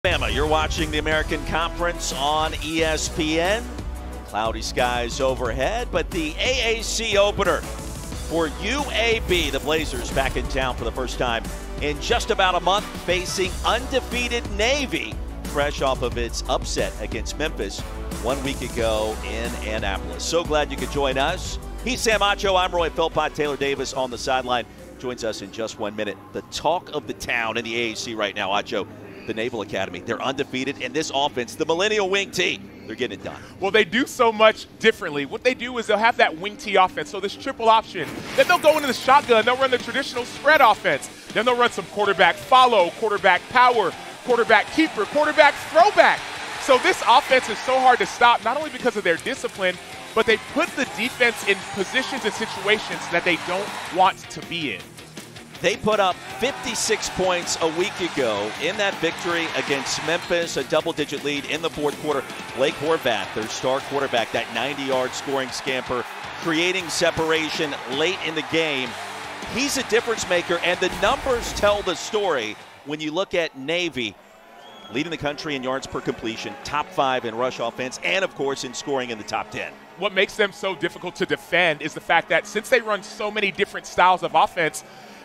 Alabama, you're watching the American Conference on ESPN. Cloudy skies overhead, but the AAC opener for UAB, the Blazers back in town for the first time in just about a month, facing undefeated Navy, fresh off of its upset against Memphis 1 week ago in Annapolis. So glad you could join us. He's Sam Acho. I'm Roy Philpott. Taylor Davis on the sideline joins us in just 1 minute. The talk of the town in the AAC right now, Acho, the Naval Academy. They're undefeated in this offense. The Millennial Wing T, they're getting it done. Well, they do so much differently. What they do is they'll have that wing T offense, so this triple option. Then they'll go into the shotgun. They'll run the traditional spread offense. Then they'll run some quarterback follow, quarterback power, quarterback keeper, quarterback throwback. So this offense is so hard to stop, not only because of their discipline, but they put the defense in positions and situations that they don't want to be in. They put up 56 points a week ago in that victory against Memphis, a double-digit lead in the fourth quarter. Blake Horvath, their star quarterback, that 90-yard scoring scamper, creating separation late in the game. He's a difference maker, and the numbers tell the story when you look at Navy, leading the country in yards per completion, top 5 in rush offense, and, of course, in scoring in the top 10. What makes them so difficult to defend is the fact that since they run so many different styles of offense,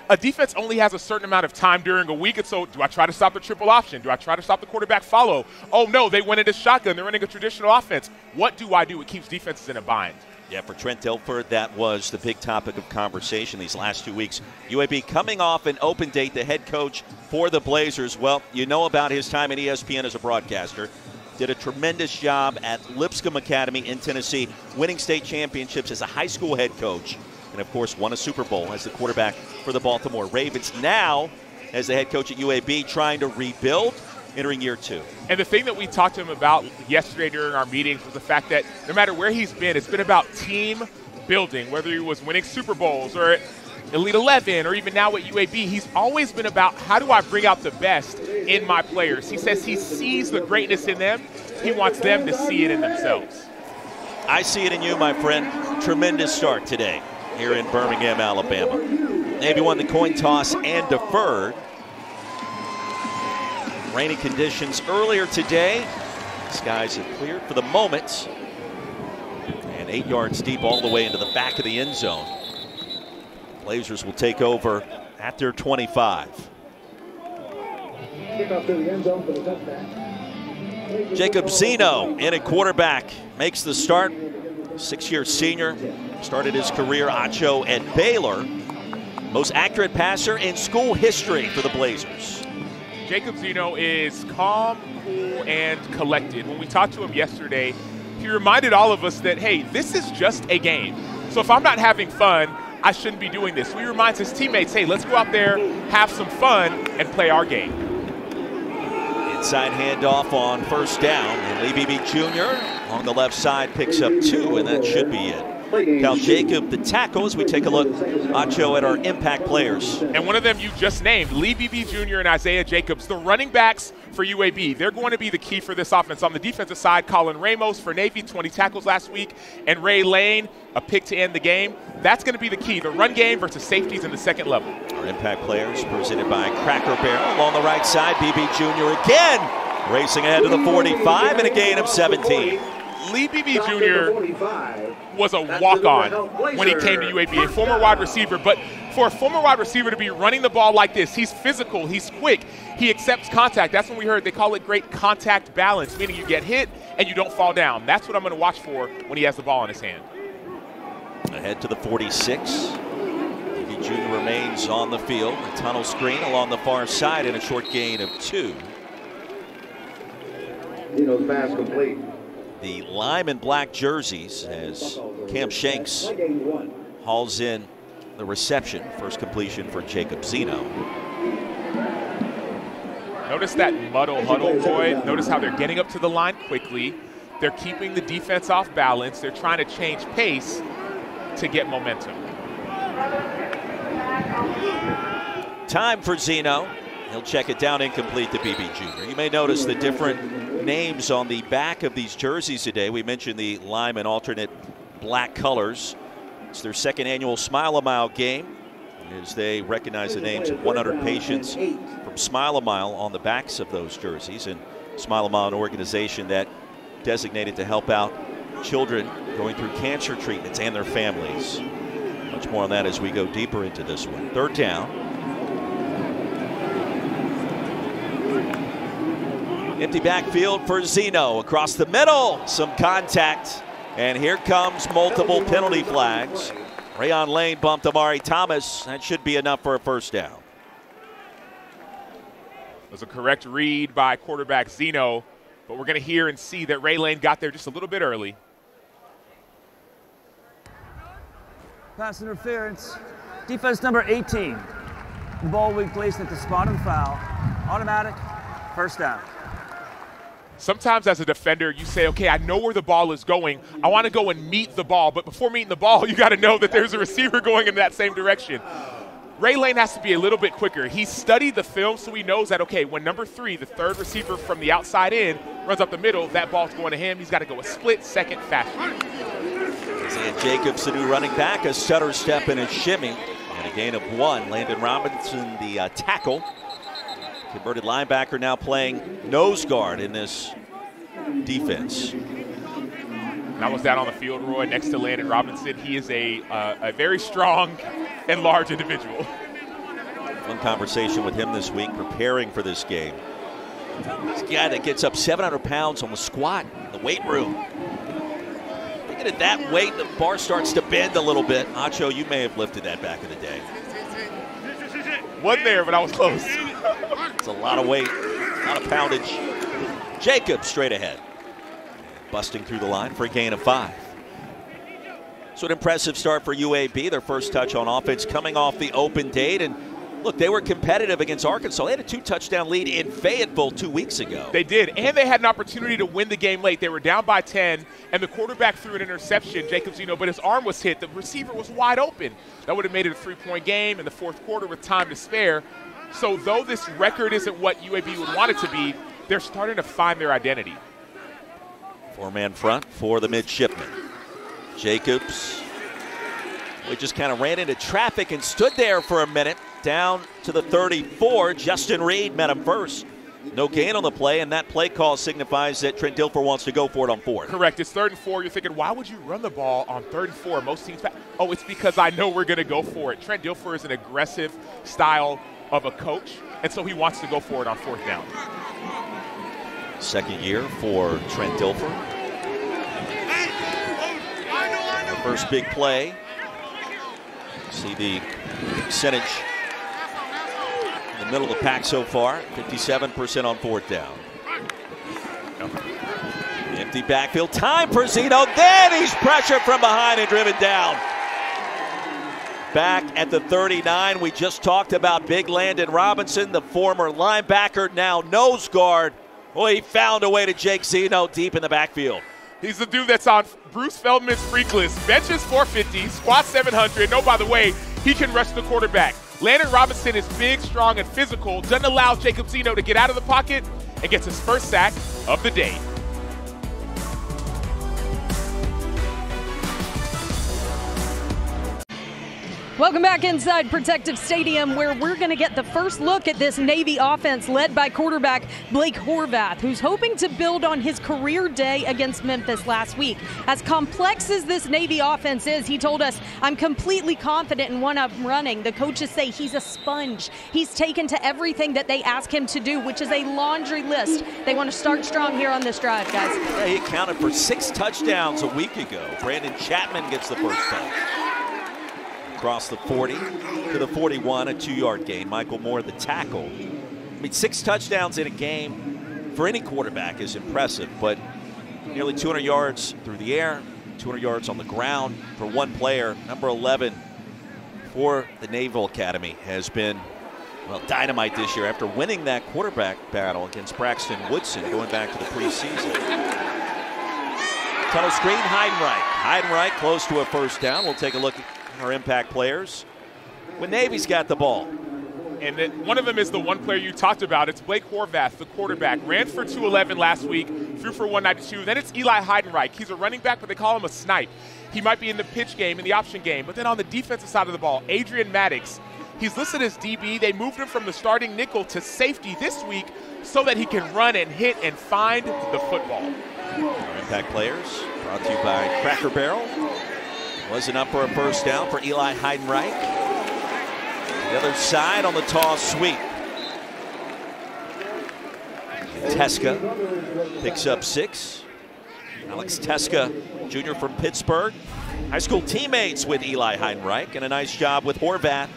a defense only has a certain amount of time during a week, and so do I try to stop the triple option? Do I try to stop the quarterback follow? Oh, no, they went into shotgun. They're running a traditional offense. What do I do? It keeps defenses in a bind. Yeah, for Trent Dilfer, that was the big topic of conversation these last 2 weeks. UAB coming off an open date, the head coach for the Blazers. Well, you know about his time at ESPN as a broadcaster. Did a tremendous job at Lipscomb Academy in Tennessee, winning state championships as a high school head coach. And, of course, won a Super Bowl as the quarterback for the Baltimore Ravens. Now, as the head coach at UAB, trying to rebuild, entering year 2. And the thing that we talked to him about yesterday during our meetings was the fact that no matter where he's been, it's been about team building. Whether he was winning Super Bowls or Elite 11 or even now at UAB, he's always been about how do I bring out the best in my players. He says he sees the greatness in them. He wants them to see it in themselves. I see it in you, my friend. Tremendous start today here in Birmingham, Alabama. Navy won the coin toss and deferred. Rainy conditions earlier today. Skies have cleared for the moment. And 8 yards deep all the way into the back of the end zone. Blazers will take over at their 25. Kickoff to the end zone for the touchdown. Jacob Zeno in at quarterback, makes the start. 6-year senior, started his career, Acho, at Baylor. Most accurate passer in school history for the Blazers. Jacob Zeno is calm, cool, and collected. When we talked to him yesterday, he reminded all of us that, hey, this is just a game. So if I'm not having fun, I shouldn't be doing this. So he reminds his teammates, hey, let's go out there, have some fun, and play our game. Inside handoff on first down, and Lee Beebe Jr. on the left side picks up 2, and that should be it. Cal Jacob, the tackle, as we take a look, Acho, at our impact players. And one of them you just named, Lee Beebe Jr. and Isaiah Jacobs, the running backs for UAB. They're going to be the key for this offense. On the defensive side, Colin Ramos for Navy, 20 tackles last week, and Ray Lane, a pick to end the game. That's going to be the key, the run game versus safeties in the second level. Our impact players presented by Cracker Barrel. On the right side, Beebe Jr. again, racing ahead to the 45 and a gain of 17. Lee Beebe Jr. was a walk-on when he came to UAB, a former wide receiver. But for a former wide receiver to be running the ball like this, he's physical, he's quick, he accepts contact. That's when we heard they call it great contact balance, meaning you get hit and you don't fall down. That's what I'm going to watch for when he has the ball in his hand. Ahead to the 46. Beebe Jr. remains on the field. A tunnel screen along the far side and a short gain of 2. Dino's pass complete. The lime and black jerseys as Cam Shanks hauls in the reception. First completion for Jacob Zeno. Notice that muddle huddle, Roy. Notice how they're getting up to the line quickly. They're keeping the defense off balance. They're trying to change pace to get momentum. Time for Zeno. He'll check it down, incomplete to Beebe Jr. You may notice the different names on the back of these jerseys today. We mentioned the lime and alternate black colors. It's their second annual Smile a Mile game. as they recognize the names of 100 patients from Smile a Mile on the backs of those jerseys. And Smile a Mile, an organization that designated to help out children going through cancer treatments and their families. Much more on that as we go deeper into this one. Third down. Empty backfield for Zeno. Across the middle, some contact. And here comes multiple penalty flags. Rayon Lane bumped Amari Thomas. That should be enough for a first down. It was a correct read by quarterback Zeno, but we're going to hear and see that Ray Lane got there just a little bit early. Pass interference. Defense number 18. The ball will be placed at the spot of the foul. Automatic, first down. Sometimes as a defender, you say, okay, I know where the ball is going. I want to go and meet the ball. But before meeting the ball, you got to know that there's a receiver going in that same direction. Ray Lane has to be a little bit quicker. He studied the film, so he knows that, okay, when number 3, the third receiver from the outside in, runs up the middle, that ball's going to him. He's got to go a split second faster. Isaiah Jacobs, the new running back, a stutter step and a shimmy. And a gain of 1. Landon Robinson, the tackle. Converted linebacker now playing nose guard in this defense. That was down on the field, Roy, next to Landon Robinson. He is a very strong and large individual. One conversation with him this week preparing for this game. This guy that gets up 700 pounds on the squat in the weight room. Thinking at that weight, the bar starts to bend a little bit. Acho, you may have lifted that back in the day. Wasn't there, but I was close. It's a lot of weight, a lot of poundage. Jacobs straight ahead. Busting through the line for a gain of 5. So an impressive start for UAB. Their first touch on offense coming off the open date. And look, they were competitive against Arkansas. They had a 2-touchdown lead in Fayetteville 2 weeks ago. They did, and they had an opportunity to win the game late. They were down by 10, and the quarterback threw an interception, Jacob Zeno, but his arm was hit. The receiver was wide open. That would have made it a 3-point game in the fourth quarter with time to spare. So though this record isn't what UAB would want it to be, they're starting to find their identity. 4-man front for the midshipmen. Jacobs, we just kind of ran into traffic and stood there for a minute. Down to the 34. Justin Reed met him first. No gain on the play, and that play call signifies that Trent Dilfer wants to go for it on 4th. Correct. It's 3rd and 4. You're thinking, why would you run the ball on 3rd and 4? Most teams, oh, it's because I know we're going to go for it. Trent Dilfer is an aggressive style of a coach, and so he wants to go for it on 4th down. Second year for Trent Dilfer. The first big play. See the percentage in the middle of the pack so far. 57% on 4th down. Empty backfield. Time for Zeno. Then he's pressured from behind and driven down. Back at the 39. We just talked about big Landon Robinson, the former linebacker, now nose guard. Well, he found a way to Jake Zeno deep in the backfield. He's the dude that's on Bruce Feldman's freak list. Benches 450, squats 700. No, by the way, he can rush the quarterback. Landon Robinson is big, strong, and physical. Doesn't allow Jacob Zeno to get out of the pocket and gets his first sack of the day. Welcome back inside Protective Stadium, where we're going to get the first look at this Navy offense led by quarterback Blake Horvath, who's hoping to build on his career day against Memphis last week. As complex as this Navy offense is, he told us, I'm completely confident in what I'm running. The coaches say he's a sponge. He's taken to everything that they ask him to do, which is a laundry list. They want to start strong here on this drive, guys. Yeah, he accounted for 6 touchdowns a week ago. Brandon Chapman gets the first touch. Across the 40 to the 41, a 2-yard gain. Michael Moore, the tackle. I mean, 6 touchdowns in a game for any quarterback is impressive, but nearly 200 yards through the air, 200 yards on the ground for one player. Number 11 for the Naval Academy has been, well, dynamite this year after winning that quarterback battle against Braxton Woodson going back to the preseason. Tunnel screen, Heidenreich. Heidenreich close to a first down. We'll take a look at our impact players when Navy's got the ball. And one of them is the one player you talked about. It's Blake Horvath, the quarterback. Ran for 211 last week, threw for 192. Then it's Eli Heidenreich. He's a running back, but they call him a snipe. He might be in the pitch game, in the option game. But then on the defensive side of the ball, Adrian Maddox, He's listed as DB. They moved him from the starting nickel to safety this week so that he can run and hit and find the football. Our impact players brought to you by Cracker Barrel. Wasn't up for a first down for Eli Heidenreich. The other side on the toss sweep. Teska picks up 6. Alex Teska, junior from Pittsburgh. High school teammates with Eli Heidenreich, and a nice job with Horvath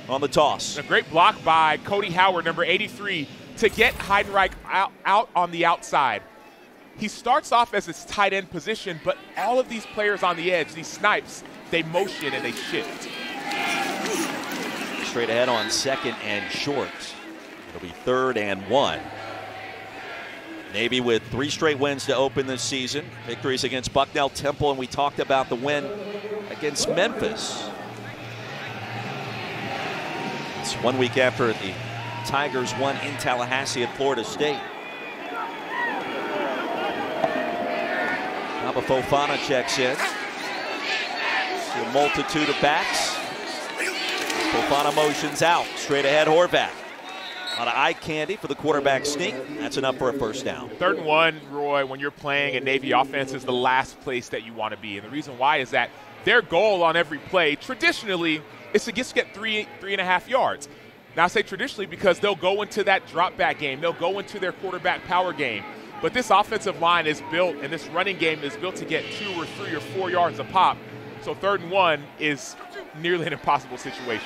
on the toss. A great block by Cody Howard, number 83, to get Heidenreich out on the outside. He starts off as his tight end position, but all of these players on the edge, these snipes, they motion and they shift. Straight ahead on 2nd and short. It'll be 3rd and 1. Navy with 3 straight wins to open this season. Victories against Bucknell, Temple, and we talked about the win against Memphis. It's 1 week after the Tigers won in Tallahassee at Florida State. Now Fofana checks in. See a multitude of backs. Fofana motions out. Straight ahead, Horvath. A lot of eye candy for the quarterback sneak. That's enough for a first down. 3rd and 1, Roy, when you're playing a Navy offense, is the last place that you want to be. And the reason why is that their goal on every play, traditionally, is to just get 3.5 yards. Now I say traditionally because they'll go into that drop back game. They'll go into their quarterback power game. But this offensive line is built, and this running game is built to get 2 or 3 or 4 yards a pop. So 3rd and 1 is nearly an impossible situation.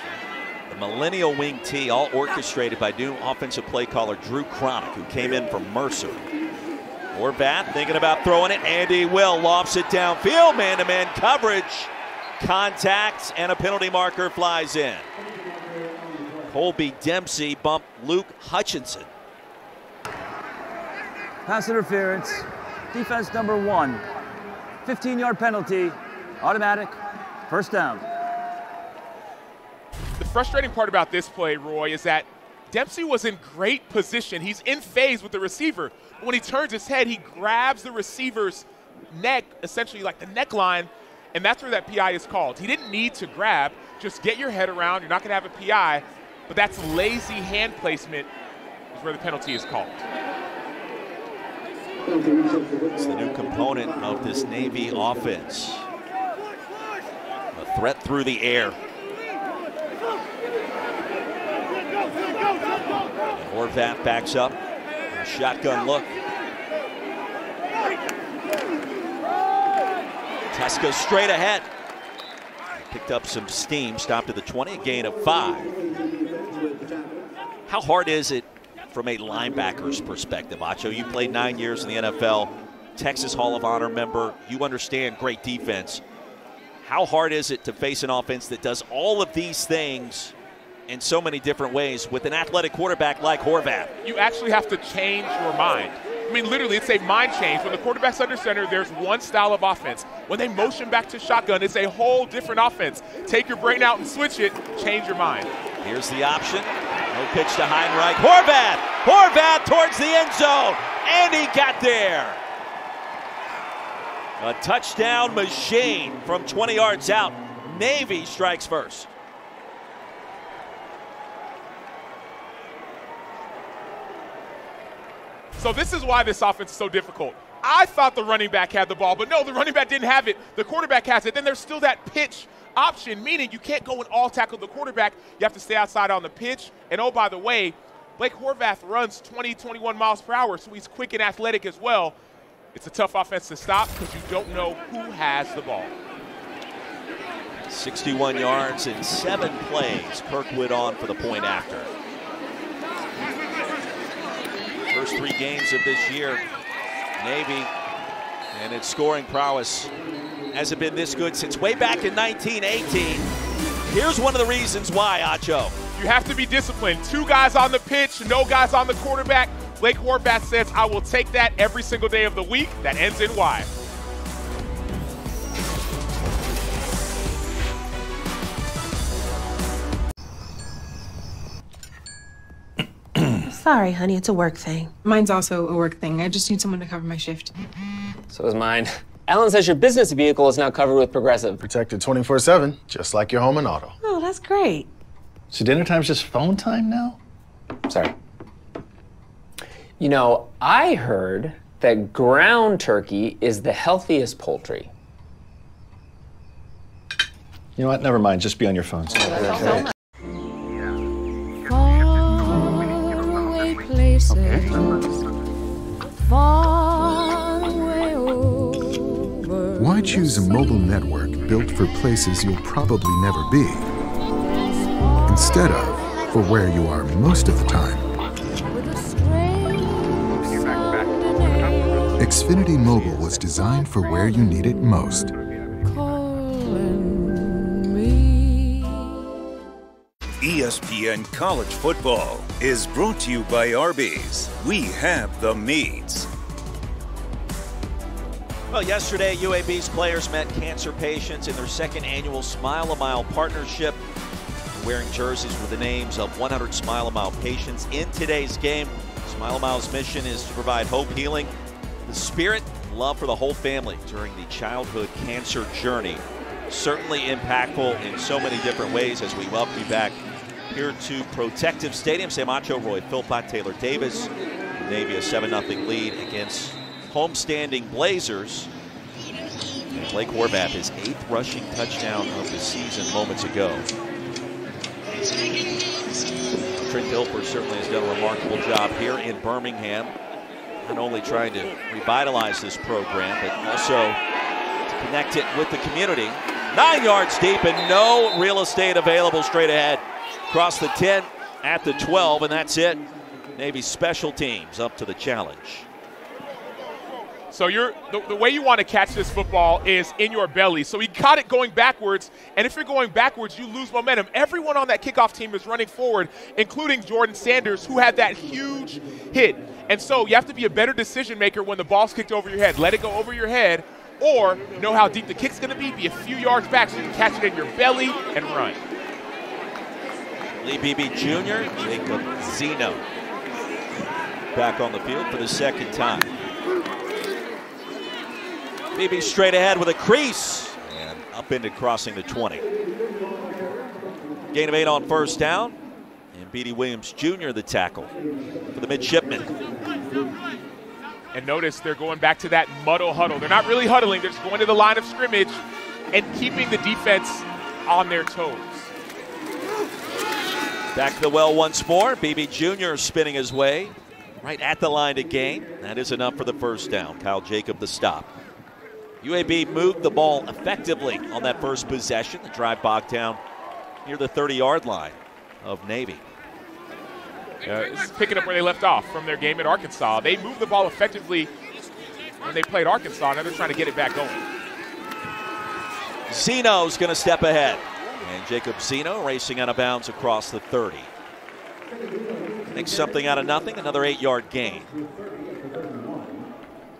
The Millennial Wing T, all orchestrated by new offensive play caller Drew Cronick, who came in from Mercer. Horvath thinking about throwing it, and he will. Lofts it downfield, man-to-man coverage. Contact, and a penalty marker flies in. Colby Dempsey bumped Luke Hutchinson. Pass interference. Defense number 1. 15-yard penalty. Automatic. First down. The frustrating part about this play, Roy, is that Dempsey was in great position. He's in phase with the receiver. When he turns his head, he grabs the receiver's neck, essentially like the neckline, and that's where that PI is called. He didn't need to grab. Just get your head around. You're not going to have a PI, but that's lazy hand placement is where the penalty is called. It's the new component of this Navy offense. A threat through the air. Horvath backs up. Shotgun look. Teska straight ahead. Picked up some steam, stopped at the 20, a gain of 5. How hard is it from a linebacker's perspective, Acho? You played 9 years in the NFL, Texas Hall of Honor member. You understand great defense. How hard is it to face an offense that does all of these things in so many different ways with an athletic quarterback like Horvath? You actually have to change your mind. I mean, literally, it's a mind change. When the quarterback's under center, there's one style of offense. When they motion back to shotgun, it's a whole different offense. Take your brain out and switch it. Change your mind. Here's the option. No pitch to Heidenreich. Horvath! Horvath towards the end zone. And he got there. A touchdown machine from 20 yards out. Navy strikes first. So this is why this offense is so difficult. I thought the running back had the ball, but no, the running back didn't have it. The quarterback has it. Then there's still that pitch option, meaning you can't go and all tackle the quarterback. You have to stay outside on the pitch. And oh, by the way, Blake Horvath runs 20, 21 miles per hour, so he's quick and athletic as well. It's a tough offense to stop because you don't know who has the ball. 61 yards in 7 plays. Kirkwood on for the point after. First 3 games of this year, Navy and its scoring prowess hasn't been this good since way back in 1918. Here's one of the reasons why, Acho. You have to be disciplined. 2 guys on the pitch, no guys on the quarterback. Blake Horvath says, I will take that every single day of the week. That ends in Y. Sorry, honey, it's a work thing. Mine's also a work thing. I just need someone to cover my shift. So is mine. Alan says your business vehicle is now covered with Progressive. Protected 24/7, just like your home and auto. Oh, that's great. So dinner time's just phone time now? Sorry. You know, I heard that ground turkey is the healthiest poultry. You know what? Never mind. Just be on your phones. Faraway places, far away over. Why choose a mobile network built for places you'll probably never be, instead of for where you are most of the time? Xfinity Mobile was designed for where you need it most. ESPN College Football is brought to you by Arby's. We have the meats. Well, yesterday, UAB's players met cancer patients in their second annual Smile a Mile partnership, wearing jerseys with the names of 100 Smile a Mile patients. In today's game, Smile a Mile's mission is to provide hope, healing, the spirit, and love for the whole family during the childhood cancer journey. Certainly impactful in so many different ways as we welcome you back here to Protective Stadium. Sam Acho, Roy Philpott, Taylor Davis. Navy a 7-0 lead against homestanding Blazers. And Blake Horvath, his 8th rushing touchdown of the season moments ago. Trent Dilfer certainly has done a remarkable job here in Birmingham, not only trying to revitalize this program, but also to connect it with the community. 9 yards deep and no real estate available straight ahead. Across the 10 at the 12, and that's it. Navy special teams up to the challenge. So the way you want to catch this football is in your belly. So he caught it going backwards, and if you're going backwards, you lose momentum. Everyone on that kickoff team is running forward, including Jordan Sanders, who had that huge hit. And so you have to be a better decision maker when the ball's kicked over your head. Let it go over your head, or know how deep the kick's going to be a few yards back so you can catch it in your belly and run. Lee Beebe Jr., Jacob Zeno back on the field for the second time. Beebe straight ahead with a crease and up into crossing the 20. Gain of 8 on first down, and B.D. Williams Jr. the tackle for the midshipmen. And notice they're going back to that muddle huddle. They're not really huddling, they're just going to the line of scrimmage and keeping the defense on their toes. Back to the well once more. Beebe Jr. spinning his way right at the line to gain. That is enough for the first down. Kyle Jacob the stop. UAB moved the ball effectively on that first possession. The drive bogged down near the 30-yard line of Navy. This is picking up where they left off from their game at Arkansas. They moved the ball effectively when they played Arkansas. Now they're trying to get it back going. Zeno's going to step ahead. And Jacob Zeno racing out of bounds across the 30. Makes something out of nothing, another 8-yard gain.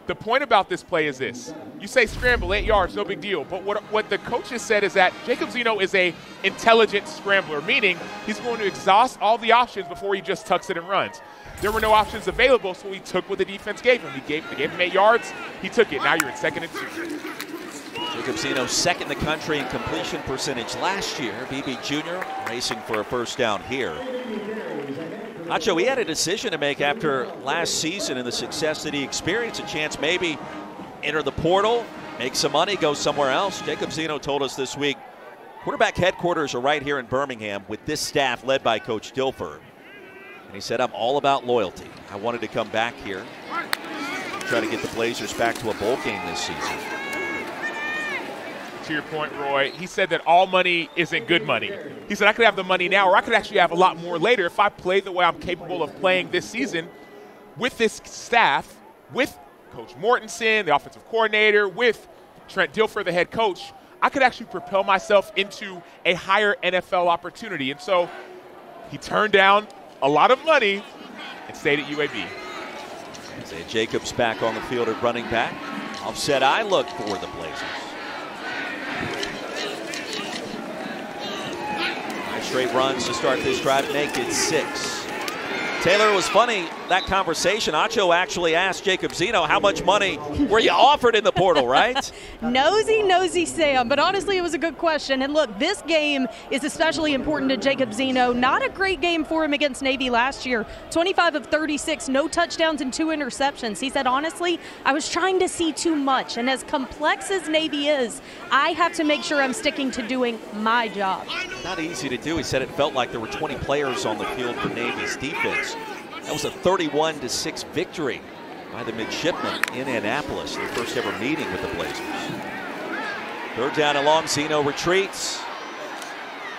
The point about this play is this. You say scramble, 8 yards, no big deal. But what the coaches said is that Jacob Zeno is a intelligent scrambler, meaning he's going to exhaust all the options before he just tucks it and runs. There were no options available, so he took what the defense gave him. They gave him 8 yards, he took it. Now you're in 2nd and 2. Jacob Zeno second in the country in completion percentage last year. BB Jr. racing for a first down here. Nacho, he had a decision to make after last season and the success that he experienced. A chance maybe enter the portal, make some money, go somewhere else. Jacob Zeno told us this week, quarterback headquarters are right here in Birmingham with this staff led by Coach Dilfer. And he said, I'm all about loyalty. I wanted to come back here, try to get the Blazers back to a bowl game this season. To your point, Roy, he said that all money isn't good money. He said I could have the money now, or I could actually have a lot more later if I play the way I'm capable of playing this season with this staff, with Coach Mortensen, the offensive coordinator, with Trent Dilfer, the head coach. I could actually propel myself into a higher NFL opportunity. And so he turned down a lot of money and stayed at UAB. Isaiah Jacobs back on the field at running back. Offset eye look for the Blazers. Straight runs to start this drive, make it 6. Taylor, was funny that conversation, Acho actually asked Jacob Zeno, how much money were you offered in the portal, right? Nosy Sam, but honestly, it was a good question. And look, this game is especially important to Jacob Zeno. Not a great game for him against Navy last year. 25 of 36, no touchdowns and 2 interceptions. He said, honestly, I was trying to see too much. And as complex as Navy is, I have to make sure I'm sticking to doing my job. Not easy to do. He said it felt like there were 20 players on the field for Navy's defense. That was a 31-6 victory by the midshipmen in Annapolis, their first ever meeting with the Blazers. Third down and long, Zeno retreats.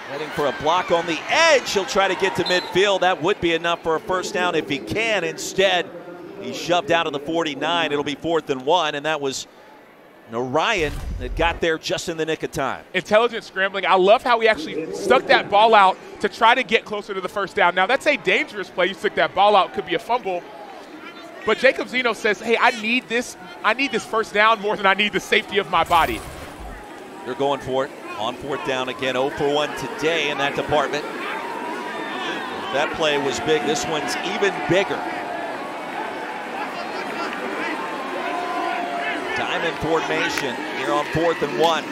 Heading for a block on the edge. He'll try to get to midfield. That would be enough for a first down if he can. Instead, he's shoved out of the 49. It'll be 4th and 1, and that was Narayan that got there just in the nick of time. Intelligent scrambling. I love how he actually stuck that ball out to try to get closer to the first down. Now, that's a dangerous play. You stick that ball out, could be a fumble. But Jacob Zeno says, hey, I need this first down more than I need the safety of my body. They're going for it on 4th down again. 0 for 1 today in that department. That play was big. This one's even bigger. Diamond formation here on 4th and 1.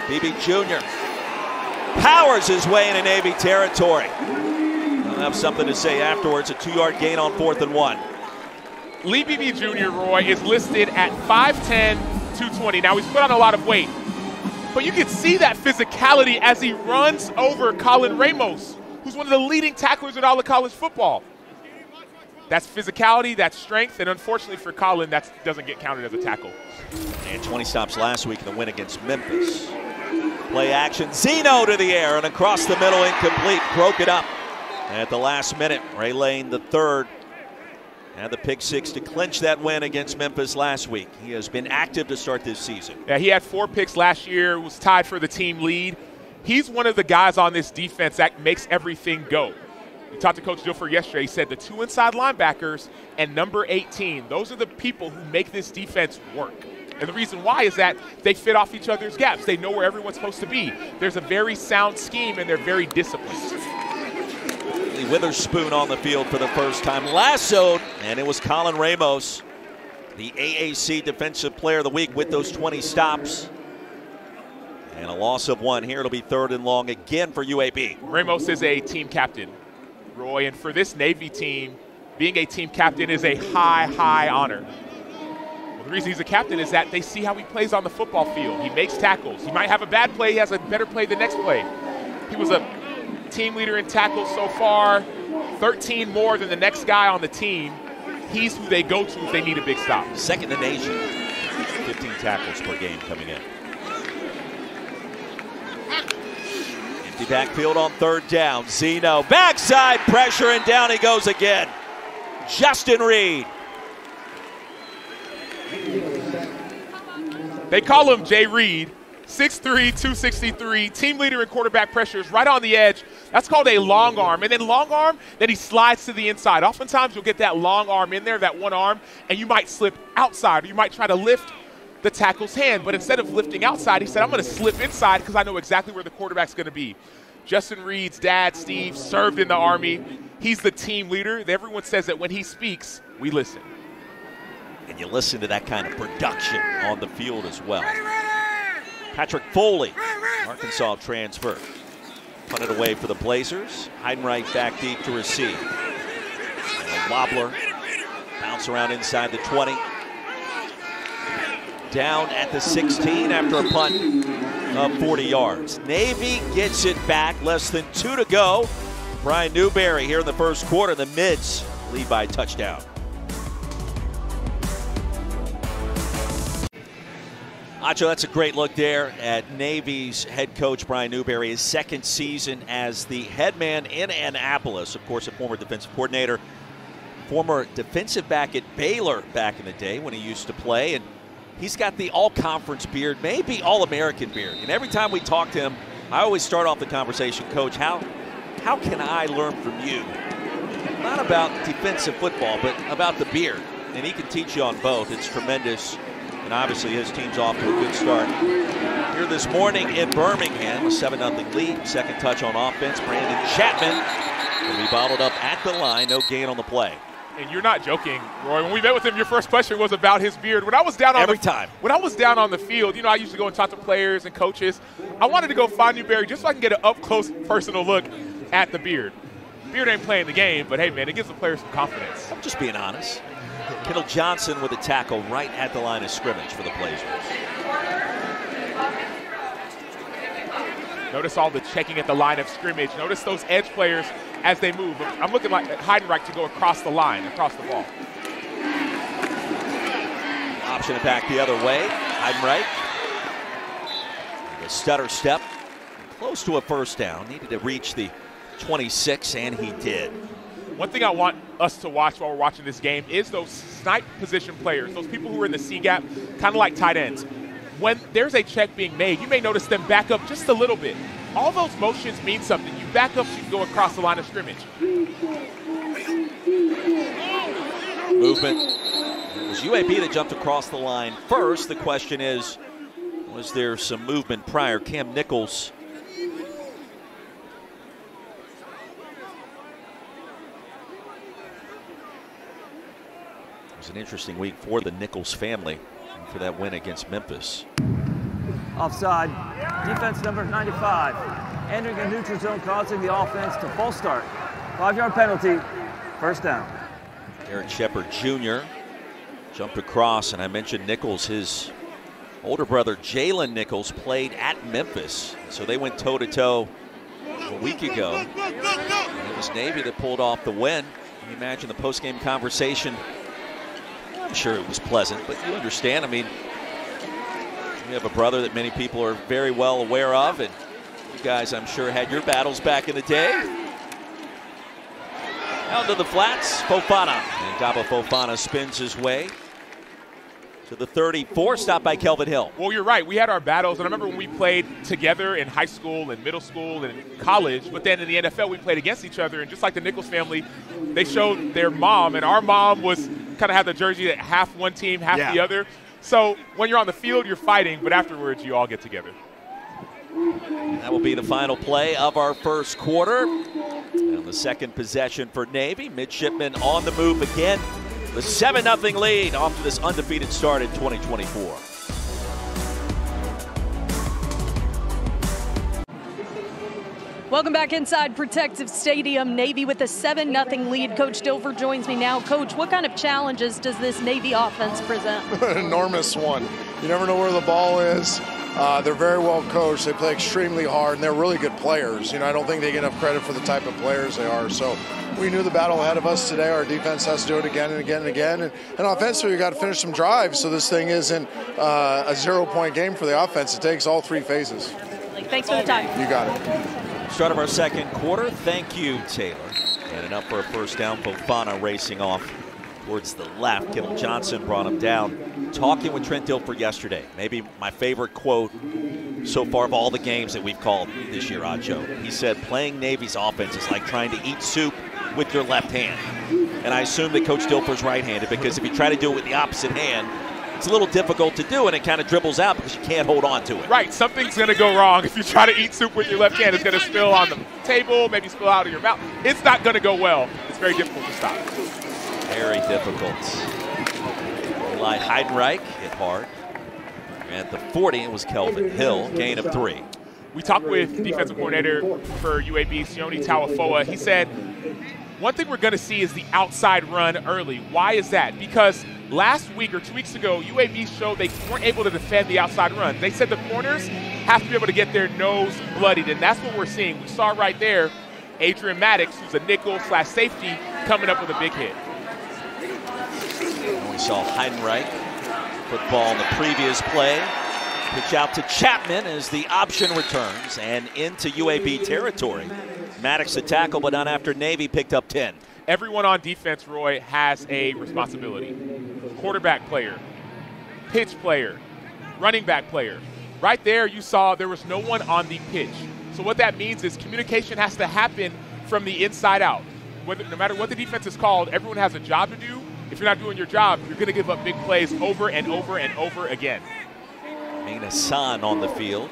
BB Jr. powers his way into Navy territory. He'll have something to say afterwards. A 2-yard gain on 4th and 1. Lee BB Jr., Roy, is listed at 5'10", 220. Now, he's put on a lot of weight, but you can see that physicality as he runs over Colin Ramos, who's one of the leading tacklers in all of college football. That's physicality, that's strength, and unfortunately for Colin, that doesn't get counted as a tackle. And 20 stops last week in the win against Memphis. Play action, Zeno to the air and across the middle, incomplete, broke it up at the last minute. Ray Lane, the third, had the pick 6 to clinch that win against Memphis last week. He has been active to start this season. Yeah, he had 4 picks last year, was tied for the team lead. He's one of the guys on this defense that makes everything go. We talked to Coach Dilfer yesterday. He said the 2 inside linebackers and number 18, those are the people who make this defense work. And the reason why is that they fit off each other's gaps. They know where everyone's supposed to be. There's a very sound scheme, and they're very disciplined. Witherspoon on the field for the first time, lassoed, and it was Colin Ramos, the AAC Defensive Player of the Week with those 20 stops. And a loss of 1 here. It'll be 3rd and long again for UAB. Ramos is a team captain, Roy, and for this Navy team, being a team captain is a high, high honor. Well, the reason he's a captain is that they see how he plays on the football field. He makes tackles. He might have a bad play. He has a better play the next play. He was a team leader in tackles so far, 13 more than the next guy on the team. He's who they go to if they need a big stop. Second in the nation, 15 tackles per game coming in. Empty backfield on 3rd down. Zeno, backside pressure, and down he goes again. Justin Reed. They call him Jay Reed. 6'3", 263, team leader in quarterback pressures, right on the edge. That's called a long arm. And then long arm, then he slides to the inside. Oftentimes you'll get that long arm in there, that one arm, and you might slip outside, or you might try to lift the tackle's hand. But instead of lifting outside, he said, I'm going to slip inside because I know exactly where the quarterback's going to be. Justin Reed's dad, Steve, served in the Army. He's the team leader. Everyone says that when he speaks, we listen. And you listen to that kind of production on the field as well. Patrick Foley, Arkansas transfer. Punted away for the Blazers. Heidenreich back deep to receive. And a wobbler. Bounce around inside the 20. Down at the 16 after a punt of 40 yards. Navy gets it back. Less than 2 to go. Brian Newberry here in the first quarter. The Mids lead by a touchdown. Acho, that's a great look there at Navy's head coach, Brian Newberry, his 2nd season as the head man in Annapolis. Of course, a former defensive coordinator, former defensive back at Baylor back in the day when he used to play. And he's got the all-conference beard, maybe all-American beard. And every time we talk to him, I always start off the conversation, Coach, how can I learn from you? Not about defensive football, but about the beard. And he can teach you on both. It's tremendous. And obviously his team's off to a good start here this morning in Birmingham. A 7-0 lead. Second touch on offense. Brandon Chapman will be bottled up at the line. No gain on the play. And you're not joking, Roy. When we met with him, your first question was about his beard. When I was down on when I was down on the field, I used to go and talk to players and coaches. I wanted to go find you, Barry, just so I can get an up-close personal look at the beard. Beard ain't playing the game, but hey, man, it gives the players some confidence. I'm just being honest. Kendall Johnson with a tackle right at the line of scrimmage for the Blazers. Notice all the checking at the line of scrimmage. Notice those edge players as they move. I'm looking like Heidenreich to go across the line, across the ball. Option it back the other way. Heidenreich. The stutter step. Close to a first down. Needed to reach the 26, and he did. One thing I want us to watch while we're watching this game is those snipe position players, those people who are in the C-gap, kind of like tight ends. When there's a check being made, you may notice them back up just a little bit. All those motions mean something. You back up so you can go across the line of scrimmage. Movement. It was UAB that jumped across the line first. The question is, was there some movement prior? Cam Nichols. It was an interesting week for the Nichols family and for that win against Memphis. Offside. Defense number 95. Entering a neutral zone, causing the offense to false start. 5-yard penalty. First down. Derek Shepard Jr. jumped across, and I mentioned Nichols. His older brother Jalen Nichols played at Memphis, so they went toe-to-toe a week ago. And it was Navy that pulled off the win. Can you imagine the post-game conversation? I'm sure it was pleasant, but you understand. I mean, you have a brother that many people are very well aware of, and you guys, I'm sure, had your battles back in the day. Out to the flats, Fofana. And Gabo Fofana spins his way to the 34, stopped by Kelvin Hill. Well, you're right. We had our battles, and I remember when we played together in high school and middle school and college, but then in the NFL we played against each other, and just like the Nichols family, they showed their mom, and our mom was kind of had the jersey that half one team, half the other. So when you're on the field, you're fighting, but afterwards you all get together. That will be the final play of our first quarter. And the second possession for Navy. Midshipmen on the move again. The 7-0 lead off to this undefeated start in 2024. Welcome back inside Protective Stadium. Navy with a 7-0 lead. Coach Dilfer joins me now. Coach, what kind of challenges does this Navy offense present? An enormous one. You never know where the ball is. They're very well coached. They play extremely hard, and they're really good players. I don't think they get enough credit for the type of players they are. So we knew the battle ahead of us today. Our defense has to do it again and again and again. And offensively, we got to finish some drives so this thing isn't a 0-point game for the offense. It takes all three phases. Thanks for the time. You got it. Start of our second quarter. Thank you, Taylor. And up for a first down. Fofana racing off towards the left. Kendall Johnson brought him down. Talking with Trent Dilfer yesterday. Maybe my favorite quote so far of all the games that we've called this year, Acho. He said, playing Navy's offense is like trying to eat soup with your left hand. And I assume that Coach Dilfer's right-handed, because if you try to do it with the opposite hand, it's a little difficult to do, and it kind of dribbles out because you can't hold on to it. Right, something's going to go wrong. If you try to eat soup with your left hand, it's going to spill on the table, maybe spill out of your mouth. It's not going to go well. It's very difficult to stop. Very difficult. Eli Heidenreich hit hard. At the 40, it was Kelvin Hill, gain of 3. We talked with defensive coordinator for UAB, Sione Tawafoa. He said, one thing we're going to see is the outside run early. Why is that? Because last week or 2 weeks ago, UAB showed they weren't able to defend the outside run. They said the corners have to be able to get their nose bloodied, and that's what we're seeing. We saw right there Adrian Maddox, who's a nickel/safety, coming up with a big hit. And we saw Heidenreich football in the previous play. Pitch out to Chapman as the option returns and into UAB territory. Maddox a tackle, but not after Navy picked up 10. Everyone on defense, Roy, has a responsibility. Quarterback player, pitch player, running back player. Right there, you saw there was no one on the pitch. So what that means is communication has to happen from the inside out. No matter what the defense is called, everyone has a job to do. If you're not doing your job, you're going to give up big plays over and over and over again. Main Hassan on the field.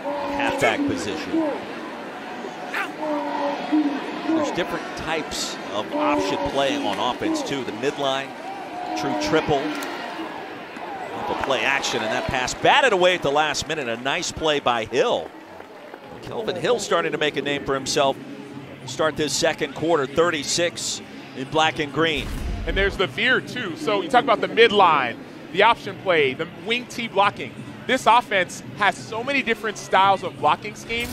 Halfback position. There's different types of option play on offense too. The midline, true triple, play action, and that pass batted away at the last minute. A nice play by Hill. Kelvin Hill starting to make a name for himself. Start this second quarter, 36 in black and green. And there's the veer too. So you talk about the midline, the option play, the wing T blocking. This offense has so many different styles of blocking schemes,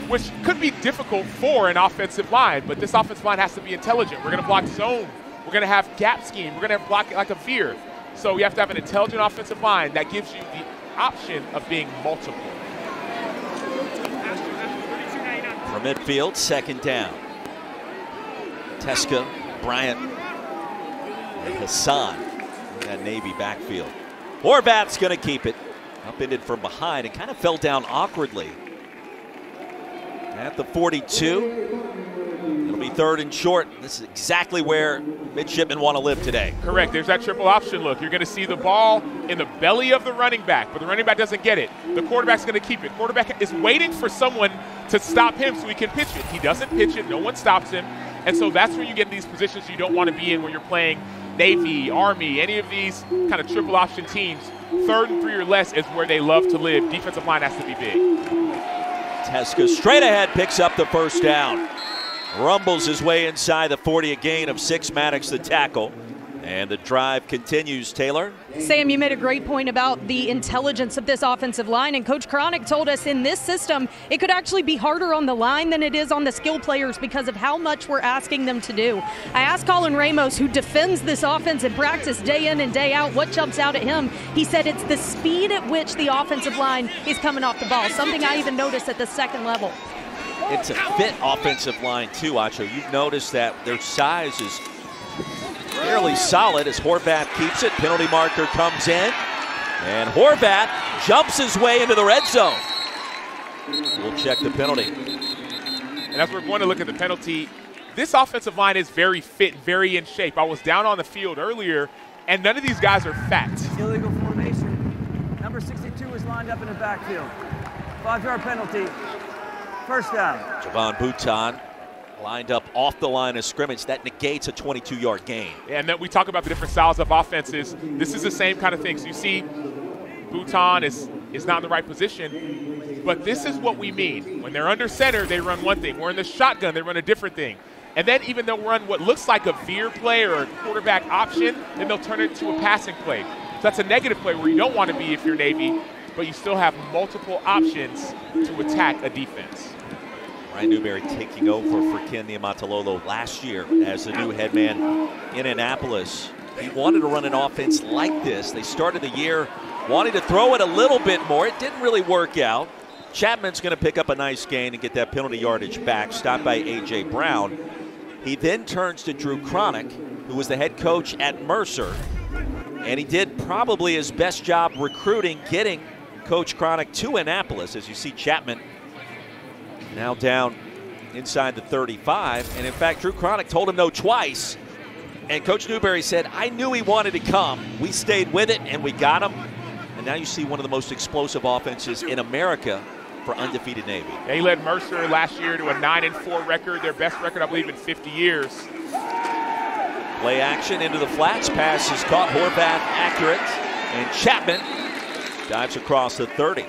which could be difficult for an offensive line, but this offensive line has to be intelligent. We're going to block zone. We're going to have gap scheme. We're going to block it like a veer. So you have to have an intelligent offensive line that gives you the option of being multiple. From midfield, second down. Teska, Bryant, and Hassan in that Navy backfield. Horvath's going to keep it. Upended from behind and kind of fell down awkwardly. At the 42, it'll be third and short. This is exactly where midshipmen want to live today. Correct. There's that triple option look. You're going to see the ball in the belly of the running back, but the running back doesn't get it. The quarterback's going to keep it. Quarterback is waiting for someone to stop him so he can pitch it. He doesn't pitch it. No one stops him. And so that's when you get in these positions you don't want to be in when you're playing Navy, Army, any of these kind of triple option teams. 3rd and 3 or less is where they love to live. Defensive line has to be big. Teska straight ahead picks up the first down. Rumbles his way inside the 40, a gain of 6. Maddox the tackle. And the drive continues, Taylor. Sam, you made a great point about the intelligence of this offensive line, and Coach Cronick told us in this system it could actually be harder on the line than it is on the skill players because of how much we're asking them to do. I asked Colin Ramos, who defends this offense in practice day in and day out, what jumps out at him. He said it's the speed at which the offensive line is coming off the ball, something I even noticed at the second level. It's a fit offensive line too, Acho. You've noticed that their size is fairly solid as Horvath keeps it. Penalty marker comes in, and Horvath jumps his way into the red zone. We'll check the penalty. And as we're going to look at the penalty, this offensive line is very fit, very in shape. I was down on the field earlier, and none of these guys are fat. Illegal formation. Number 62 is lined up in the backfield. 5-yard penalty. First down. Javon Bouton lined up off the line of scrimmage. That negates a 22-yard gain. And then we talk about the different styles of offenses. This is the same kind of thing. So you see Bouton is not in the right position, but this is what we mean. When they're under center, they run one thing. We're in the shotgun, they run a different thing. And then even they'll run what looks like a veer play or a quarterback option, then they'll turn it into a passing play. So that's a negative play where you don't want to be if you're Navy, but you still have multiple options to attack a defense. Ryan Newberry taking over for Ken Niumatalolo last year as the new head man in Annapolis. He wanted to run an offense like this. They started the year wanting to throw it a little bit more. It didn't really work out. Chapman's going to pick up a nice gain and get that penalty yardage back, stopped by A.J. Brown. He then turns to Drew Cronick, who was the head coach at Mercer, and he did probably his best job recruiting, getting Coach Cronick to Annapolis. As you see, Chapman now down inside the 35. And in fact, Drew Cronick told him no twice. And Coach Newberry said, I knew he wanted to come. We stayed with it and we got him. And now you see one of the most explosive offenses in America for undefeated Navy. Yeah, he led Mercer last year to a 9-4 record, their best record, I believe, in 50 years. Play action into the flats. Pass is caught. Horvath accurate. And Chapman dives across the 30.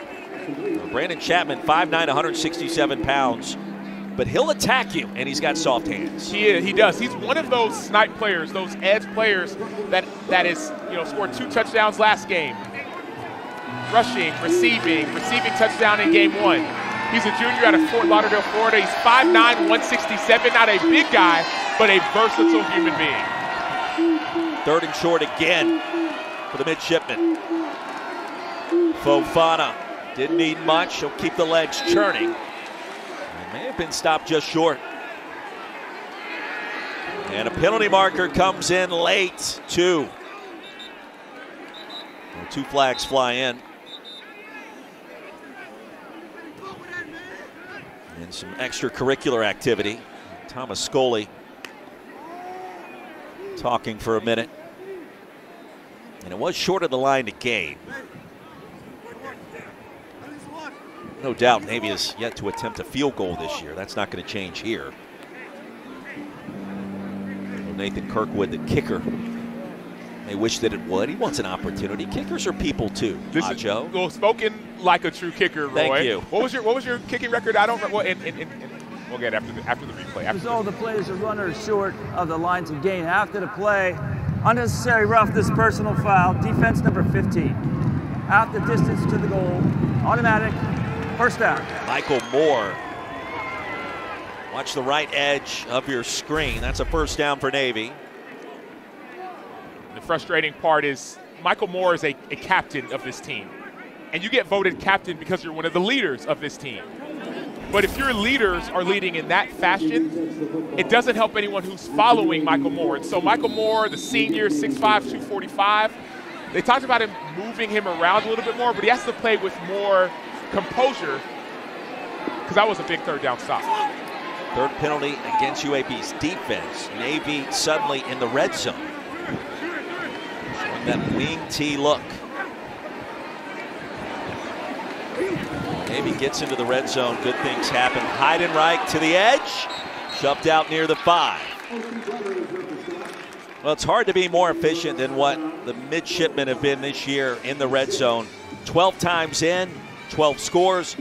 Brandon Chapman, 5'9", 167 pounds, but he'll attack you, and he's got soft hands. He does. He's one of those snipe players, those edge players that is, scored 2 touchdowns last game. Rushing, receiving touchdown in game 1. He's a junior out of Fort Lauderdale, Florida. He's 5'9", 167, not a big guy, but a versatile human being. 3rd and short again for the midshipmen. Fofana didn't need much. He'll keep the legs churning. He may have been stopped just short. And a penalty marker comes in late, 2. 2 flags fly in. And some extracurricular activity. Thomas Scully talking for a minute. And it was short of the line to gain. No doubt Navy has yet to attempt a field goal this year. That's not going to change here. Nathan Kirkwood, the kicker. They wish that it would. He wants an opportunity. Kickers are people too. Joe. Well, spoken like a true kicker, Roy. Thank you. What was your kicking record? I don't. Well, we'll get after the replay. All the plays are runners short of the line to gain after the play. Unnecessary roughness, personal foul. Defense number 15. Half the distance to the goal. Automatic. First down. Michael Moore. Watch the right edge of your screen. That's a first down for Navy. The frustrating part is Michael Moore is a captain of this team. And you get voted captain because you're one of the leaders of this team. But if your leaders are leading in that fashion, it doesn't help anyone who's following Michael Moore. And so Michael Moore, the senior, 6'5", 245, they talked about him moving him around a little bit more, but he has to play with more composure because that was a big third down stop. Third penalty against UAB's defense. Navy suddenly in the red zone. Showing that wing T look. Navy gets into the red zone. Good things happen. Heidenreich to the edge. Shoved out near the 5. Well, it's hard to be more efficient than what the midshipmen have been this year in the red zone. 12 times in, 12 scores,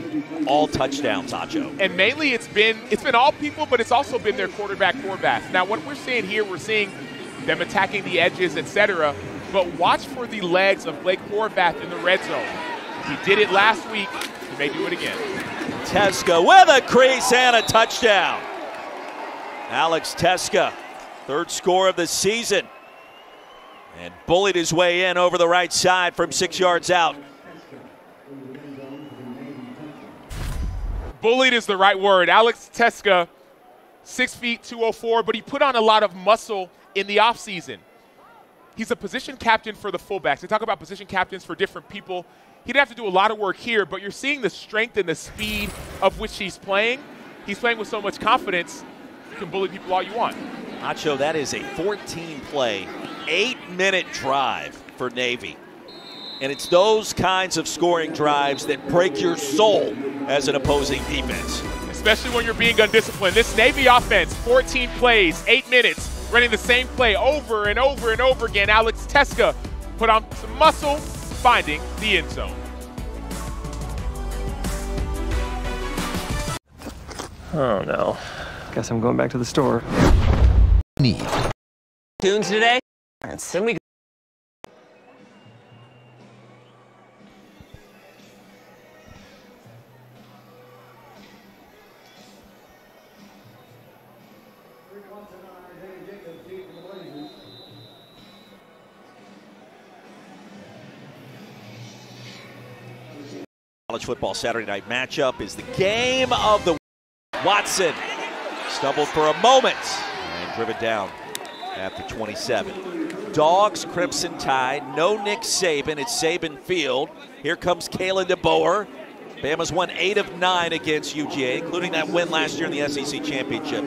all touchdowns, Acho. And mainly it's been all people, but it's also been their quarterback, Horvath. Now, what we're seeing here, we're seeing them attacking the edges, etc. But watch for the legs of Blake Horvath in the red zone. He did it last week. He may do it again. Teska with a crease and a touchdown. Alex Teska, third score of the season. And bullied his way in over the right side from 6 yards out. Bullied is the right word. Alex Teska, 6 feet, 204, but he put on a lot of muscle in the offseason. He's a position captain for the fullbacks. They talk about position captains for different people. He'd have to do a lot of work here, but you're seeing the strength and the speed of which he's playing. He's playing with so much confidence, you can bully people all you want. Nacho, that is a 14-play, 8-minute drive for Navy. And it's those kinds of scoring drives that break your soul as an opposing defense. Especially when you're being undisciplined. This Navy offense, 14 plays, 8 minutes, running the same play over and over and over again. Alex Teska put on some muscle, finding the end zone. Oh no. Guess I'm going back to the store. Tunes today? Then we College football Saturday night matchup is the game of the Watson stumbled for a moment and driven down at the 27. Dogs, Crimson Tide, no Nick Saban. It's Saban Field. Here comes Kalen DeBoer. Bama's won 8 of 9 against UGA, including that win last year in the SEC Championship.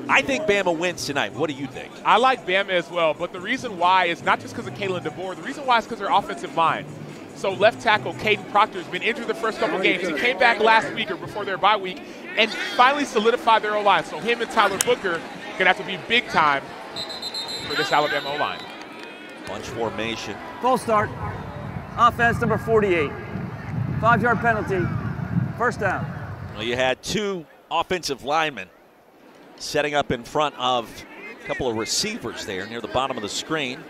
I think Bama wins tonight. What do you think? I like Bama as well, but the reason why is not just because of Kalen DeBoer. The reason why is because their offensive line. So left tackle Caden Proctor has been injured the first couple games. He came back last week or before their bye week and finally solidified their O-line. So him and Tyler Booker are going to have to be big time for this Alabama O-line. Bunch formation. Full start. Offense number 48. 5-yard penalty. First down. Well, you had 2 offensive linemen setting up in front of a couple of receivers there near the bottom of the screen.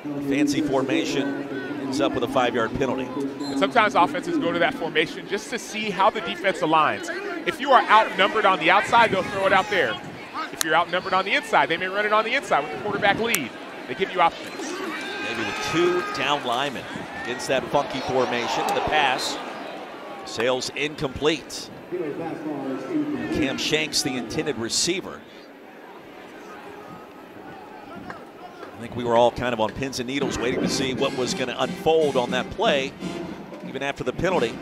Fancy formation ends up with a 5-yard penalty. And sometimes offenses go to that formation just to see how the defense aligns. If you are outnumbered on the outside, they'll throw it out there. If you're outnumbered on the inside, they may run it on the inside with the quarterback lead. They give you options. Maybe the 2 down linemen against that funky formation. The pass sails incomplete. Cam Shanks, the intended receiver. I think we were all kind of on pins and needles waiting to see what was going to unfold on that play, even after the penalty.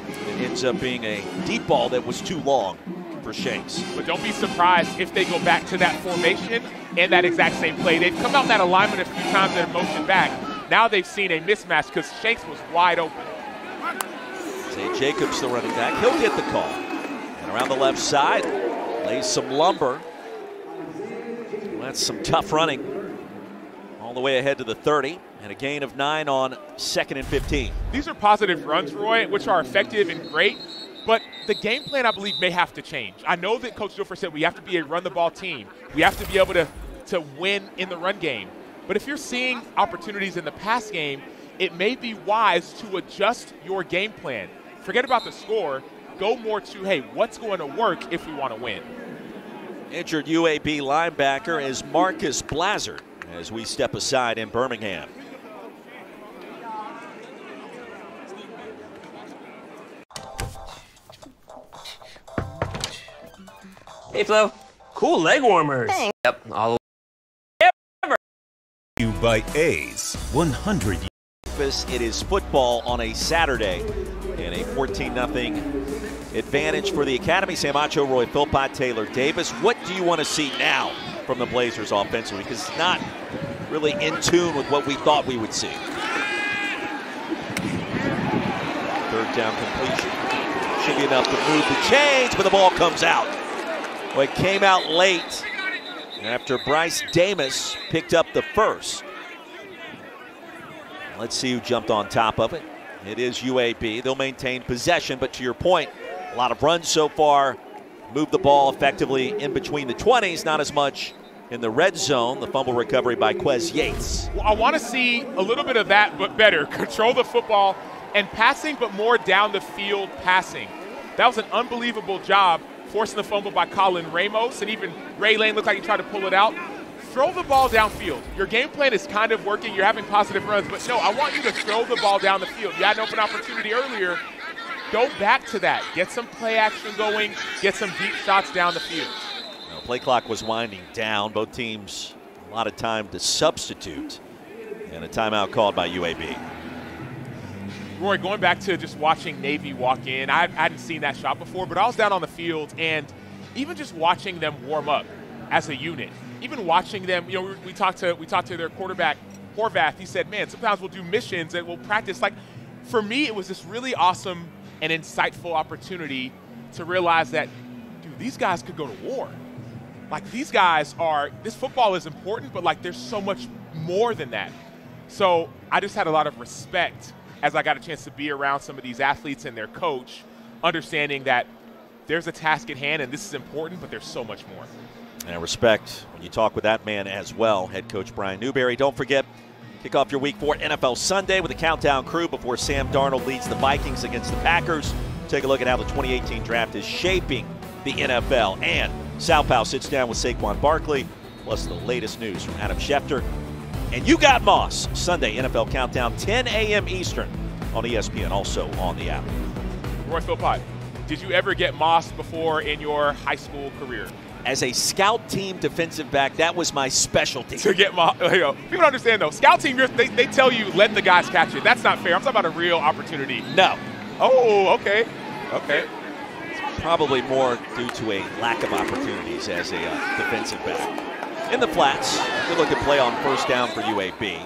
It ends up being a deep ball that was too long for Shanks. But don't be surprised if they go back to that formation and that exact same play. They've come out in that alignment a few times and motion back. Now they've seen a mismatch because Shanks was wide open. Zay Jacobs, the running back, he'll get the call. And around the left side, lays some lumber. That's some tough running. All the way ahead to the 30, and a gain of 9 on 2nd and 15. These are positive runs, Roy, which are effective and great, but the game plan, I believe, may have to change. I know that Coach Dilfer said we have to be a run-the-ball team. We have to be able to win in the run game. But if you're seeing opportunities in the pass game, it may be wise to adjust your game plan. Forget about the score. Go more to, hey, what's going to work if we want to win? Injured UAB linebacker is Marcus Blazard as we step aside in Birmingham. Hey, Flo. Cool leg warmers. Thanks. Yep, all You by A's 100. It is football on a Saturday and a 14-0 advantage for the Academy. Sam Acho, Roy Philpott, Taylor Davis. What do you want to see now from the Blazers offensively? Because it's not really in tune with what we thought we would see. Third down completion. Should be enough to move the chains, but the ball comes out. Well, it came out late after Bryce Davis picked up the first. Let's see who jumped on top of it. It is UAB. They'll maintain possession, but to your point, a lot of runs so far. Move the ball effectively in between the 20s, not as much in the red zone. The fumble recovery by Quez Yates. Well, I want to see a little bit of that, but better. Control the football and passing, but more down the field passing. That was an unbelievable job, forcing the fumble by Colin Ramos, and even Ray Lane looked like he tried to pull it out. Throw the ball downfield. Your game plan is kind of working. You're having positive runs, but no, I want you to throw the ball down the field. You had an open opportunity earlier. Go back to that. Get some play action going. Get some deep shots down the field. Well, play clock was winding down. Both teams a lot of time to substitute, and a timeout called by UAB. Roy, going back to just watching Navy walk in, I hadn't seen that shot before, but I was down on the field, and even just watching them warm up as a unit, even watching them, you know, we talked to their quarterback, Horvath. He said, man, sometimes we'll do missions and we'll practice. Like, for me, it was this really awesome and insightful opportunity to realize that, dude, these guys could go to war. Like, these guys are, this football is important, but, like, there's so much more than that. So I just had a lot of respect as I got a chance to be around some of these athletes and their coach, understanding that there's a task at hand and this is important, but there's so much more. And respect when you talk with that man as well, head coach Brian Newberry. Don't forget, kick off your Week 4 NFL Sunday with a countdown crew before Sam Darnold leads the Vikings against the Packers. Take a look at how the 2018 draft is shaping the NFL. And Southpaw sits down with Saquon Barkley, plus the latest news from Adam Schefter. And You Got Moss, Sunday NFL Countdown, 10 a.m. Eastern on ESPN, also on the app. Roy Philpott, did you ever get Moss before in your high school career? As a scout team defensive back, that was my specialty. To get Moss, you know, people don't understand though. Scout team, they tell you let the guys catch it. That's not fair. I'm talking about a real opportunity. No. Oh, okay. Okay. It's probably more due to a lack of opportunities as a defensive back. In the flats, good look at play on first down for UAB.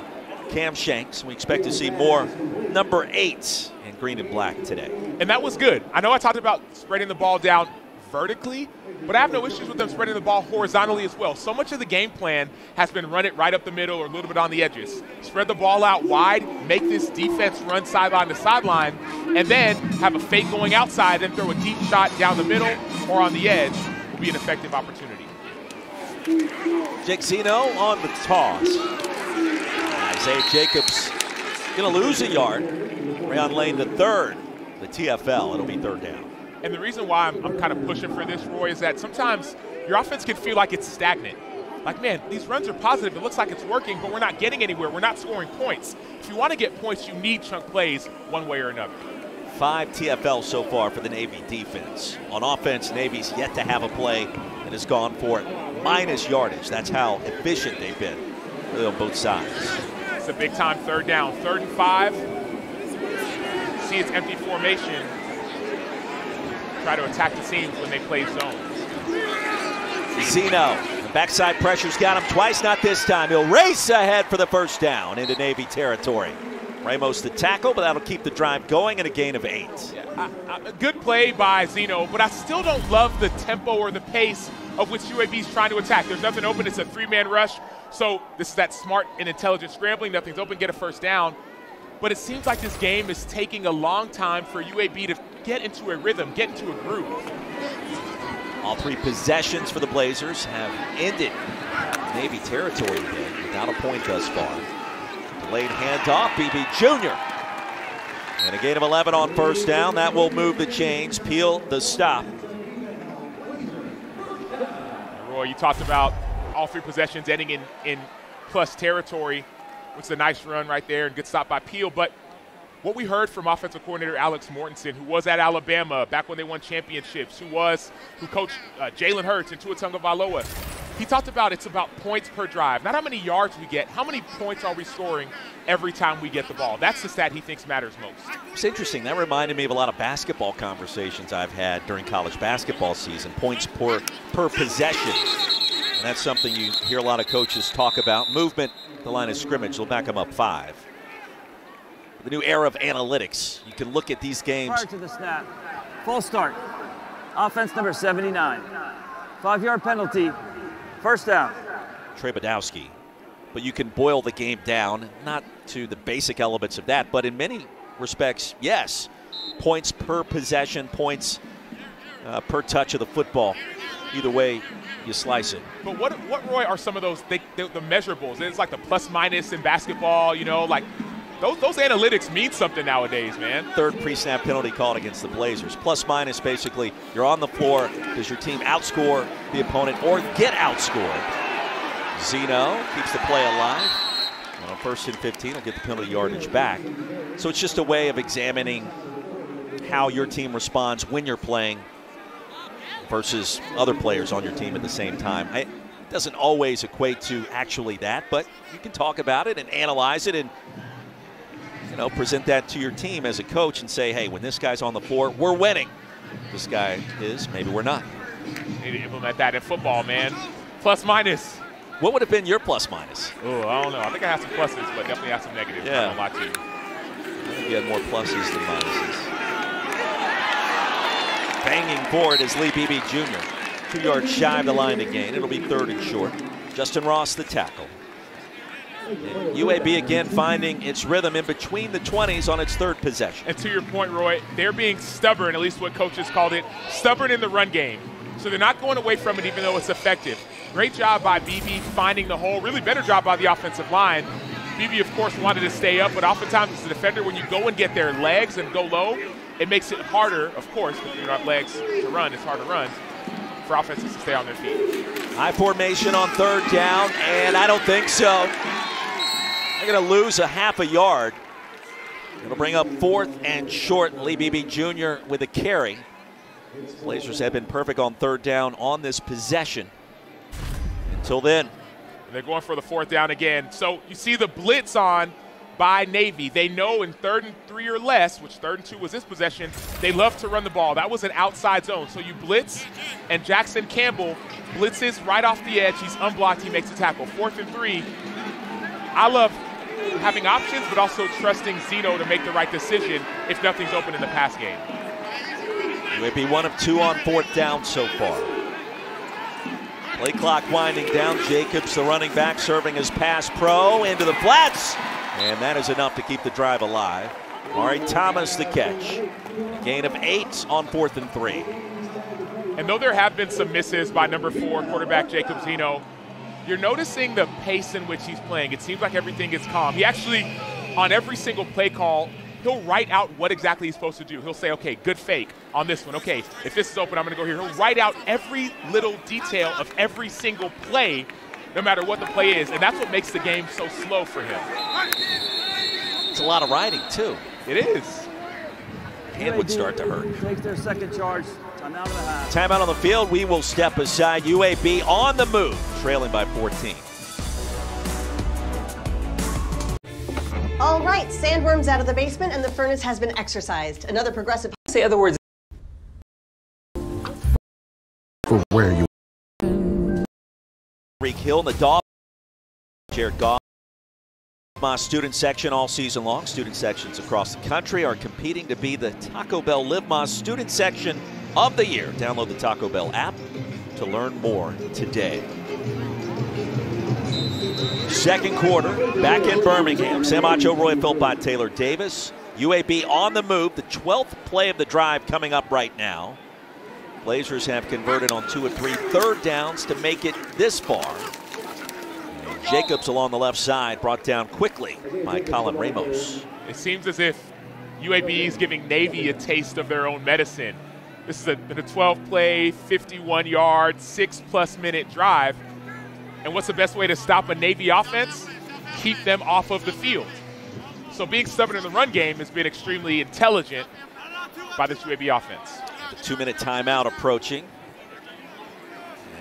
Cam Shanks, we expect to see more number 8 in green and black today. And that was good. I know I talked about spreading the ball down vertically, but I have no issues with them spreading the ball horizontally as well. So much of the game plan has been run it right up the middle or a little bit on the edges. Spread the ball out wide, make this defense run sideline to sideline, and then have a fake going outside and throw a deep shot down the middle or on the edge will be an effective opportunity. Jake Zeno on the toss. Isaiah Jacobs going to lose a yard. Rayon Lane the third. The TFL, it'll be third down. And the reason why I'm kind of pushing for this, Roy, is that sometimes your offense can feel like it's stagnant. Like, man, these runs are positive. It looks like it's working, but we're not getting anywhere. We're not scoring points. If you want to get points, you need chunk plays one way or another. 5 TFL so far for the Navy defense. On offense, Navy's yet to have a play that has gone for minus yardage. That's how efficient they've been really on both sides. It's a big-time third down. 3rd and 5. See it's empty formation. Try to attack the seams when they play zone. Zeno, the backside pressure's got him twice, not this time. He'll race ahead for the first down into Navy territory. Ramos the tackle, but that'll keep the drive going and a gain of 8. Yeah, a good play by Zeno, but I still don't love the tempo or the pace of which UAB is trying to attack. There's nothing open. It's a three-man rush. So this is that smart and intelligent scrambling. Nothing's open. Get a first down. But it seems like this game is taking a long time for UAB to get into a rhythm, get into a groove. All three possessions for the Blazers have ended Navy territory today without a point thus far. Delayed handoff, BB Jr. And a gain of 11 on first down. That will move the chains. Peel the stop. Roy, you talked about all three possessions ending in plus territory, which is a nice run right there and good stop by Peel. But what we heard from offensive coordinator Alex Mortensen, who was at Alabama back when they won championships, who coached Jalen Hurts and Tua Tagovailoa, he talked about it's about points per drive, not how many yards we get, how many points are we scoring every time we get the ball. That's the stat he thinks matters most. It's interesting. That reminded me of a lot of basketball conversations I've had during college basketball season, points per possession. And that's something you hear a lot of coaches talk about. Movement, the line of scrimmage, they'll back them up 5. The new era of analytics. You can look at these games. Prior to the snap, full start. Offense number 79. 5-yard penalty, first down. Trey Badowski. But you can boil the game down, not to the basic elements of that, but in many respects, yes. Points per possession, points per touch of the football. Either way you slice it. But what Roy, are some of those the measurables? It's like the plus minus in basketball, you know, like those analytics mean something nowadays, man. Third pre-snap penalty called against the Blazers. Plus minus, basically, you're on the floor. Does your team outscore the opponent or get outscored? Zeno keeps the play alive. And on 1st and 15, he'll get the penalty yardage back. So it's just a way of examining how your team responds when you're playing versus other players on your team at the same time. It doesn't always equate to actually that, but you can talk about it and analyze it and present that to your team as a coach and say, hey, when this guy's on the floor, we're winning. This guy is, maybe we're not. Need to implement that in football, man. Plus minus. What would have been your plus minus? Oh, I don't know. I think I have some pluses, but definitely have some negatives. Yeah. I don't lie to you. I think you had more pluses than minuses. Banging forward is Lee Beebe Jr. 2 yards shy of the line to gain. It'll be 3rd and short. Justin Ross, the tackle. And UAB again finding its rhythm in between the 20s on its 3rd possession. And to your point, Roy, they're being stubborn, at least what coaches called it, stubborn in the run game. So they're not going away from it even though it's effective. Great job by BB finding the hole. Really better job by the offensive line. BB, of course, wanted to stay up, but oftentimes as a defender, when you go and get their legs and go low, it makes it harder, of course, because you don't have legs to run. It's hard to run for offenses to stay on their feet. High formation on 3rd down, and I don't think so. They're going to lose a half a yard. It'll bring up 4th and short. Lee Beebe Jr. with a carry. Blazers have been perfect on 3rd down on this possession. Until then. And they're going for the 4th down again. So you see the blitz on by Navy. They know in 3rd and 3 or less, which 3rd and 2 was this possession, they love to run the ball. That was an outside zone. So you blitz, and Jackson Campbell blitzes right off the edge. He's unblocked. He makes a tackle. 4th and 3. I love having options, but also trusting Zeno to make the right decision if nothing's open in the pass game. UAB 1 of 2 on 4th down so far. Play clock winding down. Jacobs, the running back, serving as pass pro into the flats. And that is enough to keep the drive alive. Mari Thomas the catch. A gain of 8 on 4th and 3. And though there have been some misses by number 4, quarterback Jacob Zeno, you're noticing the pace in which he's playing. It seems like everything is calm. He actually, on every single play call, he'll write out what exactly he's supposed to do. He'll say, okay, good fake on this one. Okay, if this is open, I'm going to go here. He'll write out every little detail of every single play, no matter what the play is. And that's what makes the game so slow for him. It's a lot of writing, too. It is. Hand would start to hurt. Takes their 2nd charge. Timeout of the half. Timeout on the field. We will step aside. UAB on the move, trailing by 14. All right, sandworms out of the basement and the furnace has been exercised. Another progressive. Say other words. For where you. Reek Hill, the dog. Jared Goff. My student section all season long. Student sections across the country are competing to be the Taco Bell Live Más student section of the year. Download the Taco Bell app to learn more today. Second quarter, back in Birmingham. Sam Acho, Roy Philpott, Taylor Davis. UAB on the move. The 12th play of the drive coming up right now. Blazers have converted on 2 of 3 third downs to make it this far. And Jacobs along the left side, brought down quickly by Colin Ramos. It seems as if UAB is giving Navy a taste of their own medicine. This has been a 12-play, 51-yard, 6+ minute drive. And what's the best way to stop a Navy offense? Keep them off of the field. So being stubborn in the run game has been extremely intelligent by this UAB offense. The 2-minute timeout approaching.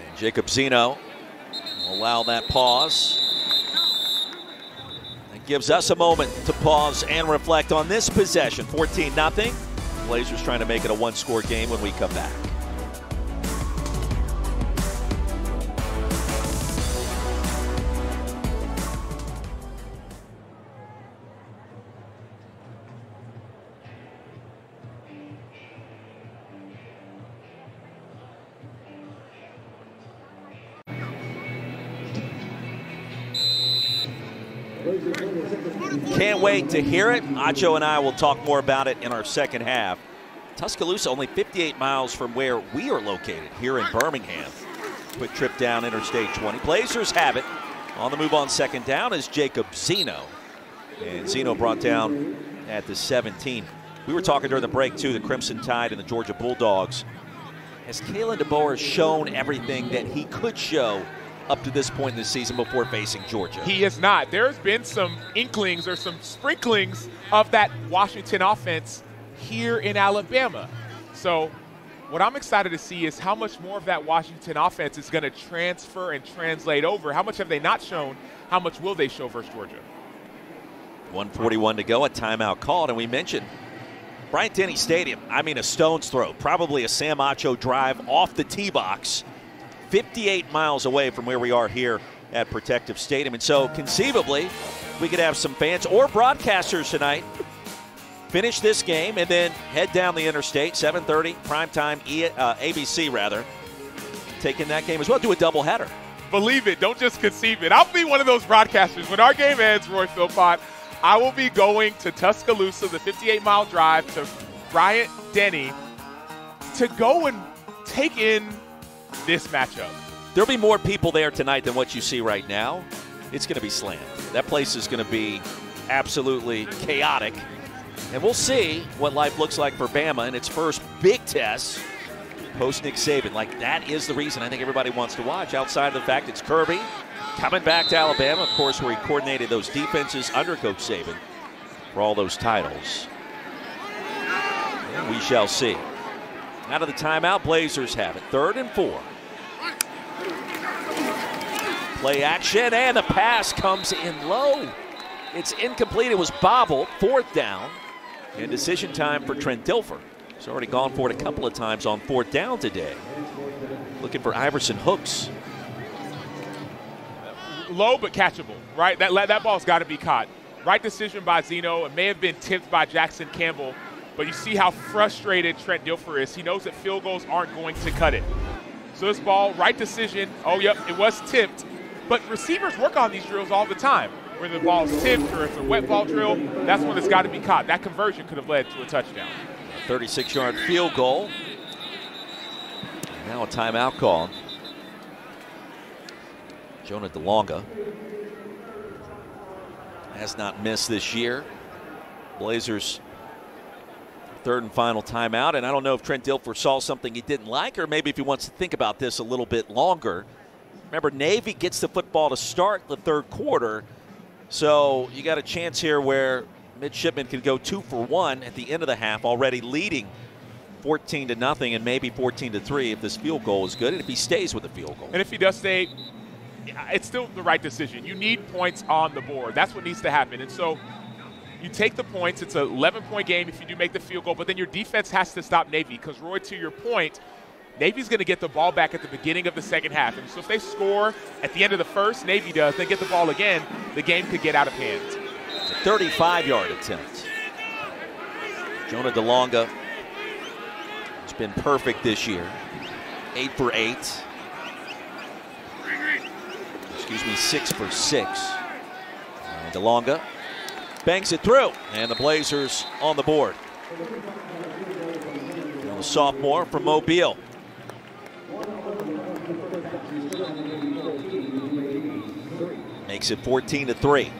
And Jacob Zeno will allow that pause. It gives us a moment to pause and reflect on this possession. 14-0. Blazers trying to make it a one-score game when we come back. Can't wait to hear it. Acho and I will talk more about it in our second half. Tuscaloosa only 58 miles from where we are located here in Birmingham. Quick trip down Interstate 20. Blazers have it. On the move on second down is Jacob Zeno. And Zeno brought down at the 17. We were talking during the break, too, the Crimson Tide and the Georgia Bulldogs. Has Kalen DeBoer shown everything that he could show up to this point in the season before facing Georgia? He has not. There's been some inklings or some sprinklings of that Washington offense here in Alabama. So what I'm excited to see is how much more of that Washington offense is going to transfer and translate over. How much have they not shown? How much will they show versus Georgia? 1:41 to go, a timeout called, and we mentioned Bryant-Denny Stadium. I mean, a stone's throw, probably a Sam Acho drive off the tee box. 58 miles away from where we are here at Protective Stadium. And so conceivably, we could have some fans or broadcasters tonight finish this game and then head down the interstate, 7:30, primetime ABC rather, taking that game as well. Do a doubleheader. Believe it. Don't just conceive it. I'll be one of those broadcasters. When our game ends, Roy Philpott, I will be going to Tuscaloosa, the 58-mile drive to Bryant-Denny to go and take in this matchup. There'll be more people there tonight than what you see right now. It's going to be slammed. That place is going to be absolutely chaotic. And we'll see what life looks like for Bama in its first big test post Nick Saban. Like, that is the reason I think everybody wants to watch, outside of the fact it's Kirby coming back to Alabama, of course, where he coordinated those defenses under Coach Saban for all those titles. And we shall see. Out of the timeout, Blazers have it. 3rd and 4. Play action, and the pass comes in low. It's incomplete. It was bobbled. 4th down. And decision time for Trent Dilfer. He's already gone for it a couple of times on 4th down today. Looking for Iverson Hooks. Low but catchable, right? That ball's got to be caught. Right decision by Zeno. It may have been tipped by Jackson Campbell, but you see how frustrated Trent Dilfer is. He knows that field goals aren't going to cut it. So this ball, right decision. Oh, yep, it was tipped. But receivers work on these drills all the time. Whether the ball's tipped or it's a wet ball drill, that's when it's got to be caught. That conversion could have led to a touchdown. 36-yard field goal. Now a timeout call. Jonah DeLonga has not missed this year. Blazers' 3rd and final timeout. And I don't know if Trent Dilfer saw something he didn't like, or maybe if he wants to think about this a little bit longer. Remember, Navy gets the football to start the 3rd quarter. So you got a chance here where Midshipman can go 2 for 1 at the end of the half, already leading 14-0 and maybe 14-3 if this field goal is good, and if he stays with the field goal. And if he does stay, it's still the right decision. You need points on the board. That's what needs to happen. And so you take the points. It's an 11-point game if you do make the field goal, but then your defense has to stop Navy because, Roy, to your point, Navy's going to get the ball back at the beginning of the second half. And so if they score at the end of the first, Navy does, they get the ball again, the game could get out of hand. It's a 35-yard attempt. Jonah DeLonga has been perfect this year. 8 for 8. 6 for 6. And DeLonga banks it through, and the Blazers on the board. The sophomore from Mobile. Makes it 14-3. You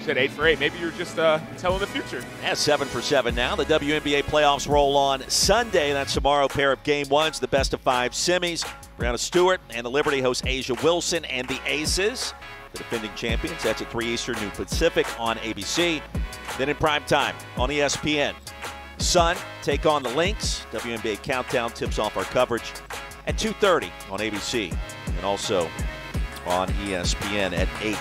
said 8 for 8. Maybe you're just telling the future. Yeah, 7 for 7 now. The WNBA playoffs roll on Sunday. That's tomorrow. Pair of game ones, the best of 5 semis. Brianna Stewart and the Liberty host Asia Wilson and the Aces, the defending champions. That's at 3 Eastern, noon Pacific on ABC. Then in prime time on ESPN, Sun take on the Lynx. WNBA Countdown tips off our coverage at 2:30 on ABC and also on ESPN at 8.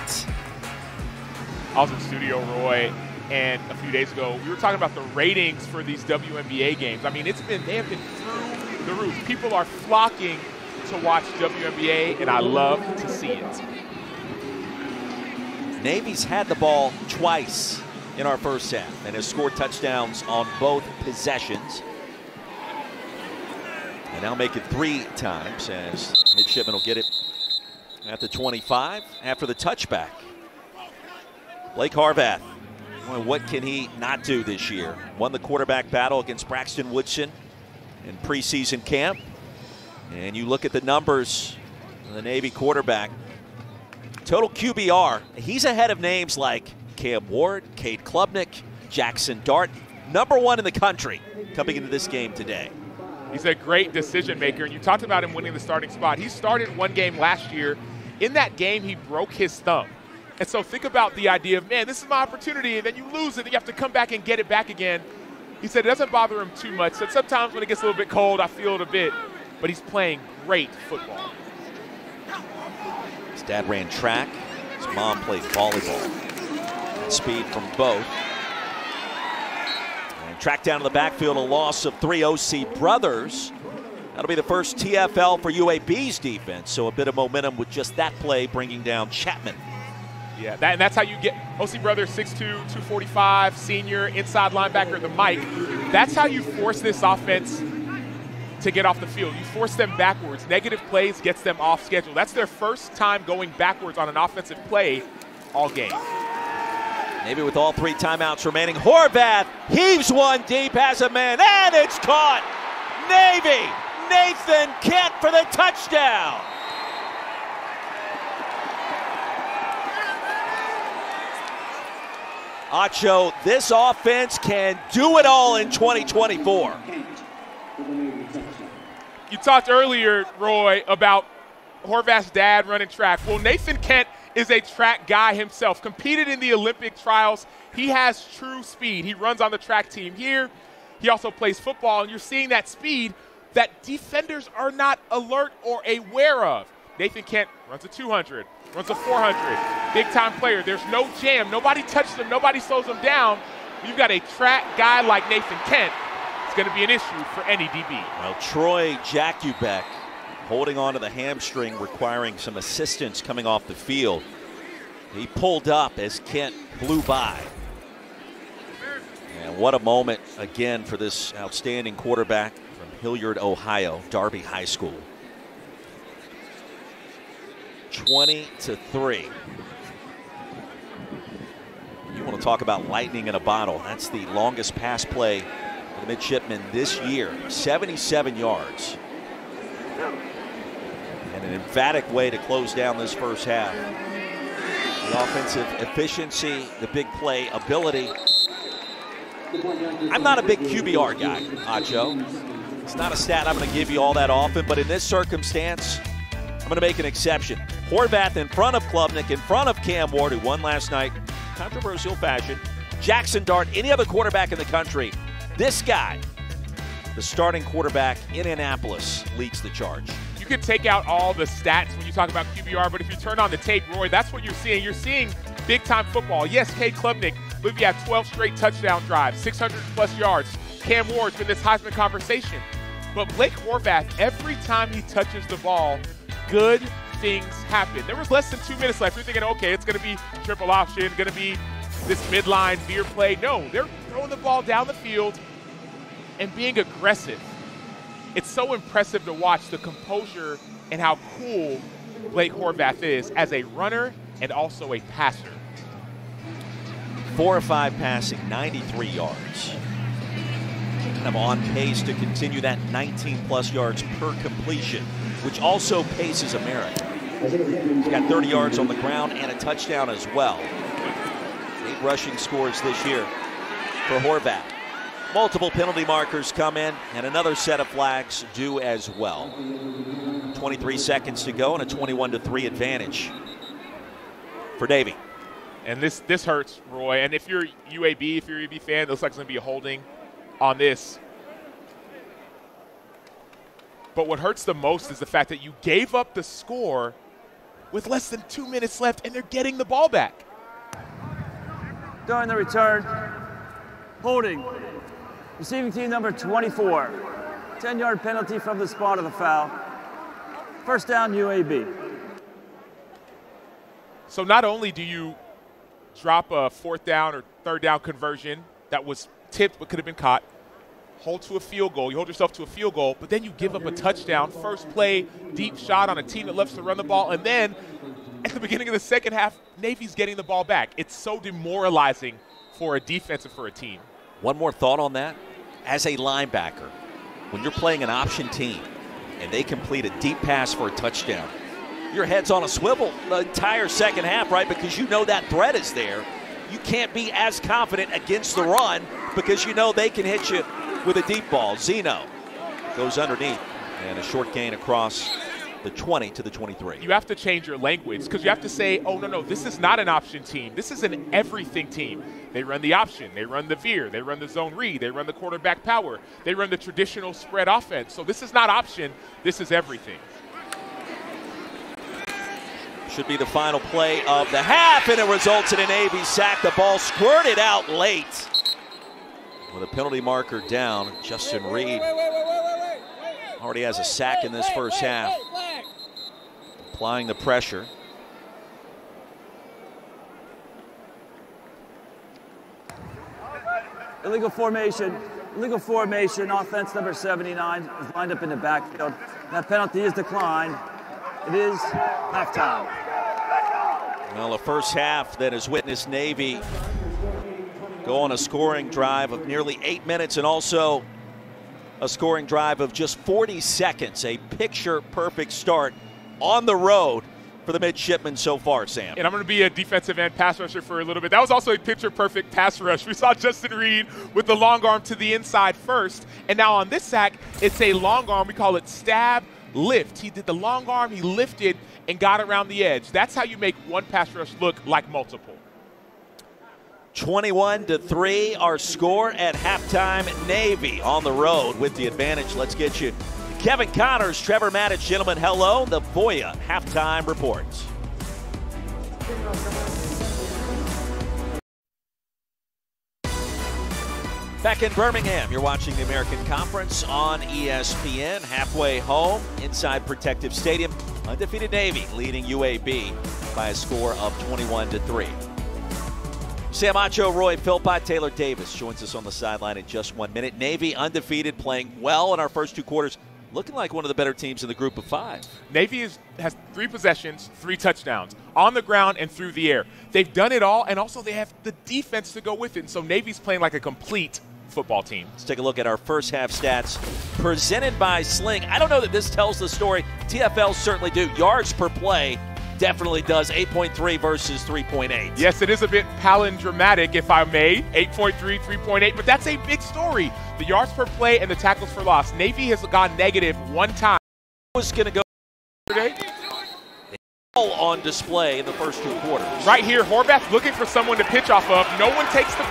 I was in studio, Roy, and a few days ago we were talking about the ratings for these WNBA games. I mean, they have been through the roof. People are flocking to watch WNBA, and I love to see it. Navy's had the ball twice in our first half and has scored touchdowns on both possessions. And now make it 3 times as Midshipman will get it at the 25 after the touchback. Blake Horvath, well, what can he not do this year? Won the quarterback battle against Braxton Woodson in preseason camp. And you look at the numbers of the Navy quarterback. Total QBR, he's ahead of names like Cam Ward, Cade Klubnik, Jackson Dart. #1 in the country coming into this game today. He's a great decision maker, and you talked about him winning the starting spot. He started one game last year. In that game, he broke his thumb. And so think about the idea of, man, this is my opportunity, and then you lose it, and you have to come back and get it back again. He said it doesn't bother him too much. Said sometimes when it gets a little bit cold, I feel it a bit, but he's playing great football. His dad ran track. His mom played volleyball. Speed from both. And track down to the backfield, a loss of 3 OC brothers. That'll be the first TFL for UAB's defense, so a bit of momentum with just that play bringing down Chapman. Yeah, and that's how you get OC Brothers, 6'2", 245, senior, inside linebacker, the Mike. That's how you force this offense to get off the field. You force them backwards. Negative plays gets them off schedule. That's their first time going backwards on an offensive play all game. Maybe with all 3 timeouts remaining, Horvath heaves one deep, has a man, and it's caught. Navy, Nathan Kent for the touchdown. Acho, this offense can do it all in 2024. You talked earlier, Roy, about Horvath's dad running track. Well, Nathan Kent is a track guy himself. Competed in the Olympic trials. He has true speed. He runs on the track team here. He also plays football, and you're seeing that speed that defenders are not alert or aware of. Nathan Kent runs a 200, runs a 400. Big-time player. There's no jam. Nobody touches him. Nobody slows him down. You've got a track guy like Nathan Kent. It's going to be an issue for any DB. Well, Troy Jakubek holding on to the hamstring, requiring some assistance coming off the field. He pulled up as Kent flew by. And what a moment, again, for this outstanding quarterback from Hilliard, Ohio, Darby High School. 20-3. You want to talk about lightning in a bottle. That's the longest pass play for the midshipmen this year, 77 yards. And an emphatic way to close down this first half. The offensive efficiency, the big play ability. I'm not a big QBR guy, Acho. It's not a stat I'm going to give you all that often, but in this circumstance, I'm going to make an exception. Horvath in front of Klubnik, in front of Cam Ward, who won last night, controversial fashion. Jackson Dart, any other quarterback in the country. This guy, the starting quarterback in Annapolis, leads the charge. You can take out all the stats when you talk about QBR, but if you turn on the tape, Roy, that's what you're seeing. You're seeing big-time football. Yes, Cade Klubnik, Libby had 12 straight touchdown drives, 600-plus yards. Cam Ward's been this Heisman conversation. But Blake Horvath, every time he touches the ball, good things happen. There was less than 2 minutes left. You're thinking, okay, it's going to be triple option, going to be this midline veer play. No, they're throwing the ball down the field and being aggressive. It's so impressive to watch the composure and how cool Blake Horvath is as a runner and also a passer. 4 of 5 passing, 93 yards. Kind of on pace to continue that 19-plus yards per completion, which also paces America. He's got 30 yards on the ground and a touchdown as well. 8 rushing scores this year for Horvath. Multiple penalty markers come in, and another set of flags do as well. 23 seconds to go and a 21-3 advantage for Navy. And this hurts, Roy. And if you're UAB, if you're a UAB fan, it looks like it's going to be a holding on this. But what hurts the most is the fact that you gave up the score with less than 2 minutes left, and they're getting the ball back. During the return, holding. Receiving team number 24. 10-yard penalty from the spot of the foul. First down, UAB. So not only do you drop a 4th down or 3rd down conversion that was tipped but could have been caught, hold to a field goal, you hold yourself to a field goal, but then you give up a touchdown, first play, deep shot on a team that loves to run the ball, and then at the beginning of the second half, Navy's getting the ball back. It's so demoralizing for a defense and for a team. One more thought on that. As a linebacker, when you're playing an option team and they complete a deep pass for a touchdown, your head's on a swivel the entire second half, right? Because you know that threat is there. You can't be as confident against the run because you know they can hit you with a deep ball. Zeno goes underneath and a short gain across the 20 to the 23. You have to change your language because you have to say, oh, no, this is not an option team. This is an everything team. They run the option. They run the veer. They run the zone read. They run the quarterback power. They run the traditional spread offense. So this is not option. This is everything. Should be the final play of the half, and it results in a Navy sack. The ball squirted out late. With a penalty marker down, Justin Reed already has a sack in this first half. Applying the pressure. Illegal formation, offense number 79 is lined up in the backfield. That penalty is declined. It is halftime. Well, the first half that has witnessed Navy go on a scoring drive of nearly 8 minutes and also a scoring drive of just 40 seconds. A picture-perfect start on the road for the midshipmen so far, Sam. And I'm going to be a defensive end pass rusher for a little bit. That was also a picture-perfect pass rush. We saw Justin Reed with the long arm to the inside first. And now on this sack, it's a long arm. We call it stab lift. He did the long arm, he lifted, and got around the edge. That's how you make one pass rush look like multiple. 21-3, our score at halftime. Navy on the road with the advantage. Let's get you Kevin Connors, Trevor Maddich. Gentlemen, hello. The Voya halftime reports. Back in Birmingham, you're watching the American Conference on ESPN. Halfway home, inside Protective Stadium. Undefeated Navy leading UAB by a score of 21-3. Sam Acho, Roy Philpott, Taylor Davis joins us on the sideline in just 1 minute. Navy undefeated, playing well in our first 2 quarters. Looking like one of the better teams in the group of 5. Navy has 3 possessions, 3 touchdowns, on the ground and through the air. They've done it all, and also they have the defense to go with it. And so Navy's playing like a complete football team. Let's take a look at our first half stats presented by Sling. I don't know that this tells the story. TFL certainly do. Yards per play definitely does. 8.3 versus 3.8. Yes, it is a bit palindromatic, if I may. 8.3, 3.8, but that's a big story. The yards per play and the tackles for loss. Navy has gone negative 1 time. Was going to go today. All on display in the first 2 quarters. Right here, Horvath looking for someone to pitch off of. No one takes the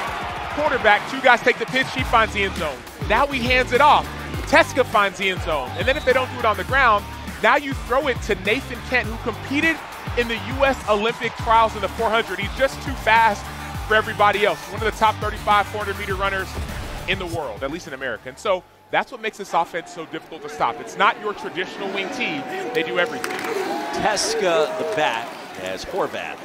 quarterback. 2 guys take the pitch. He finds the end zone. Now he hands it off. Teska finds the end zone. And then if they don't do it on the ground, now you throw it to Nathan Kent, who competed in the U.S. Olympic trials in the 400. He's just too fast for everybody else. One of the top 35 400-meter runners in the world, at least in America. And so that's what makes this offense so difficult to stop. It's not your traditional wing team. They do everything. Teska the back as Horvath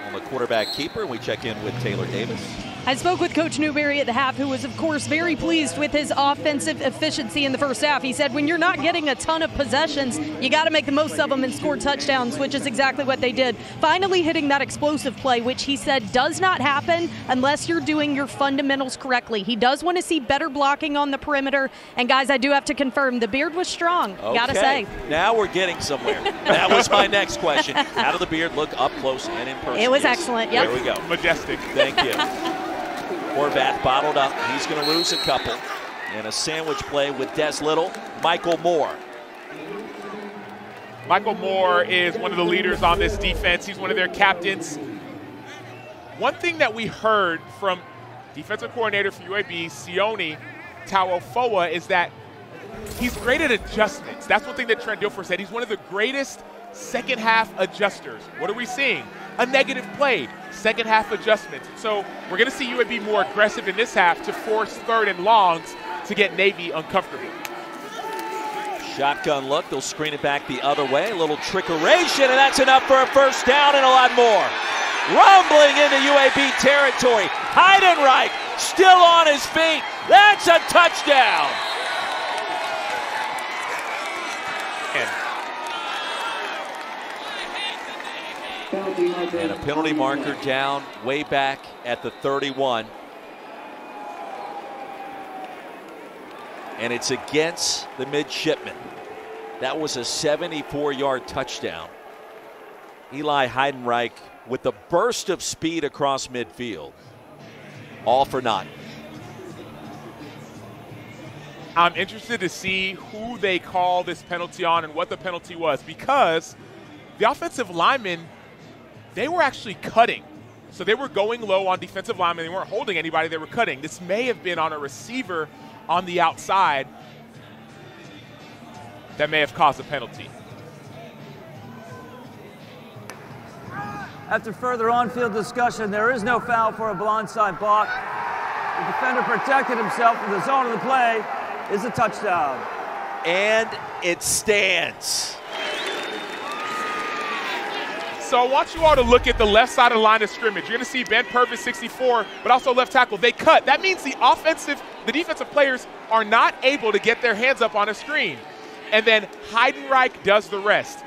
on the quarterback keeper. We check in with Taylor Davis. I spoke with Coach Newberry at the half, who was, of course, very pleased with his offensive efficiency in the first half. He said when you're not getting a ton of possessions, you got to make the most of them and score touchdowns, which is exactly what they did. Finally hitting that explosive play, which he said does not happen unless you're doing your fundamentals correctly. He does want to see better blocking on the perimeter. And, guys, I do have to confirm, the beard was strong, Okay. got to say. Now we're getting somewhere. That was my next question. How did the beard look up close and in person? It was Yes. excellent, yep. There we go. Majestic. Thank you. Horvath bottled up. He's going to lose a couple. And a sandwich play with Des Little. Michael Moore. Michael Moore is one of the leaders on this defense. He's one of their captains. One thing that we heard from defensive coordinator for UAB, Sione Taofoa, is that he's great at adjustments. That's one thing that Trent Dilfer said. He's one of the greatest second half adjusters. What are we seeing? A negative play, second half adjustments. So we're going to see UAB more aggressive in this half to force third and longs to get Navy uncomfortable. Shotgun look. They'll screen it back the other way. A little trickeration, and that's enough for a first down and a lot more. Rumbling into UAB territory. Heidenreich still on his feet. That's a touchdown. And a penalty marker down way back at the 31. And it's against the midshipmen. That was a 74-yard touchdown. Eli Heidenreich with the burst of speed across midfield. All for naught. I'm interested to see who they call this penalty on and what the penalty was, because the offensive linemen, they were actually cutting. So they were going low on defensive linemen. They weren't holding anybody. They were cutting. This may have been on a receiver on the outside that may have caused a penalty. After further on-field discussion, there is no foul for a blindside block. The defender protected himself in the zone of the play. Is a touchdown. And it stands. So I want you all to look at the left side of the line of scrimmage. You're going to see Ben Purvis, 64, but also left tackle. They cut. That means the defensive players are not able to get their hands up on a screen. And then Heidenreich does the rest.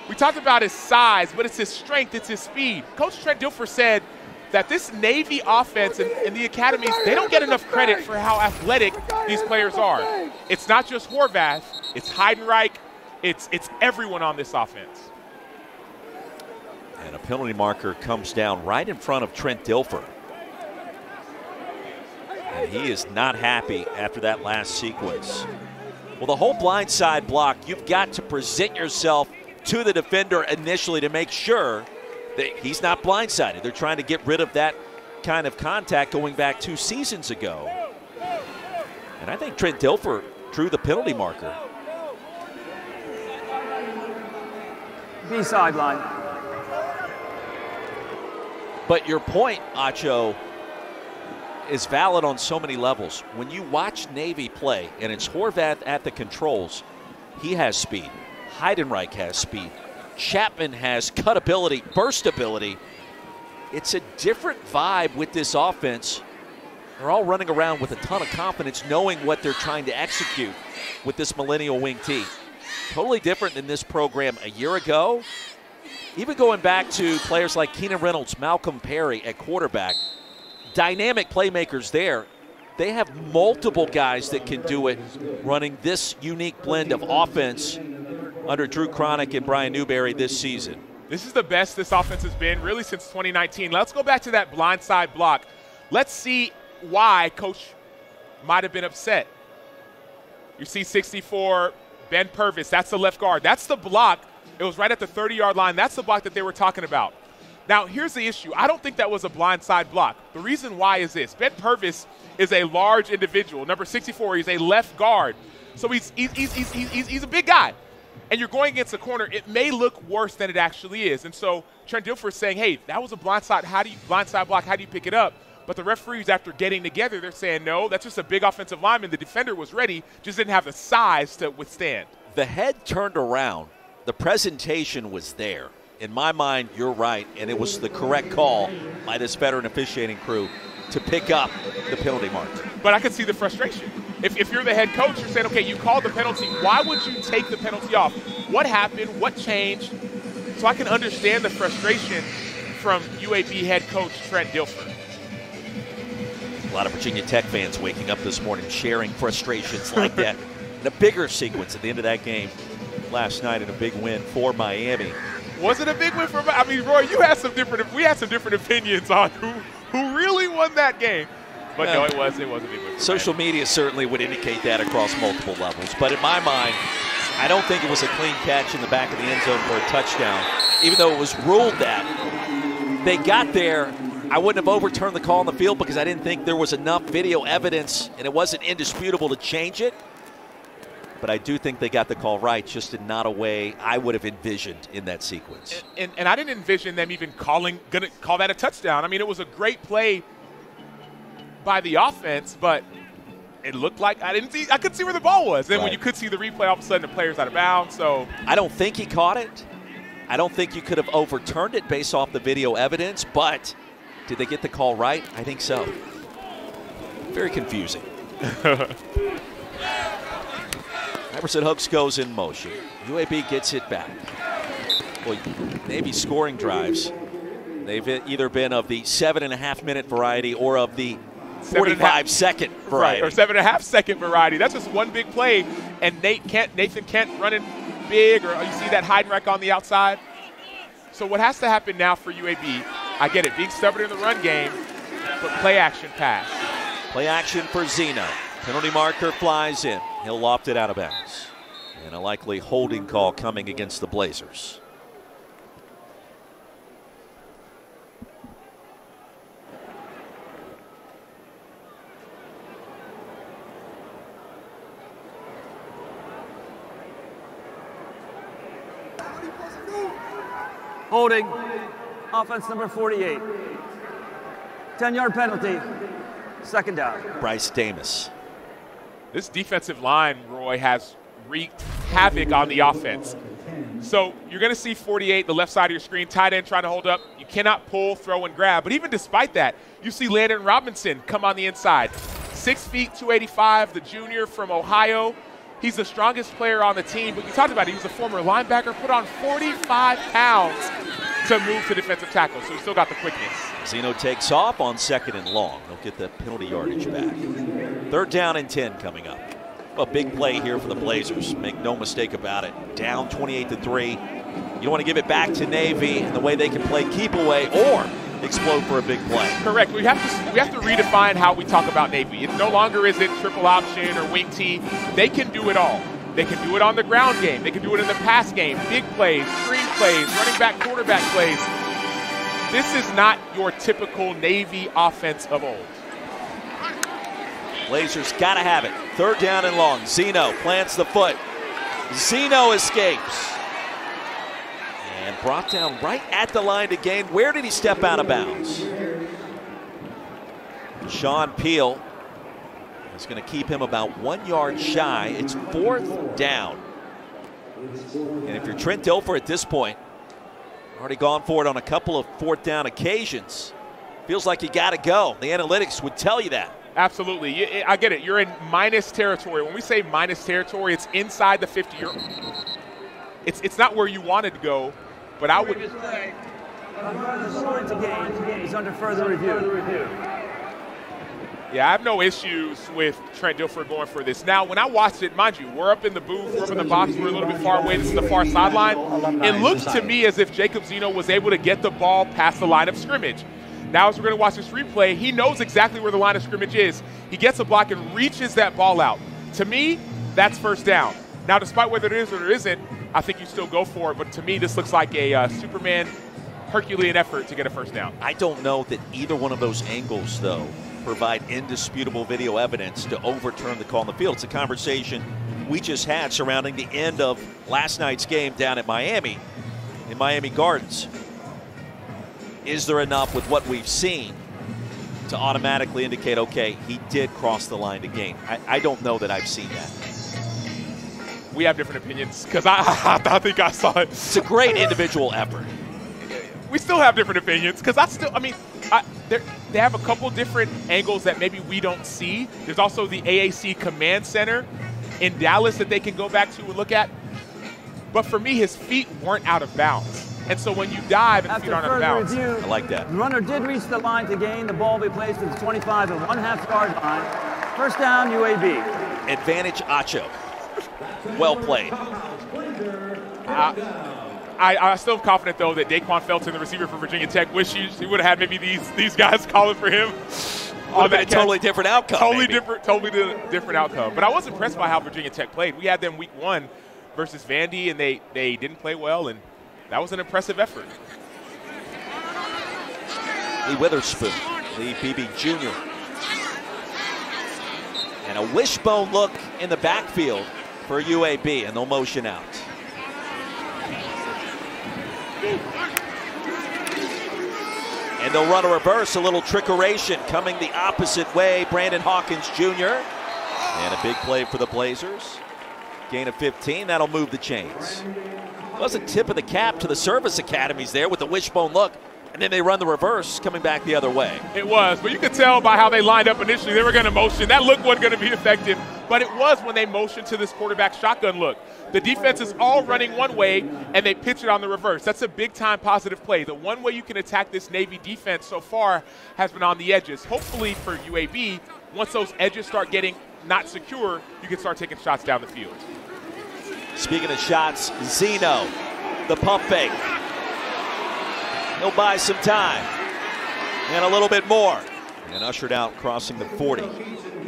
We talked about his size, but it's his strength, it's his speed. Coach Trent Dilfer said that this Navy offense and the academies, they don't get enough credit for how athletic these players are. It's not just Horvath, it's Heidenreich, it's everyone on this offense. And a penalty marker comes down right in front of Trent Dilfer. And he is not happy after that last sequence. Well, the whole blindside block, you've got to present yourself to the defender initially to make sure that he's not blindsided. They're trying to get rid of that kind of contact going back 2 seasons ago. And I think Trent Dilfer drew the penalty marker. B sideline. But your point, Acho, is valid on so many levels. When you watch Navy play, and it's Horvath at the controls, he has speed. Heidenreich has speed. Chapman has cut ability, burst ability. It's a different vibe with this offense. They're all running around with a ton of confidence, knowing what they're trying to execute with this Millennial Wing T. Totally different than this program a year ago. Even going back to players like Keenan Reynolds, Malcolm Perry at quarterback. Dynamic playmakers there. They have multiple guys that can do it running this unique blend of offense under Drew Cronick and Brian Newberry this season. This is the best this offense has been really since 2019. Let's go back to that blindside block. Let's see why Coach might have been upset. You see 64, Ben Purvis, that's the left guard. That's the block. It was right at the 30-yard line. That's the block that they were talking about. Now, here's the issue. I don't think that was a blindside block. The reason why is this. Ben Purvis is a large individual. Number 64, he's a left guard. So he's a big guy. And you're going against a corner, it may look worse than it actually is. And so Trent Dilfer is saying, hey, that was a blindside block, how do you pick it up? But the referees, after getting together, they're saying, no, that's just a big offensive lineman. The defender was ready, just didn't have the size to withstand. The head turned around. The presentation was there. In my mind, you're right, and it was the correct call by this veteran officiating crew to pick up the penalty mark. But I can see the frustration. If you're the head coach, you're saying, okay, you called the penalty. Why would you take the penalty off? What happened? What changed? So I can understand the frustration from UAB head coach Trent Dilfer. A lot of Virginia Tech fans waking up this morning sharing frustrations like that. In a bigger sequence at the end of that game last night in a big win for Miami. Was it a big win for Miami? I mean, Roy, we had some different opinions on who really won that game. But no, it was a big win. Social media certainly would indicate that across multiple levels. But in my mind, I don't think it was a clean catch in the back of the end zone for a touchdown. Even though it was ruled that, they got there. I wouldn't have overturned the call on the field because I didn't think there was enough video evidence and it wasn't indisputable to change it. But I do think they got the call right, just in not a way I would have envisioned in that sequence. And I didn't envision them even gonna call that a touchdown. I mean, it was a great play by the offense, but it looked like I couldn't see where the ball was. Then when you could see the replay, all of a sudden the player's out of bounds. So I don't think he caught it. I don't think you could have overturned it based off the video evidence, but did they get the call right? I think so. Very confusing. Emerson Hooks goes in motion. UAB gets it back. Well, Navy scoring drives. They've either been of the 7.5-minute variety or of the 45-second variety. Right, or 7.5-second variety. That's just one big play, and Nathan Kent running big, or you see that hide and wreck on the outside. So what has to happen now for UAB, I get it, being stubborn in the run game, but play action pass. Play action for Zeno. Penalty marker flies in. He'll loft it out of bounds. And a likely holding call coming against the Blazers. Holding, offense number 48. 10-yard penalty, second down. Bryce Davis. This defensive line, Roy, has wreaked havoc on the offense. So you're going to see 48, the left side of your screen, tight end trying to hold up. You cannot pull, throw, and grab. But even despite that, you see Landon Robinson come on the inside. 6 feet, 285, the junior from Ohio. He's the strongest player on the team. But you talked about it. He was a former linebacker, put on 45 pounds to move to defensive tackle. So he's still got the quickness. Zeno takes off on 2nd and long. They'll get the penalty yardage back. 3rd down and 10 coming up. A big play here for the Blazers. Make no mistake about it. Down 28-3. You don't want to give it back to Navy and the way they can play keep away or explode for a big play. Correct. We have to redefine how we talk about Navy. It no longer is it triple option or wing T. They can do it all. They can do it on the ground game. They can do it in the pass game. Big plays, screen plays, running back, quarterback plays. This is not your typical Navy offense of old. Blazers got to have it. 3rd down and long. Zeno plants the foot. Zeno escapes. And brought down right at the line to gain. Where did he step out of bounds? Sean Peel is going to keep him about 1 yard shy. It's 4th down. And if you're Trent Dilfer at this point, already gone for it on a couple of 4th down occasions. Feels like you got to go. The analytics would tell you that. Absolutely. I get it. You're in minus territory. When we say minus territory, it's inside the 50. It's not where you wanted to go, but I would. The scoring to gain is under further review. Yeah, I have no issues with Trent Dilfer going for this. Now, when I watched it, mind you, we're up in the booth, we're up in the box, we're a little bit far away. This is the far sideline. It looks to me as if Jacob Zeno was able to get the ball past the line of scrimmage. Now, as we're going to watch this replay, he knows exactly where the line of scrimmage is. He gets a block and reaches that ball out. To me, that's 1st down. Now, despite whether it is or it isn't, I think you still go for it. But to me, this looks like a Superman Herculean effort to get a 1st down. I don't know that either one of those angles, though, provide indisputable video evidence to overturn the call on the field. It's a conversation we just had surrounding the end of last night's game down at Miami, in Miami Gardens. Is there enough with what we've seen to automatically indicate, okay, he did cross the line to gain? I don't know that I've seen that. We have different opinions because I think I saw it. It's a great individual effort. We still have different opinions because They have a couple different angles that maybe we don't see. There's also the AAC Command Center in Dallas that they can go back to and look at. But for me, his feet weren't out of bounds. And so when you dive and feet aren't out of bounds, review, I like that. The runner did reach the line to gain. The ball will be placed at the 25 and 1/2 yard line. First down, UAB. Advantage Acho. Well played. I'm still confident, though, that Daquan Felton, the receiver for Virginia Tech, wish he would have had maybe these guys calling for him. On that totally different outcome. Totally different outcome. But I was impressed by how Virginia Tech played. We had them week 1 versus Vandy, and they didn't play well, and that was an impressive effort. Lee Witherspoon, Lee Beebe Jr. And a wishbone look in the backfield for UAB, and they'll motion out. And they'll run a reverse, a little trickeration coming the opposite way. Brandon Hawkins Jr. And a big play for the Blazers. Gain of 15, that'll move the chains. Was a tip of the cap to the service academies there with the wishbone look. And then they run the reverse, coming back the other way. It was, but you could tell by how they lined up initially, they were going to motion. That look wasn't going to be effective, but it was when they motioned to this quarterback shotgun look. The defense is all running one way, and they pitch it on the reverse. That's a big-time positive play. The one way you can attack this Navy defense so far has been on the edges. Hopefully for UAB, once those edges start getting not secure, you can start taking shots down the field. Speaking of shots, Zeno, the pump fake. He'll buy some time and a little bit more. And ushered out crossing the 40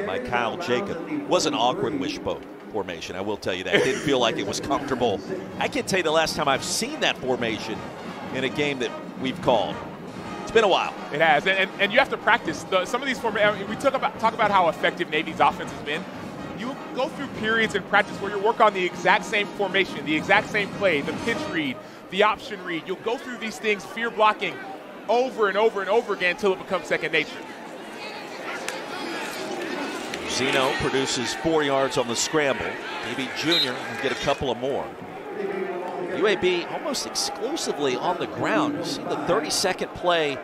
by Kyle Jacob. Was an awkward wishbone formation, I will tell you that. It didn't feel like it was comfortable. I can't tell you the last time I've seen that formation in a game that we've called. It's been a while. It has, and you have to practice. Some of these formations, we talk about how effective Navy's offense has been. You go through periods in practice where you work on the exact same formation, the exact same play, the pitch read, the option read. You'll go through these things, fear blocking, over and over and over again until it becomes second nature. Zeno produces 4 yards on the scramble. Maybe Jr. will get a couple of more. UAB almost exclusively on the ground. You see the 30-second play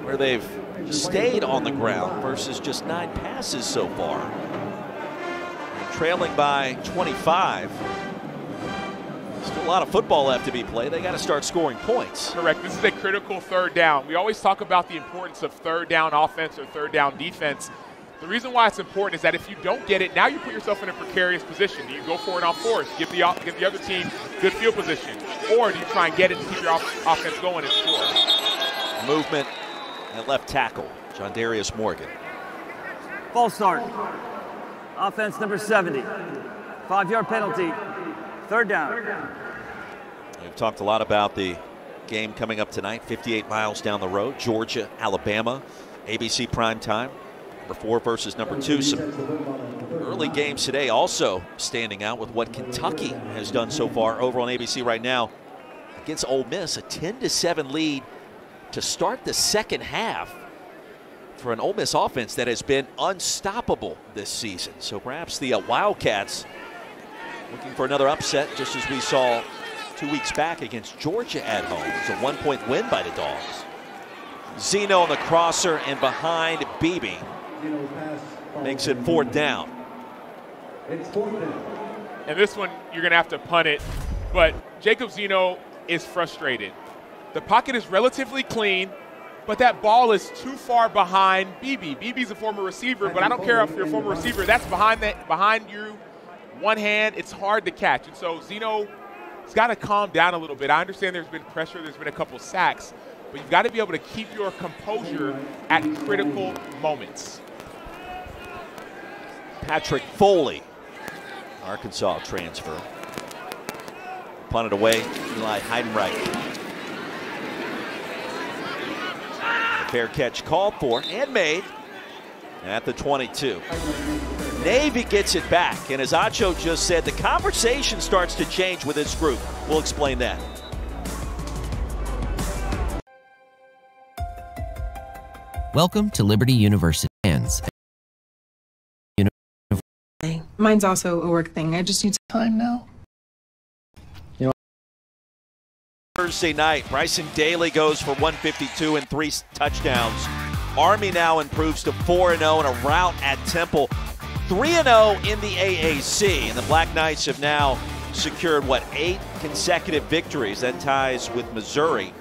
where they've stayed on the ground versus just 9 passes so far. And trailing by 25. Still a lot of football left to be played. They got to start scoring points. Correct. This is a critical third down. We always talk about the importance of third down offense or third down defense. The reason why it's important is that if you don't get it, now you put yourself in a precarious position. Do you go for it on fourth, give the other team good field position, or do you try and get it and keep your offense going and score? Movement at left tackle, John Darius Morgan. False start. Offense number 70. 5-yard penalty. Third down. We've talked a lot about the game coming up tonight, 58 miles down the road. Georgia, Alabama, ABC primetime. Number 4 versus number 2. Some early games today also standing out with what Kentucky has done so far over on ABC right now against Ole Miss. A 10-7 lead to start the second half for an Ole Miss offense that has been unstoppable this season. So perhaps the Wildcats looking for another upset, just as we saw 2 weeks back against Georgia at home. It's a 1-point win by the Dogs. Zeno on the crosser and behind Beebe. Makes it 4th down. And this one, you're going to have to punt it. But Jacob Zeno is frustrated. The pocket is relatively clean, but that ball is too far behind Beebe. Beebe's a former receiver, but I don't care if you're a former receiver. That's behind you. One hand, it's hard to catch. And so Zeno's got to calm down a little bit. I understand there's been pressure, there's been a couple sacks, but you've got to be able to keep your composure at critical moments. Patrick Foley, Arkansas transfer. Punted away, Eli Heidenreich. A fair catch called for and made at the 22. Navy gets it back, and as Acho just said, the conversation starts to change with this group. We'll explain that. Welcome to Liberty University. Mine's also a work thing. I just need time now. You know, Thursday night, Bryson Daly goes for 152 and 3 touchdowns. Army now improves to 4-0 in a rout at Temple. 3-0 in the AAC, and the Black Knights have now secured, 8 consecutive victories. That ties with Missouri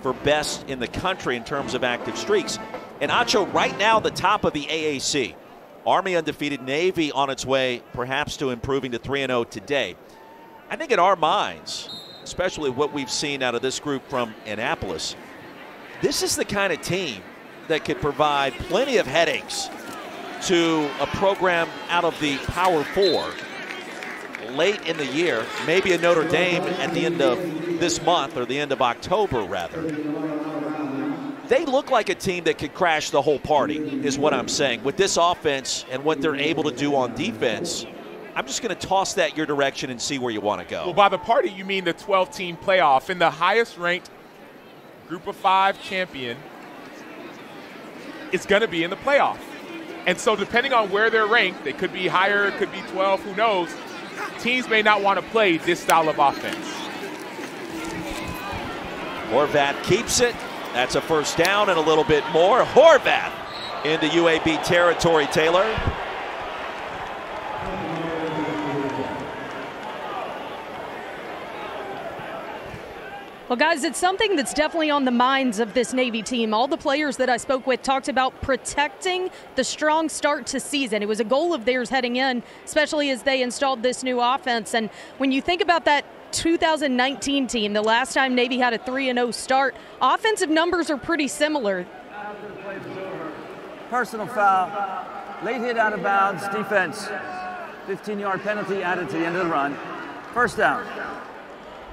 for best in the country in terms of active streaks. And Acho, right now, the top of the AAC. Army undefeated, Navy on its way perhaps to improving to 3-0 today. I think in our minds, especially what we've seen out of this group from Annapolis, this is the kind of team that could provide plenty of headaches to a program out of the Power 4 late in the year, maybe a Notre Dame at the end of this month, or the end of October rather. They look like a team that could crash the whole party, is what I'm saying. With this offense and what they're able to do on defense, I'm just going to toss that your direction and see where you want to go. Well, by the party, you mean the 12-team playoff. And the highest-ranked Group of 5 champion is going to be in the playoff. And so depending on where they're ranked, they could be higher, it could be 12, who knows. Teams may not want to play this style of offense. Horvath keeps it. That's a first down and a little bit more. Horvath into UAB territory, Taylor. Well, guys, it's something that's definitely on the minds of this Navy team. All the players that I spoke with talked about protecting the strong start to season. It was a goal of theirs heading in, especially as they installed this new offense. And when you think about that 2019 team, the last time Navy had a 3-0 start, offensive numbers are pretty similar. Personal foul, late hit out of bounds, defense. 15-yard penalty added to the end of the run. First down.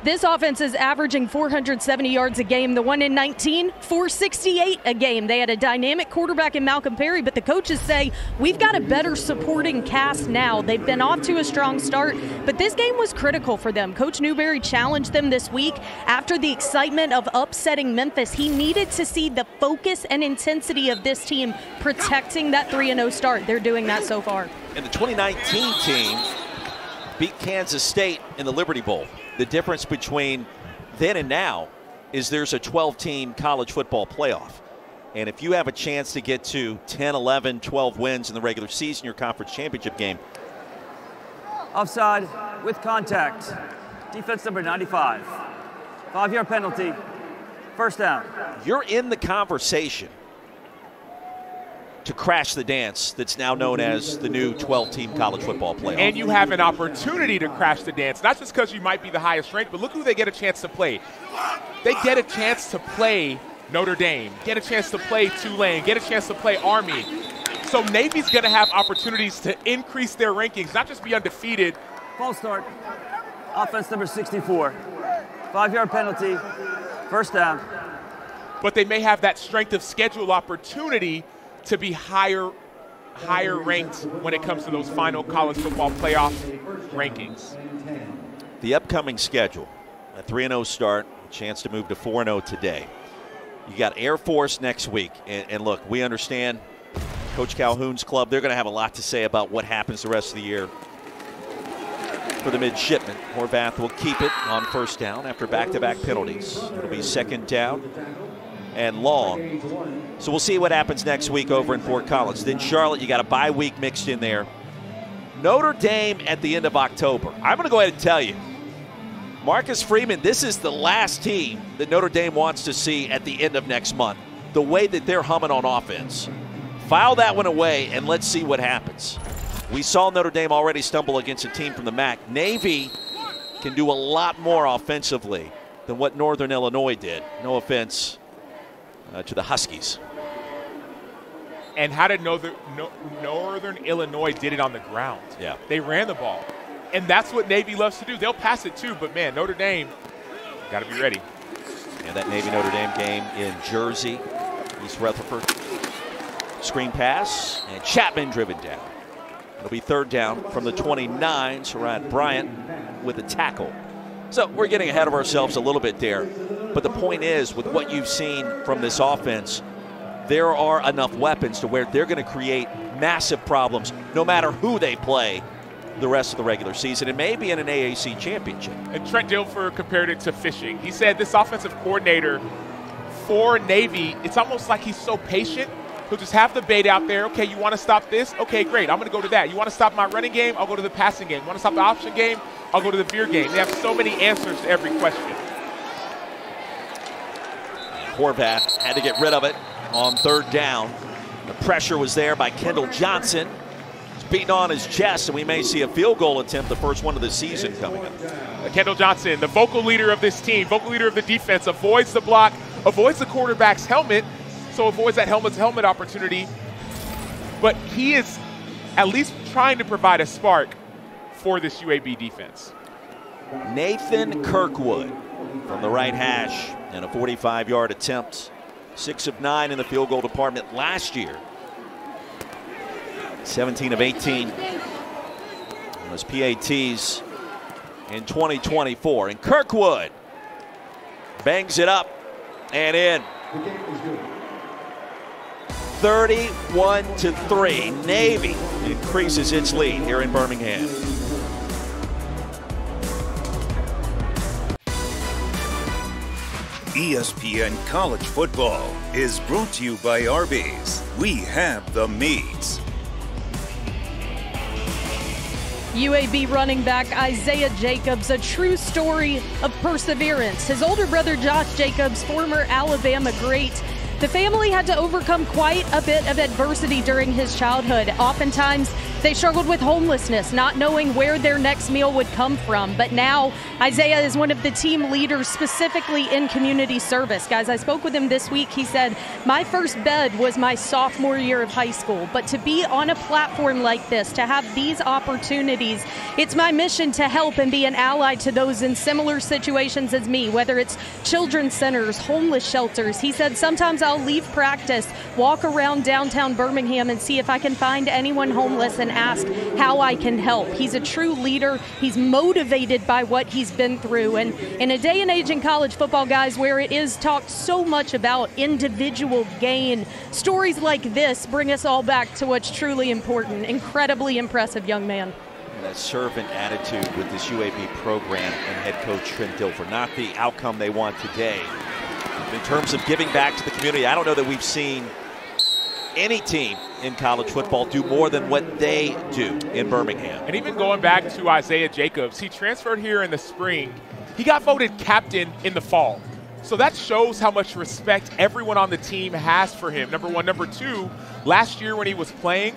This offense is averaging 470 yards a game. The one in 19, 468 a game. They had a dynamic quarterback in Malcolm Perry, but the coaches say we've got a better supporting cast now. They've been off to a strong start, but this game was critical for them. Coach Newberry challenged them this week after the excitement of upsetting Memphis. He needed to see the focus and intensity of this team protecting that 3-0 start. They're doing that so far. And the 2019 team beat Kansas State in the Liberty Bowl. The difference between then and now is there's a 12-team college football playoff. And if you have a chance to get to 10, 11, 12 wins in the regular season, your conference championship game. Offside with contact. Defense number 95. 5-yard penalty. First down. You're in the conversation to crash the dance that's now known as the new 12-team college football playoff. And you have an opportunity to crash the dance, not just because you might be the highest ranked, but look who they get a chance to play. They get a chance to play Notre Dame, get a chance to play Tulane, get a chance to play Army. So Navy's going to have opportunities to increase their rankings, not just be undefeated. False start. Offense number 64. 5-yard penalty. First down. But they may have that strength of schedule opportunity to be higher ranked when it comes to those final college football playoff rankings. The upcoming schedule, a 3-0 start, a chance to move to 4-0 today. You got Air Force next week. And look, we understand Coach Calhoun's club, they're going to have a lot to say about what happens the rest of the year for the midshipmen. Horvath will keep it on first down after back-to-back penalties. It'll be second down and long. So we'll see what happens next week over in Fort Collins. Then Charlotte, you got a bye week mixed in there. Notre Dame at the end of October. I'm going to go ahead and tell you, Marcus Freeman, this is the last team that Notre Dame wants to see at the end of next month. The way that they're humming on offense. File that one away and let's see what happens. We saw Notre Dame already stumble against a team from the MAC. Navy can do a lot more offensively than what Northern Illinois did. No offense to the Huskies. And how did Northern Illinois did it on the ground? Yeah. They ran the ball. And that's what Navy loves to do. They'll pass it too, but man, Notre Dame got to be ready. And that Navy-Notre Dame game in Jersey, East Rutherford. Screen pass, and Chapman driven down. It'll be third down from the 29. Sherrod Bryant with a tackle. So we're getting ahead of ourselves a little bit there. But the point is, with what you've seen from this offense, there are enough weapons to where they're going to create massive problems no matter who they play the rest of the regular season and maybe in an AAC championship. And Trent Dilfer compared it to fishing. He said this offensive coordinator for Navy, it's almost like he's so patient. He'll just have the bait out there. Okay, you want to stop this? Okay, great. I'm going to go to that. You want to stop my running game? I'll go to the passing game. You want to stop the option game? I'll go to the veer game. They have so many answers to every question. Horvath had to get rid of it on 3rd down. The pressure was there by Kendall Johnson. He's beating on his chest, and we may see a field goal attempt, the first one of the season coming up. Kendall Johnson, the vocal leader of this team, vocal leader of the defense, avoids the block, avoids the quarterback's helmet, so avoids that helmet opportunity. But he is at least trying to provide a spark for this UAB defense. Nathan Kirkwood from the right hash and a 45-yard attempt. 6 of 9 in the field goal department last year. 17 of 18 on those PATs in 2024. And Kirkwood bangs it up and in. 31-3. Navy increases its lead here in Birmingham. ESPN College Football is brought to you by Arby's. We have the meats. UAB running back Isaiah Jacobs, a true story of perseverance. His older brother Josh Jacobs, former Alabama great. The family had to overcome quite a bit of adversity during his childhood. Oftentimes, they struggled with homelessness, not knowing where their next meal would come from. But now, Isaiah is one of the team leaders specifically in community service. Guys, I spoke with him this week. He said, my first bed was my sophomore year of high school. But to be on a platform like this, to have these opportunities, it's my mission to help and be an ally to those in similar situations as me, whether it's children's centers, homeless shelters. He said, sometimes I'll leave practice, walk around downtown Birmingham and see if I can find anyone homeless and ask how I can help. He's a true leader. He's motivated by what he's been through. And in a day and age in college football, guys, where it is talked so much about individual gain, stories like this bring us all back to what's truly important. Incredibly impressive young man. That servant attitude with this UAB program and head coach Trent Dilfer, not the outcome they want today. In terms of giving back to the community, I don't know that we've seen any team in college football do more than what they do in Birmingham. And even going back to Isaiah Jacobs, he transferred here in the spring. He got voted captain in the fall. So that shows how much respect everyone on the team has for him, number one. Number two, last year when he was playing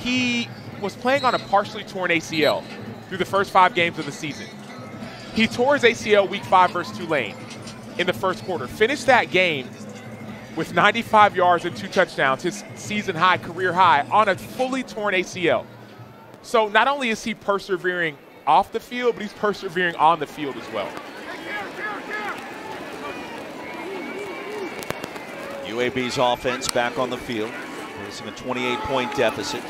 on a partially torn ACL through the first 5 games of the season. He tore his ACL week 5 versus Tulane in the first quarter. Finished that game with 95 yards and 2 touchdowns, his season high, career high, on a fully torn ACL. So not only is he persevering off the field, but he's persevering on the field as well. UAB's offense back on the field, facing a 28-point deficit.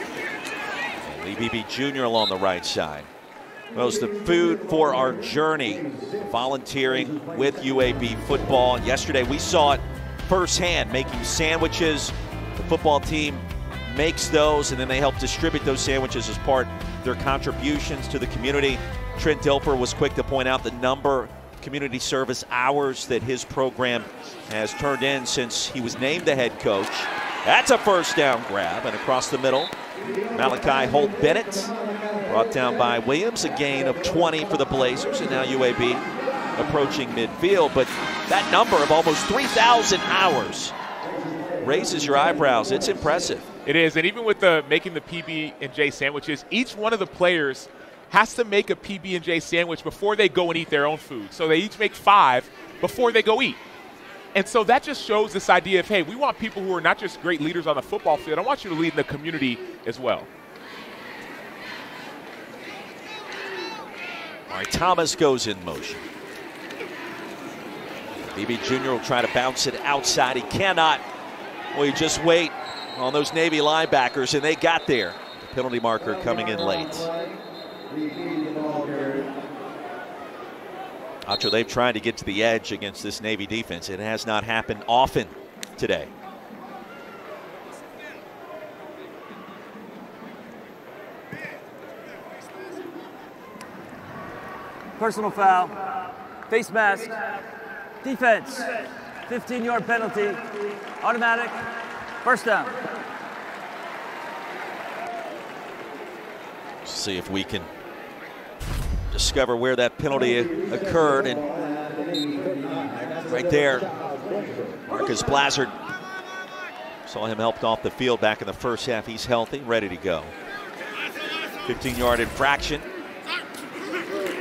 Lee Beebe Jr. along the right side. Well, it's the food for our journey, volunteering with UAB football. Yesterday we saw it firsthand, making sandwiches. The football team makes those, and then they help distribute those sandwiches as part of their contributions to the community. Trent Dilfer was quick to point out the number of community service hours that his program has turned in since he was named the head coach. That's a first down grab, and across the middle, Malachi Holt-Bennett brought down by Williams, a gain of 20 for the Blazers, and now UAB approaching midfield. But that number of almost 3,000 hours raises your eyebrows. It's impressive. It is, and even with making the PB&J sandwiches, each one of the players has to make a PB&J sandwich before they go and eat their own food. So they each make 5 before they go eat. And so that just shows this idea of, hey, we want people who are not just great leaders on the football field. I want you to lead in the community as well. All right, Thomas goes in motion. Beebe Jr. will try to bounce it outside. He cannot. Well, you just wait on those Navy linebackers, and they got there. The penalty marker coming in late. Acho, they've tried to get to the edge against this Navy defense. It has not happened often today. personal foul, face mask, defense, 15-yard penalty, automatic, first down. See if we can discover where that penalty occurred. And right there, Marcus Blazard, saw him helped off the field back in the first half. He's healthy, ready to go. 15-yard infraction.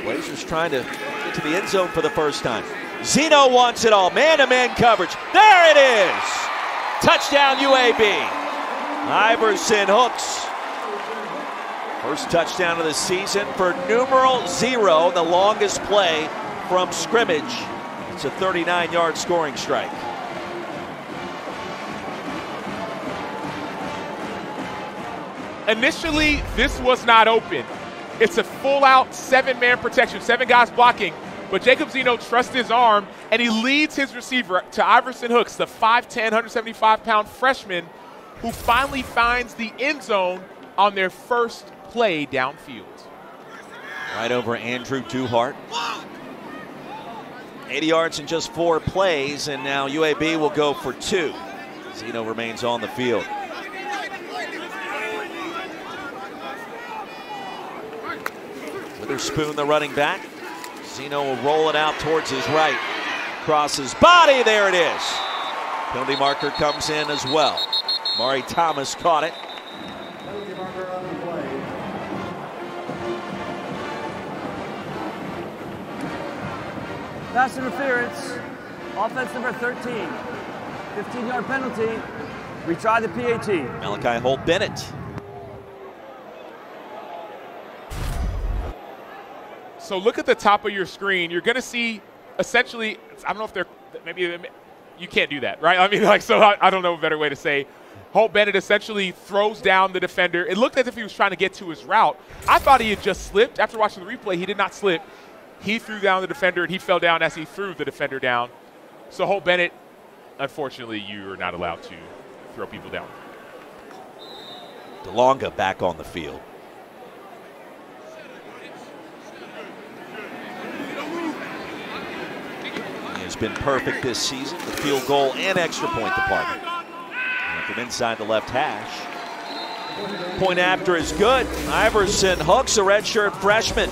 Blazers trying to get to the end zone for the first time. Zeno wants it all. Man-to-man coverage. There it is. Touchdown UAB. Iverson Hooks. First touchdown of the season for numeral 0, the longest play from scrimmage. It's a 39-yard scoring strike. Initially, this was not open. It's a full-out 7-man protection, 7 guys blocking, but Jacob Zeno trusts his arm, and he leads his receiver to Iverson Hooks, the 5'10", 175-pound freshman, who finally finds the end zone on their first play downfield. Right over Andrew Duhart. 80 yards in just 4 plays, and now UAB will go for 2. Zeno remains on the field. Witherspoon, the running back. Zeno will roll it out towards his right. Cross his body, there it is. Penalty marker comes in as well. Maury Thomas caught it. Pass interference, offense number 13. 15-yard penalty, retry the PAT. Malachi Holt-Bennett. So look at the top of your screen. You're going to see essentially, I don't know if they're, maybe you can't do that, right? I mean, like, so I don't know a better way to say. Holt-Bennett essentially throws down the defender. It looked as if he was trying to get to his route. I thought he had just slipped. After watching the replay, he did not slip. He threw down the defender, and he fell down as he threw the defender down. So Holt-Bennett, unfortunately, you are not allowed to throw people down. DeLonga back on the field. He has been perfect this season, the field goal and extra point department. And from inside the left hash. Point after is good. Iverson Hooks, a redshirt freshman,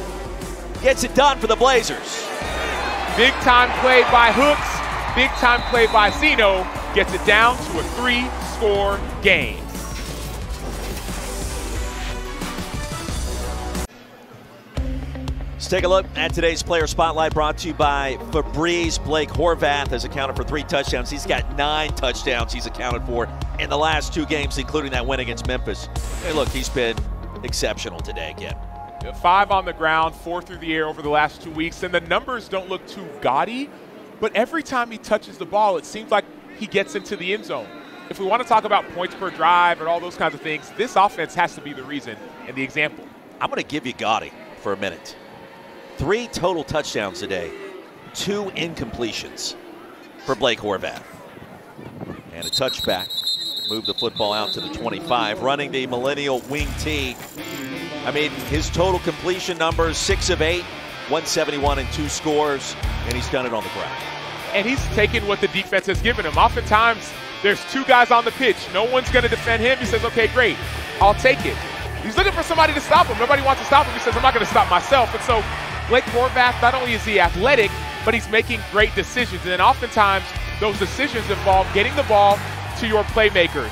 gets it done for the Blazers. Big time play by Hooks, big time play by Zeno, gets it down to a 3-score game. Let's take a look at today's player spotlight, brought to you by Febreze. Blake Horvath has accounted for 3 touchdowns. He's got 9 touchdowns he's accounted for in the last 2 games, including that win against Memphis. Hey, look, he's been exceptional today again. 5 on the ground, 4 through the air over the last 2 weeks, and the numbers don't look too gaudy, but every time he touches the ball, it seems like he gets into the end zone. If we want to talk about points per drive and all those kinds of things, this offense has to be the reason and the example. I'm going to give you gaudy for a minute. 3 total touchdowns today, 2 incompletions for Blake Horvath. And a touchback. Move the football out to the 25, running the millennial wing T. I mean, his total completion numbers, 6 of 8, 171 and 2 scores, and he's done it on the ground. And he's taken what the defense has given him. Oftentimes, there's 2 guys on the pitch. No one's going to defend him. He says, okay, great, I'll take it. He's looking for somebody to stop him. Nobody wants to stop him. He says, I'm not going to stop myself. And so Blake Horvath, not only is he athletic, but he's making great decisions. And then oftentimes, those decisions involve getting the ball to your playmakers.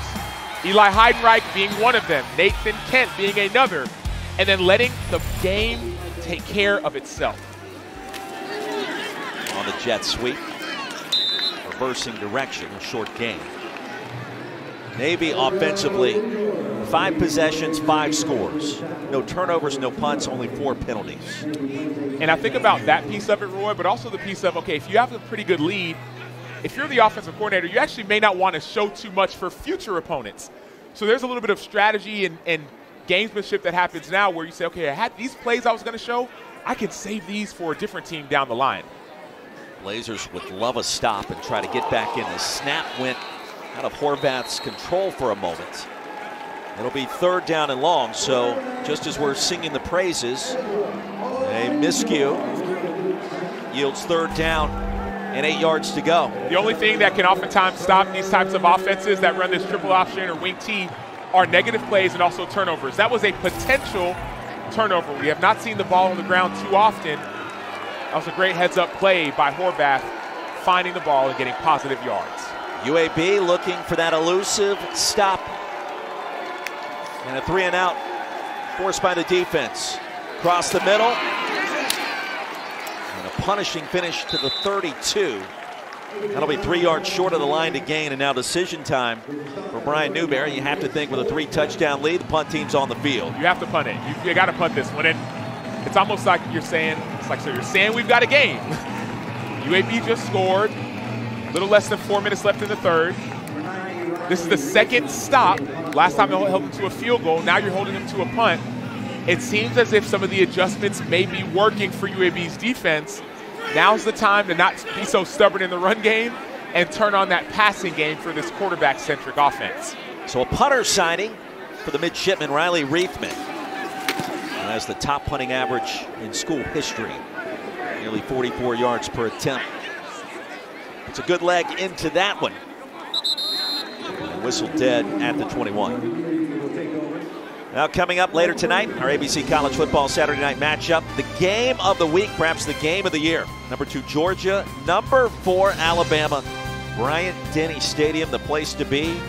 Eli Heidenreich being one of them, Nathan Kent being another, and then letting the game take care of itself. On the jet sweep, reversing direction, a short game. Navy offensively, 5 possessions, 5 scores. No turnovers, no punts, only 4 penalties. And I think about that piece of it, Roy, but also the piece of, okay, if you have a pretty good lead, if you're the offensive coordinator, you actually may not want to show too much for future opponents. So there's a little bit of strategy and gamesmanship that happens now where you say, okay, I had these plays I was going to show, I can save these for a different team down the line. Blazers would love a stop and try to get back in. The snap went out of Horvath's control for a moment. It'll be 3rd down and long, so just as we're singing the praises, a miscue yields third down and 8 yards to go. The only thing that can oftentimes stop these types of offenses that run this triple option or wing T are negative plays and also turnovers. That was a potential turnover. We have not seen the ball on the ground too often. That was a great heads-up play by Horvath, finding the ball and getting positive yards. UAB looking for that elusive stop. And a 3-and-out forced by the defense. Across the middle. And a punishing finish to the 32. That'll be 3 yards short of the line to gain, and now decision time for Brian Newberry. You have to think with a 3-touchdown lead, the punt team's on the field. You have to punt it. You got to punt this one. And it's almost like you're saying, so you're saying we've got a game. UAB just scored. A little less than 4 minutes left in the third. This is the second stop. Last time you held them to a field goal. Now you're holding them to a punt. It seems as if some of the adjustments may be working for UAB's defense. Now's the time to not be so stubborn in the run game and turn on that passing game for this quarterback-centric offense. So a punter signing for the midshipman, Riley Reithman. Has the top punting average in school history. Nearly 44 yards per attempt. It's a good leg into that one. Whistle dead at the 21. Now coming up later tonight, our ABC College Football Saturday night matchup. The game of the week, perhaps the game of the year. Number 2 Georgia, number 4 Alabama. Bryant-Denny Stadium, the place to be.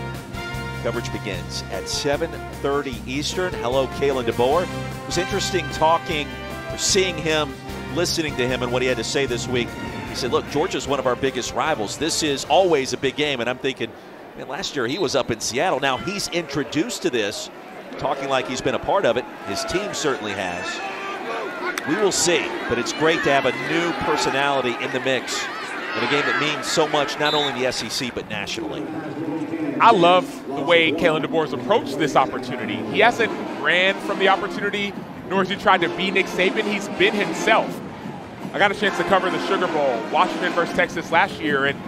Coverage begins at 7:30 Eastern. Hello, Kalen DeBoer. It was interesting talking, or seeing him, listening to him and what he had to say this week. He said, look, Georgia's one of our biggest rivals. This is always a big game. And I'm thinking, man, last year he was up in Seattle. Now he's introduced to this, talking like he's been a part of it. His team certainly has. We will see, but it's great to have a new personality in the mix in a game that means so much, not only in the SEC, but nationally. I love the way Kalen DeBoer's approached this opportunity. He hasn't ran from the opportunity, nor has he tried to be Nick Saban. He's been himself. I got a chance to cover the Sugar Bowl, Washington versus Texas last year, and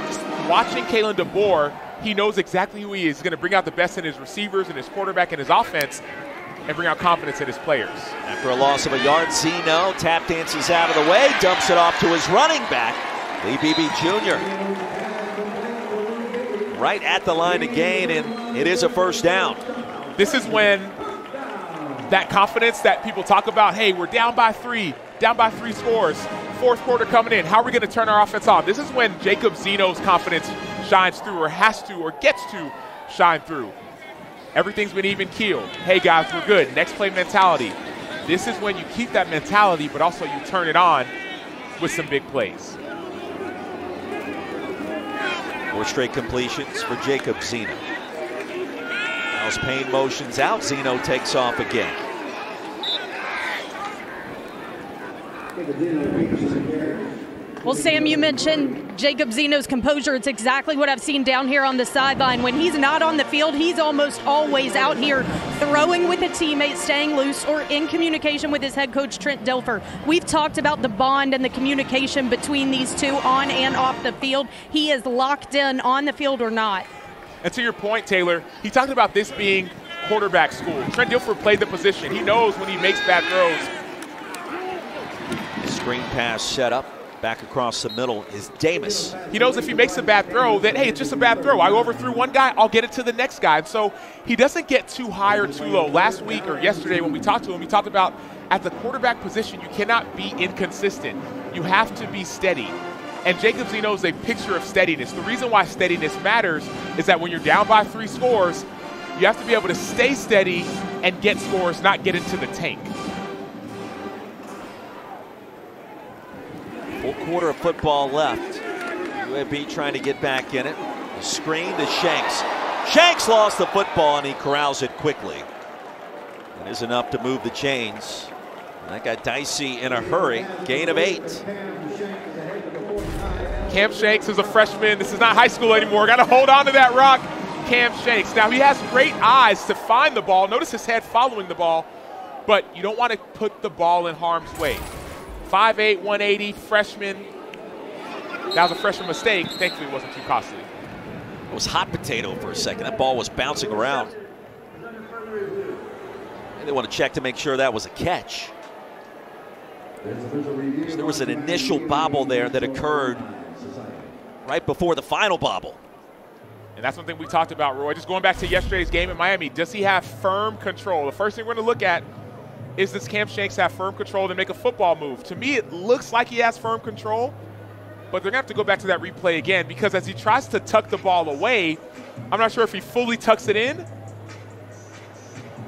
just watching Kalen DeBoer, he knows exactly who he is. He's going to bring out the best in his receivers and his quarterback and his offense and bring out confidence in his players. After a loss of a yard, Zeno tap dances out of the way, dumps it off to his running back, Lee Beebe Jr. Right at the line to gain, and it is a first down. This is when that confidence that people talk about, hey, we're down by 3 scores, fourth quarter coming in, how are we going to turn our offense on? This is when Jacob Zeno's confidence shines through, or has to, or gets to shine through. Everything's been even keeled. Hey guys, we're good. Next play mentality. This is when you keep that mentality, but also you turn it on with some big plays. 4 straight completions for Jacob Zeno. Al's Payne motions out. Zeno takes off again. Well, Sam, you mentioned Jacob Zeno's composure. It's exactly what I've seen down here on the sideline. When he's not on the field, he's almost always out here throwing with a teammate, staying loose, or in communication with his head coach, Trent Dilfer. We've talked about the bond and the communication between these two on and off the field. He is locked in on the field or not. And to your point, Taylor, he talked about this being quarterback school. Trent Dilfer played the position. He knows when he makes bad throws. Screen pass set up. Back across the middle is Davis. He knows if he makes a bad throw that, hey, it's just a bad throw. I overthrew one guy, I'll get it to the next guy. And so he doesn't get too high or too low. Last week or yesterday when we talked to him, he talked about at the quarterback position, you cannot be inconsistent. You have to be steady. And Jacob Zeno is a picture of steadiness. The reason why steadiness matters is that when you're down by 3 scores, you have to be able to stay steady and get scores, not get into the tank. Full quarter of football left. UAB trying to get back in it. The screen to Shanks. Shanks lost the football and he corrals it quickly. That is enough to move the chains. That got dicey in a hurry. Gain of 8. Cam Shanks is a freshman. This is not high school anymore. Got to hold on to that rock. Cam Shanks. Now he has great eyes to find the ball. Notice his head following the ball, but you don't want to put the ball in harm's way. 5'8", 180, freshman. That was a freshman mistake. Thankfully, it wasn't too costly. It was hot potato for a second. That ball was bouncing around. And they want to check to make sure that was a catch. So there was an initial bobble there that occurred right before the final bobble. And that's one thing we talked about, Roy. Just going back to yesterday's game in Miami, does he have firm control? The first thing we're going to look at is, does Cam Shanks have firm control to make a football move? To me, it looks like he has firm control, but they're going to have to go back to that replay again, because as he tries to tuck the ball away, I'm not sure if he fully tucks it in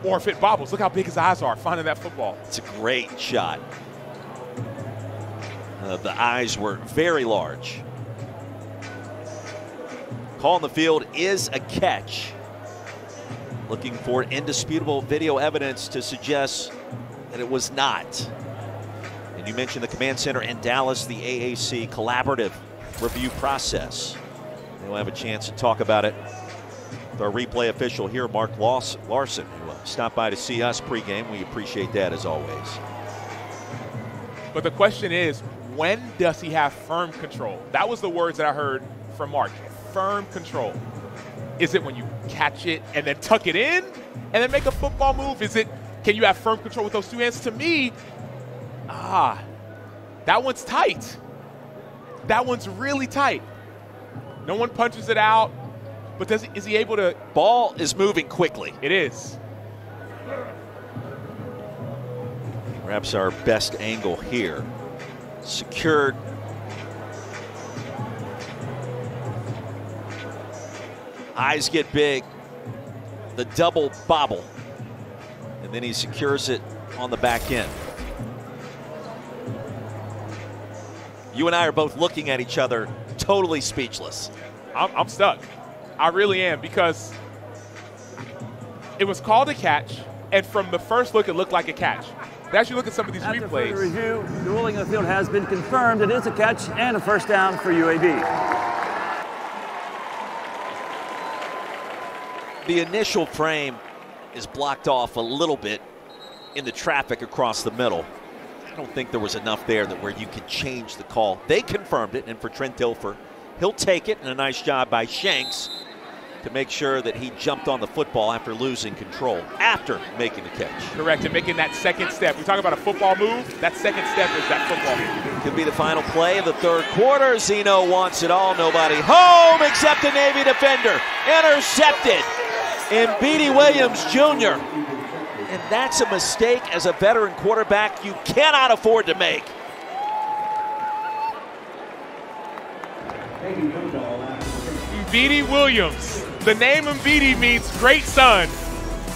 or if it bobbles. Look how big his eyes are finding that football. It's a great shot. The eyes were very large. Call on the field is a catch. Looking for indisputable video evidence to suggest that it was not. And you mentioned the command center in Dallas, the AAC collaborative review process. We'll have a chance to talk about it with our replay official here, Mark Larson, who stopped by to see us pregame. We appreciate that as always. But the question is, when does he have firm control? That was the words that I heard from Mark. Firm control. Is it when you catch it and then tuck it in and then make a football move? Is it, can you have firm control with those two hands? To me, that one's tight. That one's really tight. No one punches it out, but is he able to? Ball is moving quickly. It is. Perhaps our best angle here. Secured. Eyes get big. The double bobble. And then he secures it on the back end. You and I are both looking at each other, totally speechless. I'm stuck. I really am, because it was called a catch, and from the first look, it looked like a catch. But as you look at some of these After replays, further review, the ruling of the field has been confirmed. It is a catch and a first down for UAB. The initial frame is blocked off a little bit in the traffic across the middle. I don't think there was enough there that where you could change the call. They confirmed it, and for Trent Dilfer, he'll take it, and a nice job by Shanks to make sure that he jumped on the football after losing control, after making the catch. Correct, and making that second step. We talk about a football move, that second step is that football move. Could be the final play of the third quarter. Zeno wants it all, nobody home except the Navy defender. Intercepted. Mbidi Williams Jr. And that's a mistake as a veteran quarterback you cannot afford to make. Mbidi Williams. The name Mbidi means great son.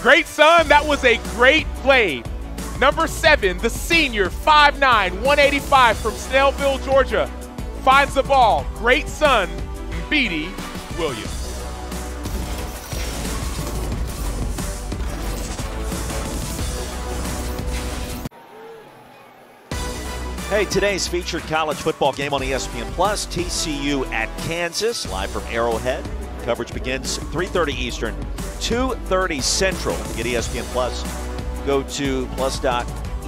Great son, that was a great play. Number 7, the senior, 5'9", 185 from Snellville, Georgia, finds the ball. Great son, Mbidi Williams. Hey, today's featured college football game on ESPN Plus, TCU at Kansas, live from Arrowhead. Coverage begins 3:30 Eastern, 2:30 Central. To get ESPN Plus, go to plus.espn.com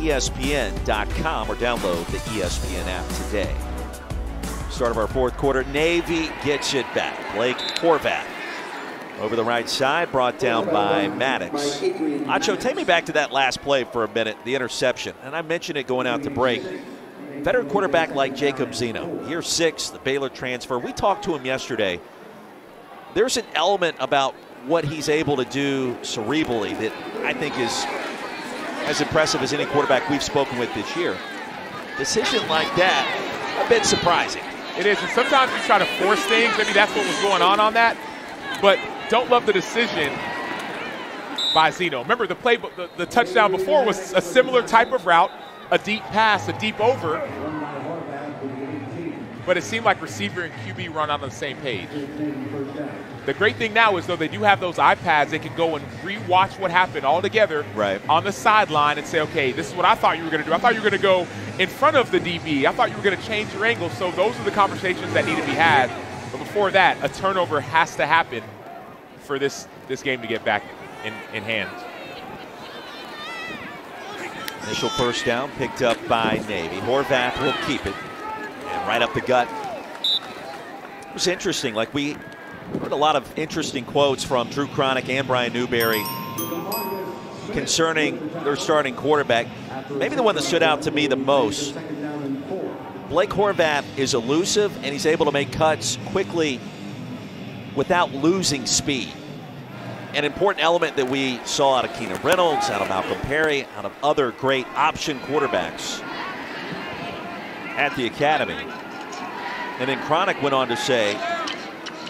or download the ESPN app today. Start of our fourth quarter, Navy gets it back. Blake Horvath over the right side, brought down by Maddox. Acho, take me back to that last play for a minute, the interception. And I mentioned it going out to break. Veteran quarterback like Jacob Zeno, year 6, the Baylor transfer. We talked to him yesterday. There's an element about what he's able to do cerebrally that I think is as impressive as any quarterback we've spoken with this year. Decision like that, a bit surprising. It is, and sometimes you try to force things. Maybe that's what was going on that. But don't love the decision by Zeno. Remember, the play, the touchdown before was a similar type of route, a deep pass, a deep over. But it seemed like receiver and QB run on the same page. The great thing now is, though, they do have those iPads. They can go and re-watch what happened all together on the sideline and say, okay, this is what I thought you were going to do. I thought you were going to go in front of the DB. I thought you were going to change your angle. So those are the conversations that need to be had. But before that, a turnover has to happen for this game to get back in hand. Initial first down picked up by Navy. Horvath will keep it. And right up the gut. It was interesting. Like, we heard a lot of interesting quotes from Drew Cronick and Brian Newberry concerning their starting quarterback. Maybe the one that stood out to me the most. Blake Horvath is elusive, and he's able to make cuts quickly without losing speed. An important element that we saw out of Keenan Reynolds, out of Malcolm Perry, out of other great option quarterbacks at the academy. And then Cronic went on to say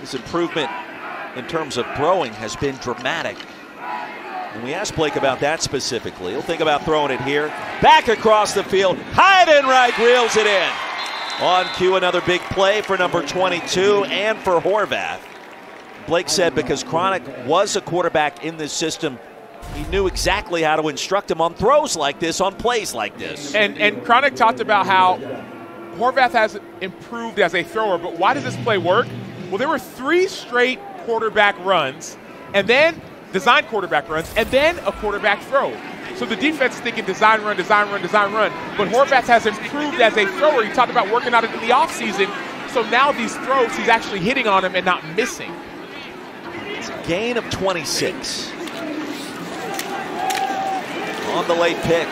his improvement in terms of throwing has been dramatic. And we asked Blake about that specifically. He'll think about throwing it here. Back across the field. Heidenreich reels it in. On cue, another big play for number 22 and for Horvath. Blake said because Cronic was a quarterback in this system, he knew exactly how to instruct him on throws like this, on plays like this. And Cronic talked about how Horvath has improved as a thrower, but why does this play work? Well, there were 3 straight quarterback runs, and then design quarterback runs, and then a quarterback throw. So the defense is thinking design run, design run, design run. But Horvath has improved as a thrower. He talked about working on it in the offseason. So now these throws, he's actually hitting on them and not missing. It's a gain of 26. On the late pitch.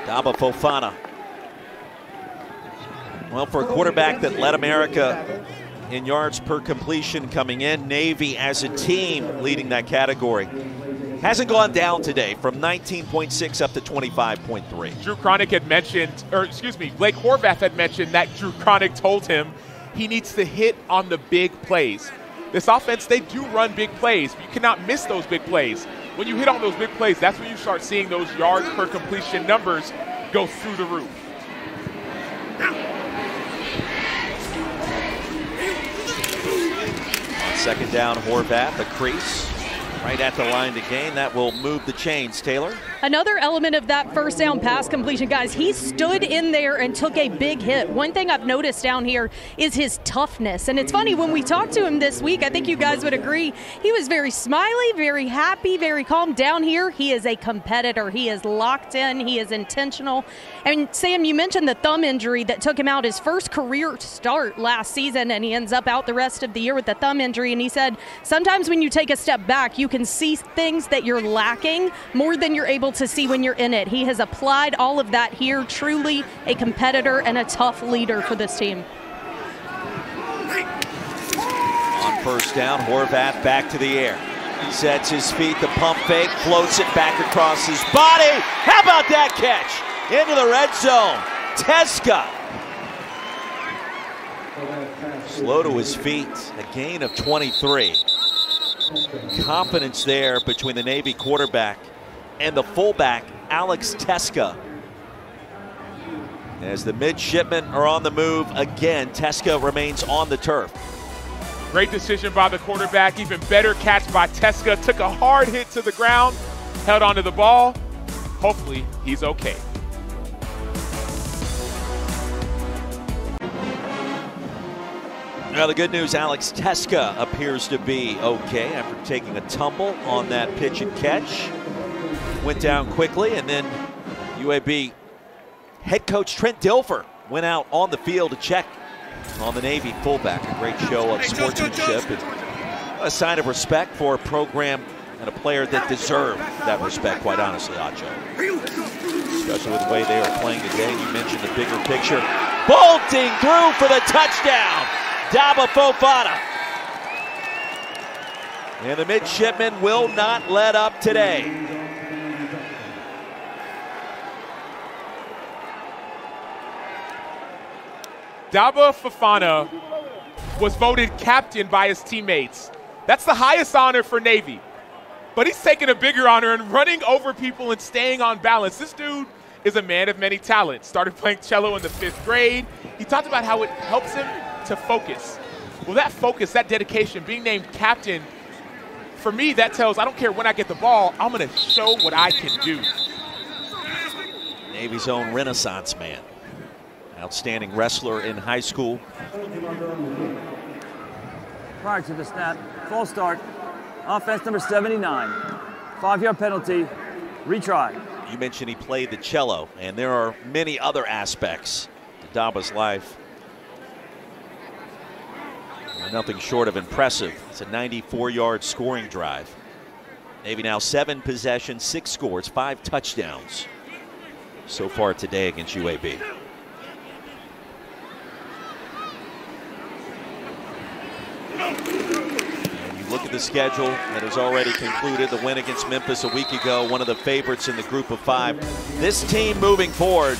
Daba Fofana. Well, for a quarterback that led America in yards per completion coming in, Navy as a team leading that category. Hasn't gone down today from 19.6 up to 25.3. Drew Cronic had mentioned, or excuse me, Blake Horvath had mentioned that Drew Cronic told him he needs to hit on the big plays. This offense, they do run big plays. You cannot miss those big plays. When you hit on those big plays, that's when you start seeing those yards per completion numbers go through the roof. On second down, Horvath, a crease. Right at the line to gain. That will move the chains, Taylor. Another element of that first down pass completion, guys, he stood in there and took a big hit. One thing I've noticed down here is his toughness. And it's funny, when we talked to him this week, I think you guys would agree, he was very smiley, very happy, very calm. Down here, he is a competitor. He is locked in. He is intentional. And Sam, you mentioned the thumb injury that took him out his first career start last season, and he ends up out the rest of the year with the thumb injury. And he said, sometimes when you take a step back, you can see things that you're lacking more than you're able to see when you're in it. He has applied all of that here. Truly a competitor and a tough leader for this team. On first down, Horvath back to the air. He sets his feet, the pump fake, floats it back across his body. How about that catch? Into the red zone. Teska. Slow to his feet, a gain of 23. Confidence there between the Navy quarterback and the fullback, Alex Teska. As the midshipmen are on the move again, Teska remains on the turf. Great decision by the quarterback, even better catch by Teska. Took a hard hit to the ground, held onto the ball. Hopefully he's okay. Now the good news, Alex Teska appears to be okay after taking a tumble on that pitch and catch. Went down quickly, and then UAB head coach Trent Dilfer went out on the field to check on the Navy fullback. A great show of sportsmanship and a sign of respect for a program and a player that deserved that respect, quite honestly, Acho. Especially with the way they are playing today. You mentioned the bigger picture. Bolting through for the touchdown. Daba Fofana. And the midshipmen will not let up today. Daba Fofana was voted captain by his teammates. That's the highest honor for Navy. But he's taking a bigger honor and running over people and staying on balance. This dude is a man of many talents. Started playing cello in the 5th grade. He talked about how it helps him to focus. Well, that focus, that dedication, being named captain, for me, that tells I don't care when I get the ball, I'm going to show what I can do. Navy's own Renaissance man. Outstanding wrestler in high school. Prior to the snap, false start, offense number 79. 5-yard penalty, retry. You mentioned he played the cello, and there are many other aspects to Daba's life. Nothing short of impressive. It's a 94-yard scoring drive. Navy now 7 possessions, 6 scores, 5 touchdowns so far today against UAB. And you look at the schedule that has already concluded. The win against Memphis a week ago, one of the favorites in the group of 5. This team moving forward,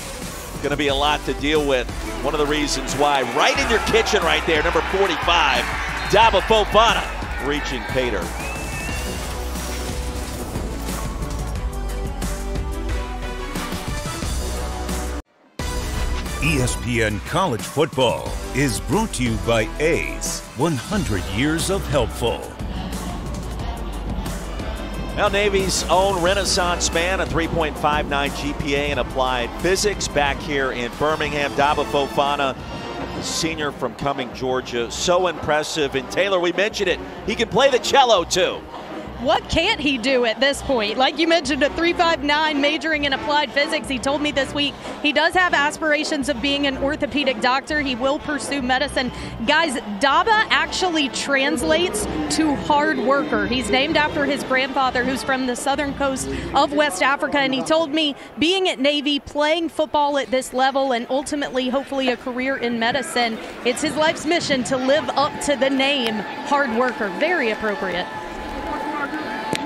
going to be a lot to deal with. One of the reasons why, right in your kitchen right there, number 45, Daba Fofana reaching Pater. ESPN College Football is brought to you by A's 100 Years of Helpful. Now Navy's own Renaissance man, a 3.59 GPA in applied physics back here in Birmingham. Daba Fofana, the senior from Cumming, Georgia. So impressive. And Taylor, we mentioned it, he can play the cello too. What can't he do at this point? Like you mentioned, a 3.59 majoring in applied physics. He told me this week he does have aspirations of being an orthopedic doctor. He will pursue medicine. Guys, Daba actually translates to hard worker. He's named after his grandfather, who's from the southern coast of West Africa. And he told me being at Navy, playing football at this level, and ultimately, hopefully, a career in medicine, it's his life's mission to live up to the name hard worker. Very appropriate.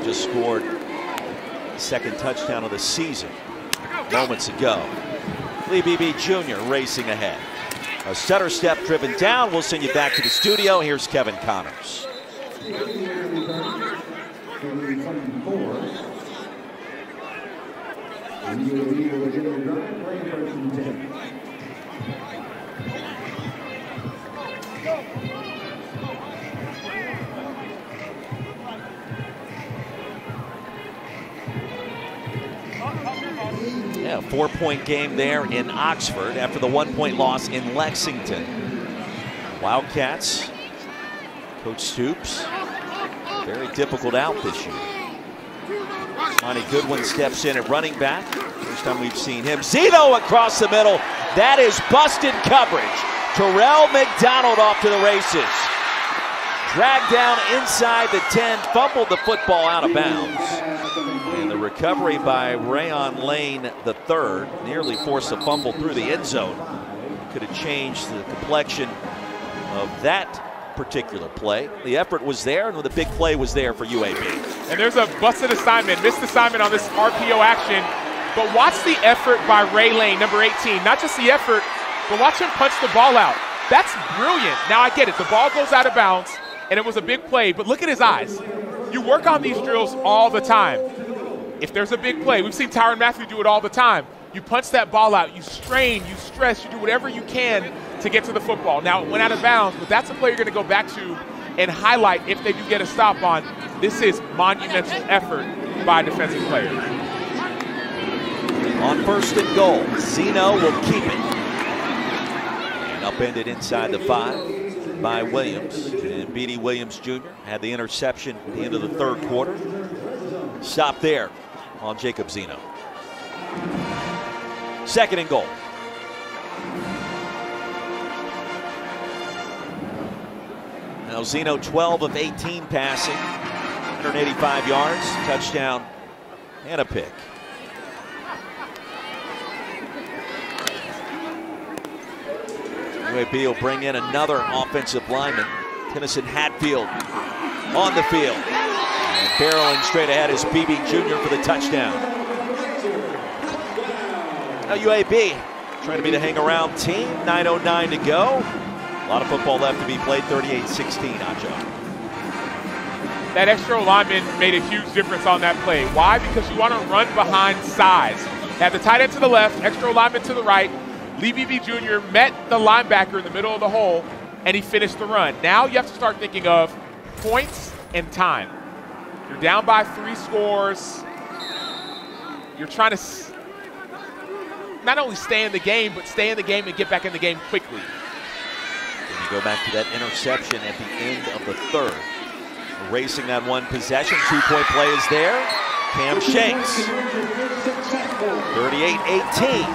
Just scored the 2nd touchdown of the season moments ago. Lee Beebe Jr. racing ahead. A stutter step driven down. We'll send you back to the studio. Here's Kevin Connors. Yeah, 4-point game there in Oxford after the 1-point loss in Lexington. Wildcats, Coach Stoops, very difficult out this year. Monty Goodwin steps in at running back. First time we've seen him. Zeno across the middle. That is busted coverage. Terrell McDonald off to the races. Dragged down inside the 10, fumbled the football out of bounds. And the recovery by Rayon Lane III nearly forced a fumble through the end zone. Could have changed the complexion of that particular play. The effort was there, and the big play was there for UAB. And there's a busted assignment, missed assignment on this RPO action. But watch the effort by Ray Lane, number 18. Not just the effort, but watch him punch the ball out. That's brilliant. Now I get it. The ball goes out of bounds, and it was a big play, but look at his eyes. You work on these drills all the time. If there's a big play, we've seen Tyrann Mathieu do it all the time. You punch that ball out, you strain, you stress, you do whatever you can to get to the football. Now, it went out of bounds, but that's a play you're going to go back to and highlight if they do get a stop on. This is monumental effort by a defensive player. On 1st and goal, Zeno will keep it. And upended inside the 5 by Williams. And B.D. Williams Jr. had the interception at the end of the 3rd quarter. Stop there on Jacob Zeno. 2nd and goal. Now Zeno 12 of 18 passing, 185 yards, touchdown, and a pick. UAB will bring in another offensive lineman, Tennyson Hatfield, on the field. And barreling straight ahead is BB Jr. for the touchdown. Now UAB trying to be the hang-around team, 9:09 to go. A lot of football left to be played, 38-16, Acho. That extra lineman made a huge difference on that play. Why? Because you want to run behind size. Have the tight end to the left, extra lineman to the right. Lee Beebe Jr. met the linebacker in the middle of the hole, and he finished the run. Now you have to start thinking of points and time. You're down by 3 scores. You're trying to not only stay in the game, but stay in the game and get back in the game quickly. And you go back to that interception at the end of the 3rd. Erasing that one possession. 2-point play is there. Cam Shanks. 38-18.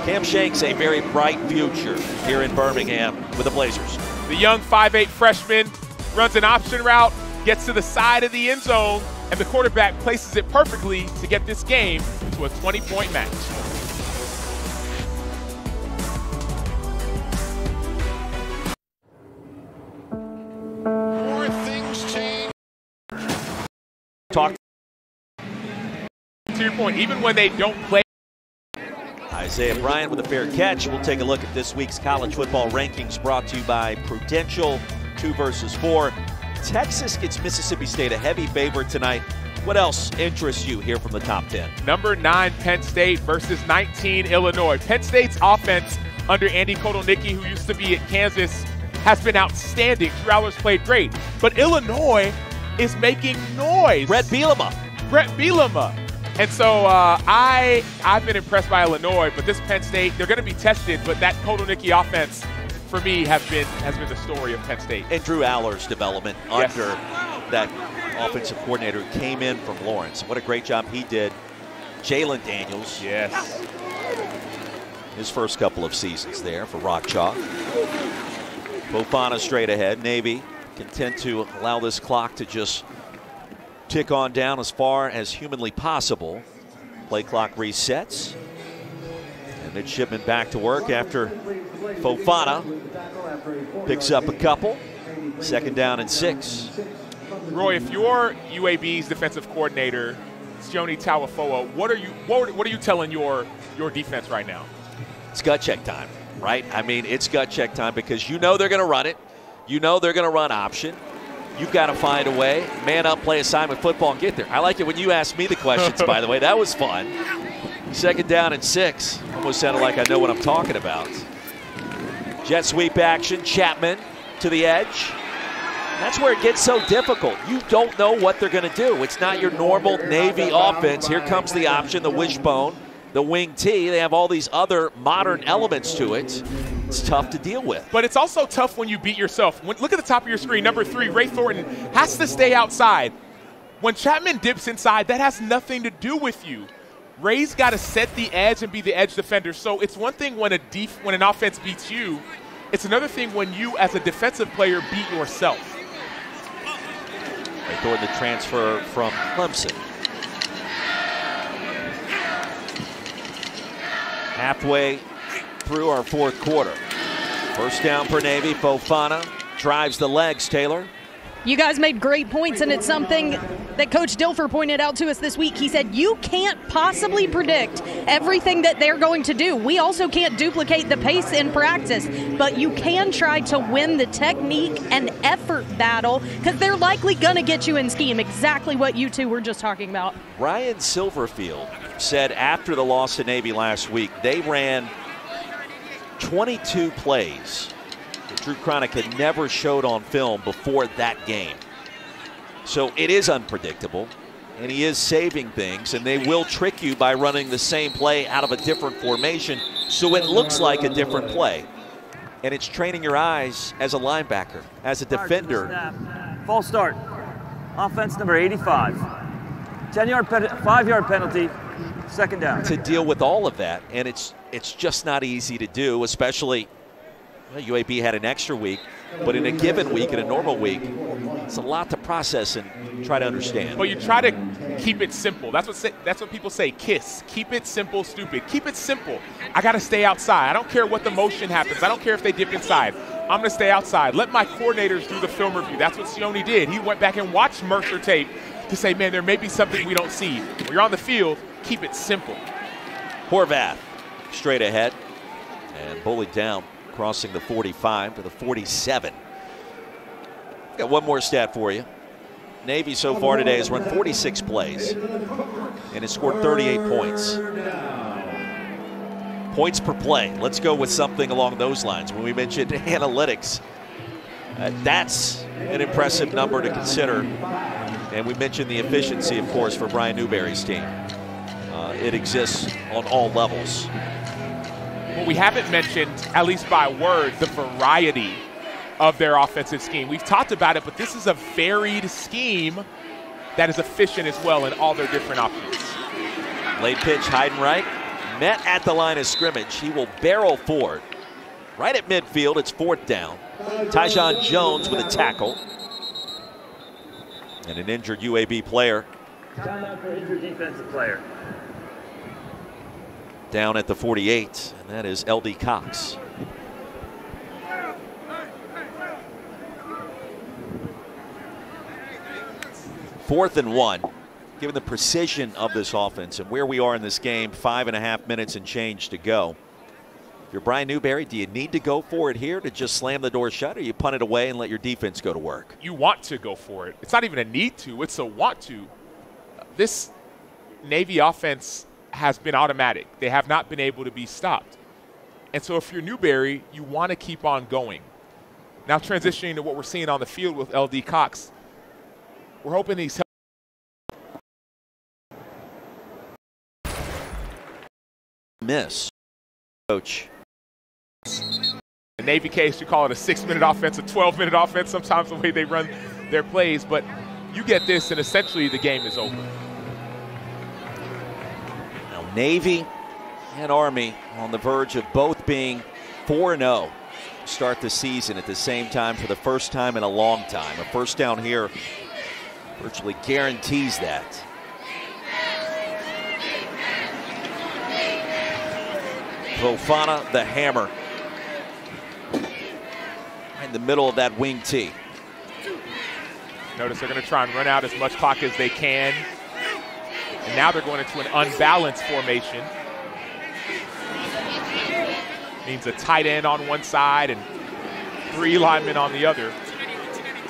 Cam Shanks, a very bright future here in Birmingham with the Blazers. The young 5'8" freshman runs an option route, gets to the side of the end zone, and the quarterback places it perfectly to get this game to a 20-point match. More things change. Talk. To your point, even when they don't play. Isaiah Bryant with a fair catch. We'll take a look at this week's college football rankings brought to you by Prudential. 2 versus 4. Texas gets Mississippi State a heavy favorite tonight. What else interests you here from the top 10? Number 9, Penn State versus 19, Illinois. Penn State's offense under Andy Kotelnicki, who used to be at Kansas, has been outstanding. Drew Allar's played great. But Illinois is making noise. Brett Bielema. And so I've been impressed by Illinois, but this Penn State, they're going to be tested, but that Kotelnicki offense, for me, has been the story of Penn State. And Drew Allar's development under that offensive coordinator who came in from Lawrence. What a great job he did. Jalen Daniels. Yes. His first couple of seasons there for Rock Chalk. Fofana straight ahead. Navy content to allow this clock to just tick on down as far as humanly possible. Play clock resets. And midshipman back to work after Fofana picks up a couple. 2nd down and 6. Roy, if you're UAB's defensive coordinator, Sione Tawafoa, what are you telling your defense right now? It's gut check time, right? I mean, it's gut check time because you know they're going to run it. You know they're going to run option. You've got to find a way, man up, play assignment football, and get there. I like it when you ask me the questions, by the way. That was fun. 2nd down and 6. Almost sounded like I know what I'm talking about. Jet sweep action, Chapman to the edge. That's where it gets so difficult. You don't know what they're going to do. It's not your normal Navy offense. Here comes the option, the wishbone, the wing T. They have all these other modern elements to it. It's tough to deal with. But it's also tough when you beat yourself. Look at the top of your screen. Number 3, Ray Thornton has to stay outside. When Chapman dips inside, that has nothing to do with you. Ray's got to set the edge and be the edge defender. So it's one thing when an offense beats you. It's another thing when you, as a defensive player, beat yourself. Ray Thornton, the transfer from Clemson. Halfway through our 4th quarter. 1st down for Navy. Fofana drives the legs, Taylor. You guys made great points, and it's something that Coach Dilfer pointed out to us this week. He said, you can't possibly predict everything that they're going to do. We also can't duplicate the pace in practice, but you can try to win the technique and effort battle because they're likely going to get you in scheme, exactly what you two were just talking about. Ryan Silverfield said after the loss to Navy last week, they ran 22 plays that Drew Cronick had never showed on film before that game. So it is unpredictable, and he is saving things, and they will trick you by running the same play out of a different formation so it looks like a different play. And it's training your eyes as a linebacker, as a defender. False start. Offense number 85. 5-yard penalty, 2nd down. To deal with all of that, and it's just not easy to do, especially UAB had an extra week, but in a given week, in a normal week, it's a lot to process and try to understand. Well, you try to keep it simple. That's what people say, KISS. Keep it simple, stupid. Keep it simple. I got to stay outside. I don't care what the motion happens. I don't care if they dip inside. I'm going to stay outside. Let my coordinators do the film review. That's what Sione did. He went back and watched Mercer tape to say, man, there may be something we don't see. When you're on the field, keep it simple. Horvath straight ahead and bullied down, crossing the 45 to the 47. Got one more stat for you. Navy so far today has run 46 plays and has scored 38 points. Points per play. Let's go with something along those lines. When we mentioned analytics, that's an impressive number to consider. And we mentioned the efficiency, of course, for Brian Newberry's team. It exists on all levels. Well, we haven't mentioned, at least by word, the variety of their offensive scheme. We've talked about it, but this is a varied scheme that is efficient as well in all their different options. Late pitch, Heidenreich, met at the line of scrimmage. He will barrel forward. Right at midfield, it's 4th down. Tyjon Jones with a tackle. And an injured UAB player. Timeout for injured defensive player. Down at the 48, and that is LD Cox. Fourth and 1. Given the precision of this offense and where we are in this game, 5.5 minutes and change to go. If you're Brian Newberry, do you need to go for it here to just slam the door shut, or you punt it away and let your defense go to work? You want to go for it. It's not even a need to, it's a want to. This Navy offense has been automatic. They have not been able to be stopped. And so if you're Newberry, you want to keep on going. Now transitioning to what we're seeing on the field with LD Cox, we're hoping he's miss. Coach. In Navy case, you call it a 6-minute offense, a 12-minute offense, sometimes the way they run their plays, but you get this and essentially the game is over. Now Navy and Army on the verge of both being 4-0 to start the season at the same time for the first time in a long time. A first down here virtually guarantees that. Fofana, the hammer, in the middle of that wing tee. Notice they're going to try and run out as much clock as they can. And now they're going into an unbalanced formation. Means a tight end on one side and 3 linemen on the other.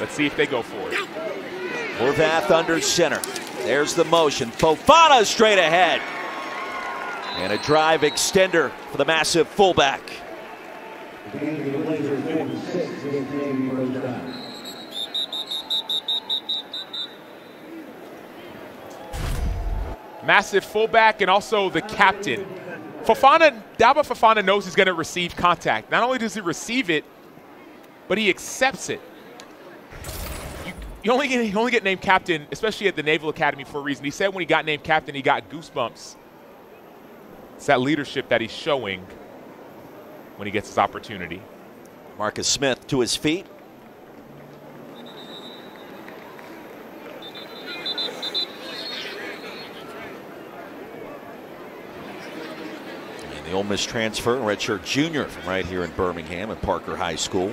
Let's see if they go for it. Horvath under center. There's the motion. Fofana straight ahead. And a drive extender for the massive fullback. Massive fullback and also the captain. Daba Fofana knows he's going to receive contact. Not only does he receive it, but he accepts it. You only get named captain, especially at the Naval Academy, for a reason. He said when he got named captain, he got goosebumps. It's that leadership that he's showing when he gets his opportunity. Marcus Smith to his feet. And the Ole Miss transfer, redshirt junior from right here in Birmingham at Parker High School.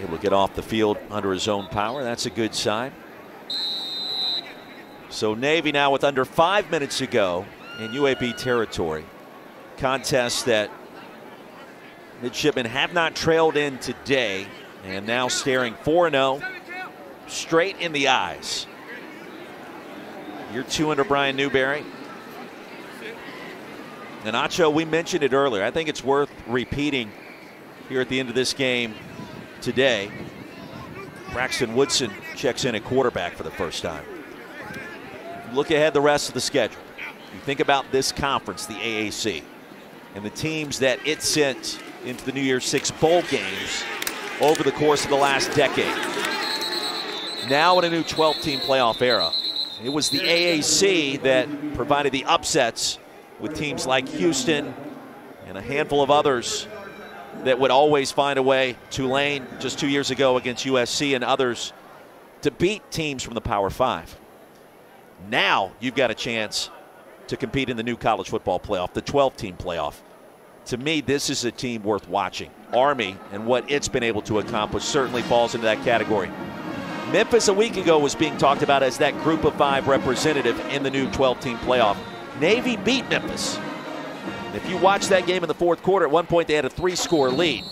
Able to get off the field under his own power. That's a good sign. So Navy now with under 5 minutes to go in UAB territory. Contest that midshipmen have not trailed in today, and now staring 4-0 straight in the eyes. Year 2 under Brian Newberry. And Acho, we mentioned it earlier. I think it's worth repeating here at the end of this game today. Braxton Woodson checks in at quarterback for the first time. Look ahead the rest of the schedule. You think about this conference, the AAC, and the teams that it sent into the New Year's 6 bowl games over the course of the last decade. Now in a new 12-team playoff era. It was the AAC that provided the upsets with teams like Houston and a handful of others that would always find a way. Tulane just 2 years ago against USC and others to beat teams from the Power 5. Now you've got a chance to compete in the new college football playoff, the 12-team playoff. To me, this is a team worth watching. Army and what it's been able to accomplish certainly falls into that category. Memphis a week ago was being talked about as that group of 5 representative in the new 12-team playoff. Navy beat Memphis. If you watch that game in the fourth quarter, at one point they had a 3-score lead.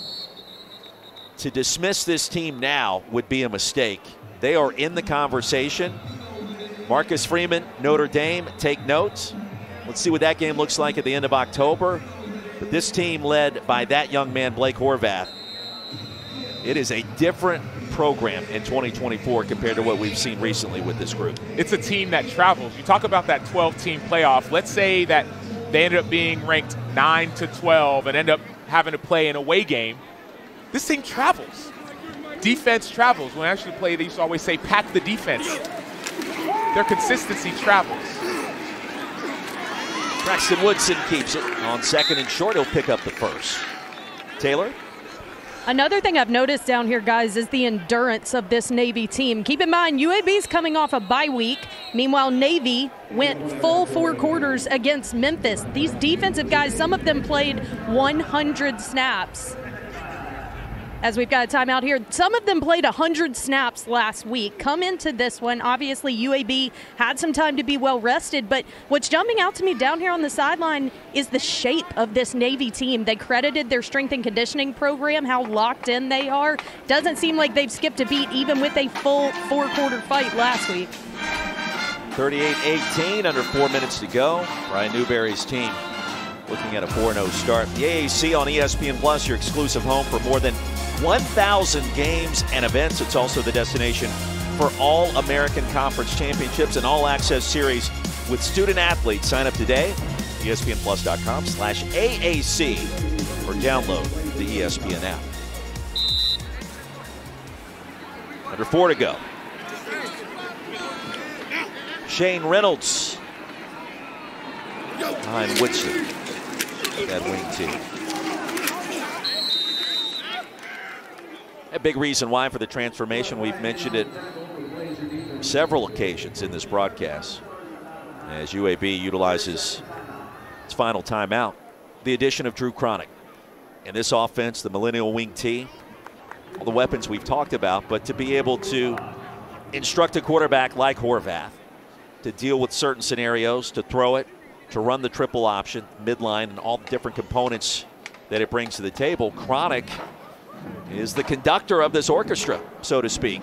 To dismiss this team now would be a mistake. They are in the conversation. Marcus Freeman, Notre Dame, take notes. Let's see what that game looks like at the end of October. But this team led by that young man, Blake Horvath. It is a different program in 2024 compared to what we've seen recently with this group. It's a team that travels. You talk about that 12-team playoff. Let's say that they ended up being ranked 9-12 and end up having to play an away game. This team travels. Defense travels. When I actually play, they used to always say, pack the defense. Their consistency travels. Braxton Woodson keeps it on 2nd and short. He'll pick up the first. Taylor? Another thing I've noticed down here, guys, is the endurance of this Navy team. Keep in mind, UAB's coming off a bye week. Meanwhile, Navy went full 4 quarters against Memphis. These defensive guys, some of them played 100 snaps. As we've got a timeout here, some of them played 100 snaps last week. Come into this one, obviously UAB had some time to be well rested, but what's jumping out to me down here on the sideline is the shape of this Navy team. They credited their strength and conditioning program, how locked in they are. Doesn't seem like they've skipped a beat even with a full 4-quarter fight last week. 38-18, under 4 minutes to go. Brian Newberry's team looking at a 4-0 start. The AAC on ESPN Plus, your exclusive home for more than 1,000 games and events. It's also the destination for all American Conference Championships and all access series with student athletes. Sign up today, ESPNplus.com/AAC, or download the ESPN app. Under 4 to go. Shane Reynolds behind Woodson, that wing team. A big reason why for the transformation. We've mentioned it several occasions in this broadcast as UAB utilizes its final timeout. The addition of Drew Cronick. In this offense, the Millennial Wing T, all the weapons we've talked about, but to be able to instruct a quarterback like Horvath to deal with certain scenarios, to throw it, to run the triple option, midline, and all the different components that it brings to the table. Cronick is the conductor of this orchestra, so to speak.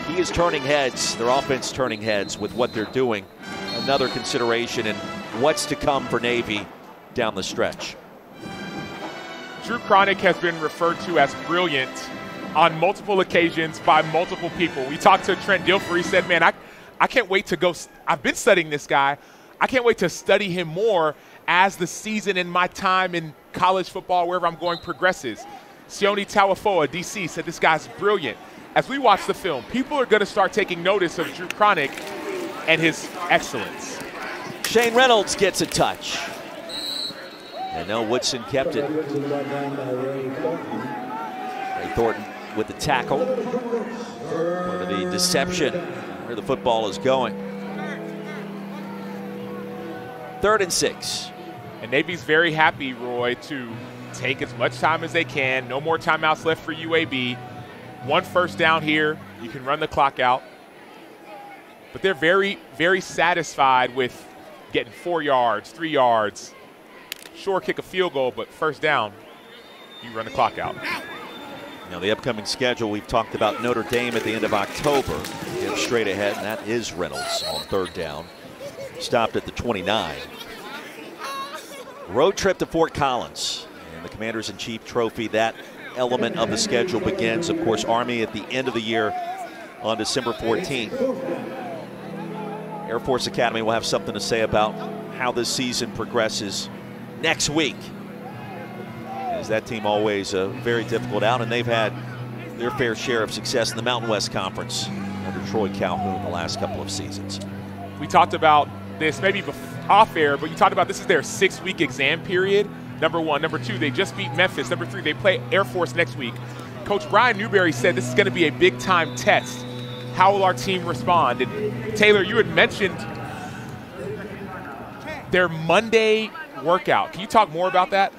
He is turning heads, their offense turning heads with what they're doing. Another consideration in what's to come for Navy down the stretch. Drew Cronick has been referred to as brilliant on multiple occasions by multiple people. We talked to Trent Dilfer. He said, man, I can't wait to go. I've been studying this guy. I can't wait to study him more as the season and my time in college football, wherever I'm going, progresses. Sione Tawafoa, DC, said this guy's brilliant. As we watch the film, people are going to start taking notice of Drew Cronick and his excellence. Shane Reynolds gets a touch. And no, Woodson kept it. Ray Thornton with the tackle. Part of the deception where the football is going. 3rd and 6. And Navy's very happy, Roy, to take as much time as they can. No more timeouts left for UAB. 1 first down here. You can run the clock out. But they're very, very satisfied with getting 4 yards, 3 yards. Sure, kick a field goal, but first down, you run the clock out. Now the upcoming schedule, we've talked about Notre Dame at the end of October. Get straight ahead, and that is Reynolds on 3rd down. Stopped at the 29. Road trip to Fort Collins and the Commanders-in-Chief Trophy. That element of the schedule begins. Of course, Army at the end of the year on December 14th. Air Force Academy will have something to say about how this season progresses next week. As that team always very difficult out, and they've had their fair share of success in the Mountain West Conference under Troy Calhoun the last couple of seasons. We talked about this maybe off air, but you talked about this is their 6-week exam period. Number 1. Number 2, they just beat Memphis. Number 3, they play Air Force next week. Coach Brian Newberry said this is going to be a big-time test. How will our team respond? And Taylor, you had mentioned their Monday workout. Can you talk more about that?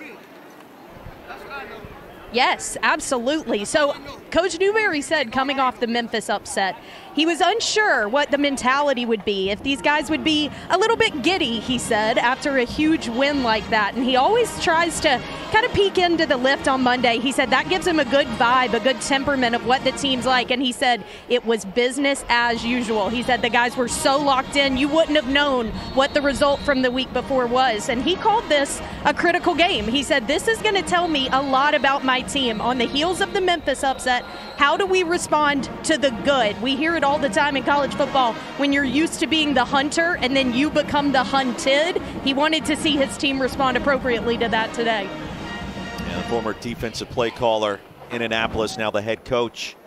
Yes, absolutely. So Coach Newberry said coming off the Memphis upset, he was unsure what the mentality would be, if these guys would be a little bit giddy, he said, after a huge win like that. And he always tries to kind of peek into the lift on Monday. He said that gives him a good vibe, a good temperament of what the team's like. And he said it was business as usual. He said the guys were so locked in, you wouldn't have known what the result from the week before was. And he called this a critical game. He said, this is going to tell me a lot about my team. On the heels of the Memphis upset, how do we respond to the good? We hear it all the time in college football. When you're used to being the hunter and then you become the hunted, he wanted to see his team respond appropriately to that today. Yeah, the former defensive play caller in Annapolis, now the head coach.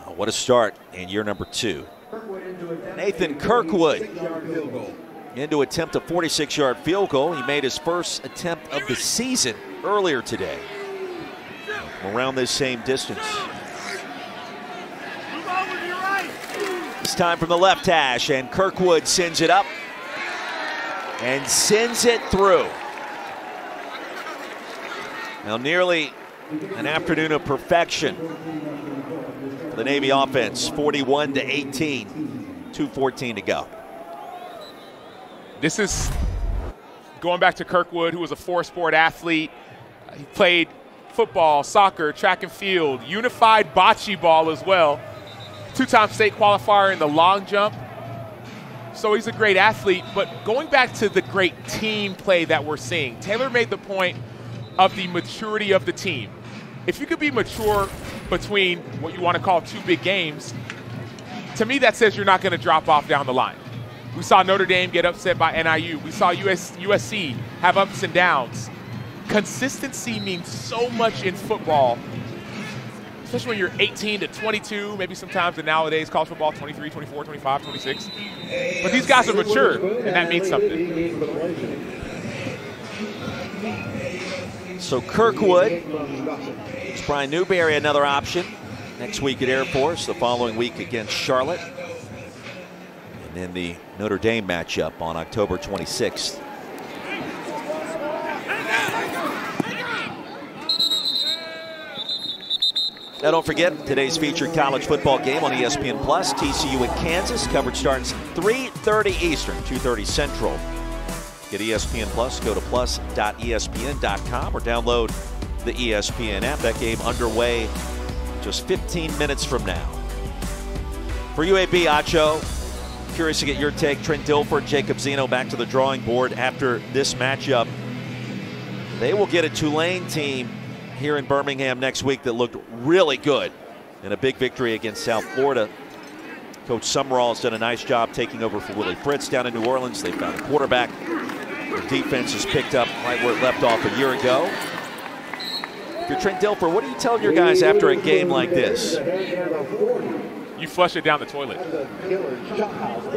What a start in year number 2. Nathan Kirkwood in to attempt a 46-yard field goal. He made his first attempt of the season earlier today. Around this same distance. This time from the left hash, and Kirkwood sends it up and sends it through. Now nearly an afternoon of perfection for the Navy offense, 41-18, 2:14 to go. This is going back to Kirkwood, who was a four-sport athlete. He played football, soccer, track and field, unified bocce ball as well. Two-time state qualifier in the long jump. So he's a great athlete, but going back to the great team play that we're seeing, Taylor made the point of the maturity of the team. If you could be mature between what you want to call two big games, to me that says you're not going to drop off down the line. We saw Notre Dame get upset by NIU. We saw USC have ups and downs. Consistency means so much in football, especially when you're 18 to 22, maybe sometimes in nowadays college football, 23, 24, 25, 26. But these guys are mature, and that means something. So Kirkwood, it's Brian Newberry, another option. Next week at Air Force, the following week against Charlotte. And then the Notre Dame matchup on October 26th. Now don't forget today's featured college football game on ESPN Plus, TCU at Kansas. Coverage starts 3:30 Eastern, 2:30 Central. Get ESPN Plus, go to plus.espn.com or download the ESPN app. That game underway just 15 minutes from now. For UAB, Acho, curious to get your take. Trent Dilfer, Jacob Zeno back to the drawing board after this matchup. They will get a Tulane team here in Birmingham next week that looked really good in a big victory against South Florida. Coach Summerall has done a nice job taking over for Willie Fritz down in New Orleans. They've found a quarterback. Their defense has picked up right where it left off a year ago. If you're Trent Dilfer, what are you telling your guys after a game like this? You flush it down the toilet.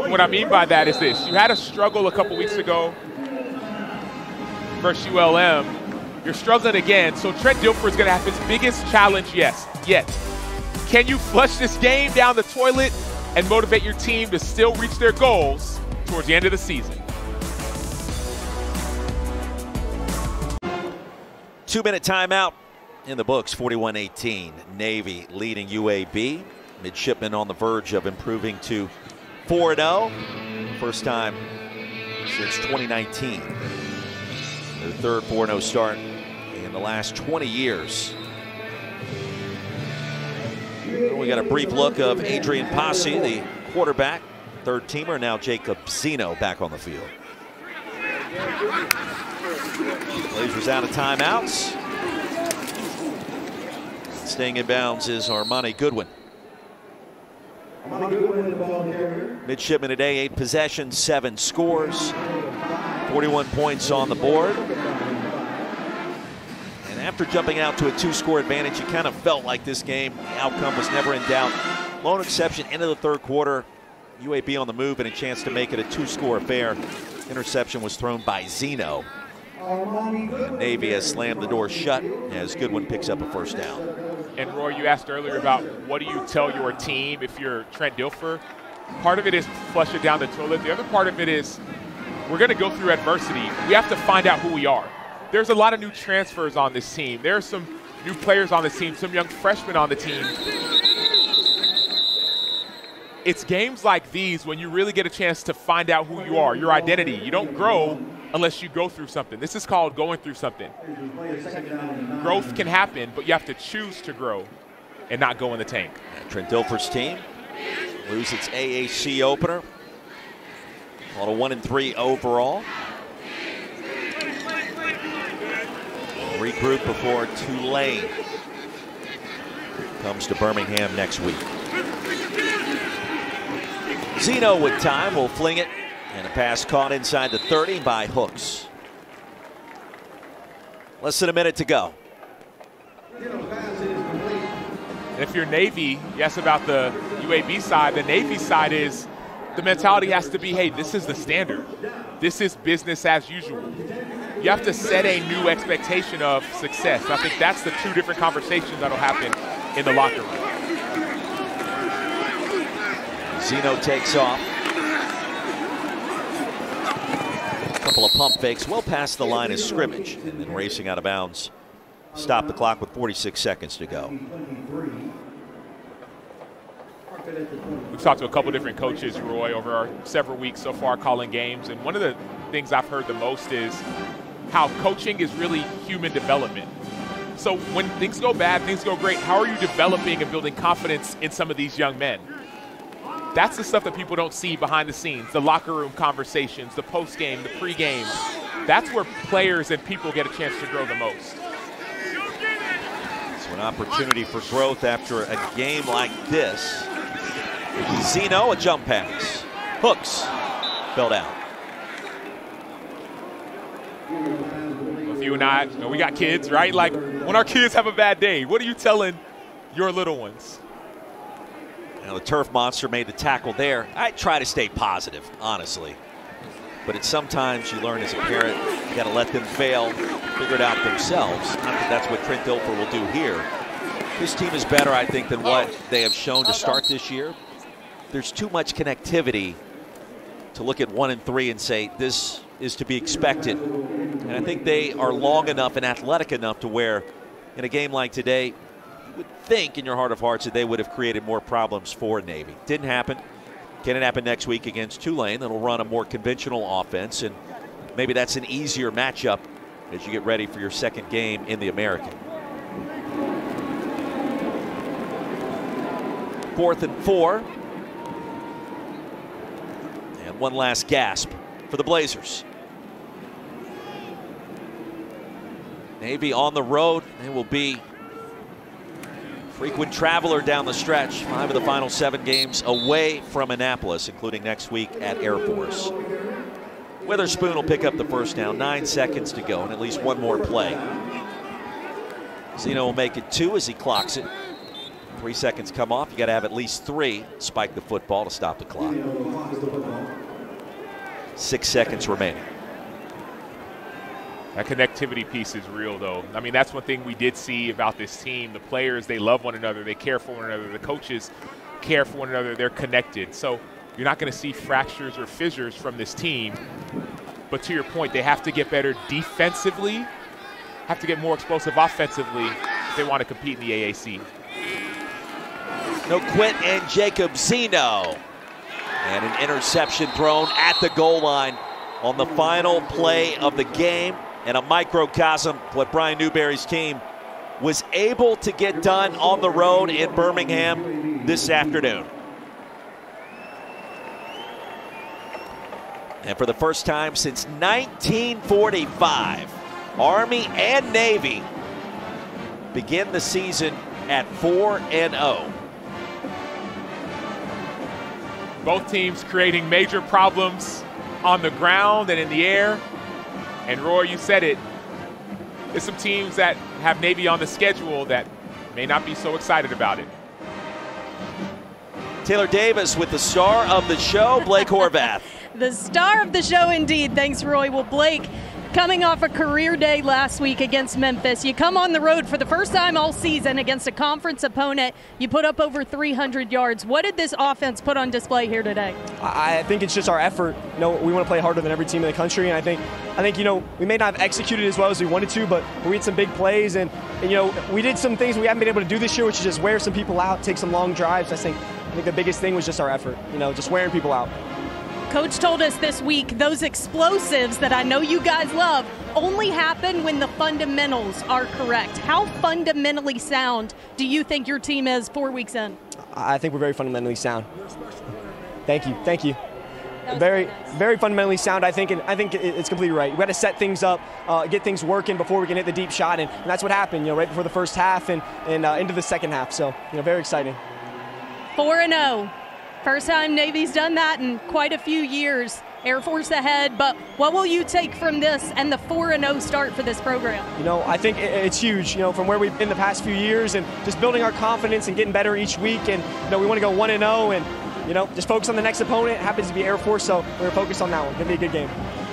What I mean by that is this. You had a struggle a couple weeks ago versus ULM. You're struggling again, so Trent Dilfer is going to have his biggest challenge yet. Can you flush this game down the toilet and motivate your team to still reach their goals towards the end of the season? 2-minute timeout in the books, 41-18. Navy leading UAB. Midshipmen on the verge of improving to 4-0. First time since 2019. Their third 4-0 start in the last 20 years. Well, we got a brief look of Adrian Posse, the quarterback, third teamer. Now Jacob Zeno back on the field. Blazers out of timeouts. Staying in bounds is Armani Goodwin. Midshipman today, 8 possessions, 7 scores, 41 points on the board. And after jumping out to a 2-score advantage, you kind of felt like this game, the outcome was never in doubt. Lone exception, end of the third quarter, UAB on the move and a chance to make it a 2-score affair. Interception was thrown by Zeno. And Navy has slammed the door shut as Goodwin picks up a first down. And Roy, you asked earlier about what do you tell your team if you're Trent Dilfer. Part of it is flush it down the toilet. The other part of it is we're going to go through adversity. We have to find out who we are. There's a lot of new transfers on this team. There are some new players on this team, some young freshmen on the team. It's games like these when you really get a chance to find out who you are, your identity. You don't grow unless you go through something. This is called going through something. Growth can happen, but you have to choose to grow and not go in the tank. Trent Dilfer's team loses its AAC opener. Called a 1-3 overall. Regroup before Tulane comes to Birmingham next week. Zeno with time will fling it. And a pass caught inside the 30 by Hooks. Less than a minute to go. And if you're Navy, you asked about the UAB side. The Navy side is the mentality has to be, hey, this is the standard. This is business as usual. You have to set a new expectation of success. I think that's the two different conversations that'll happen in the locker room. Zeno takes off. A couple of pump fakes well past the line of scrimmage, and then racing out of bounds. Stop the clock with 46 seconds to go. We've talked to a couple different coaches, Roy, over our several weeks so far calling games, and one of the things I've heard the most is how coaching is really human development. So when things go bad, things go great, how are you developing and building confidence in some of these young men? That's the stuff that people don't see behind the scenes, the locker room conversations, the post-game, the pre-game. That's where players and people get a chance to grow the most. So an opportunity for growth after a game like this. Zeno, a jump pass. Hooks, fell down. If you and I, we got kids, right? Like, when our kids have a bad day, what are you telling your little ones? Now the turf monster made the tackle there. I try to stay positive, honestly. But it's sometimes you learn as a parent, you got to let them fail, figure it out themselves. Not that that's what Trent Dilfer will do here. This team is better, I think, than what they have shown to start this year. There's too much connectivity to look at 1 and 3 and say this is to be expected. And I think they are long enough and athletic enough to where in a game like today, you would think in your heart of hearts that they would have created more problems for Navy. Didn't happen. Can it happen next week against Tulane? That'll run a more conventional offense, and maybe that's an easier matchup as you get ready for your second game in the American. 4th and 4. And one last gasp for the Blazers. Navy on the road. They will be frequent traveler down the stretch. 5 of the final 7 games away from Annapolis, including next week at Air Force. Witherspoon will pick up the first down. 9 seconds to go and at least one more play. Zeno will make it 2 as he clocks it. 3 seconds come off. You got to have at least 3. Spike the football to stop the clock. 6 seconds remaining. That connectivity piece is real, though. I mean, that's one thing we did see about this team. The players, they love one another. They care for one another. The coaches care for one another. They're connected. So you're not going to see fractures or fissures from this team. But to your point, they have to get better defensively, have to get more explosive offensively if they want to compete in the AAC. No quit and Jacob Zeno. And an interception thrown at the goal line on the final play of the game. And a microcosm what Brian Newberry's team was able to get done on the road in Birmingham this afternoon. And for the first time since 1945, Army and Navy begin the season at 4-0. Both teams creating major problems on the ground and in the air. And Roy, you said it, there's some teams that have Navy on the schedule that may not be so excited about it. Taylor Davis with the star of the show, Blake Horvath. The star of the show indeed. Thanks, Roy. Well, Blake, coming off a career day last week against Memphis, you come on the road for the first time all season against a conference opponent. You put up over 300 yards. What did this offense put on display here today? I think it's just our effort. You know, we want to play harder than every team in the country, and I think you know, we may not have executed as well as we wanted to, but we had some big plays, and you know, we did some things we haven't been able to do this year, which is just wear some people out, take some long drives. I think the biggest thing was just our effort. You know, just wearing people out. Coach told us this week those explosives that I know you guys love only happen when the fundamentals are correct. How fundamentally sound do you think your team is 4 weeks in? I think we're very fundamentally sound. Thank you. Thank you. Very fundamentally sound, I think, and I think it's completely right. We got to set things up, get things working before we can hit the deep shot, and that's what happened, you know, right before the first half and into the second half. So, you know, very exciting. 4-0. First time Navy's done that in quite a few years. Air Force ahead, but what will you take from this and the 4-0 start for this program? You know, I think it's huge, you know, from where we've been the past few years and just building our confidence and getting better each week. And, you know, we want to go 1-0 and just focus on the next opponent. It happens to be Air Force, so we're focused on that one. Gonna be a good game.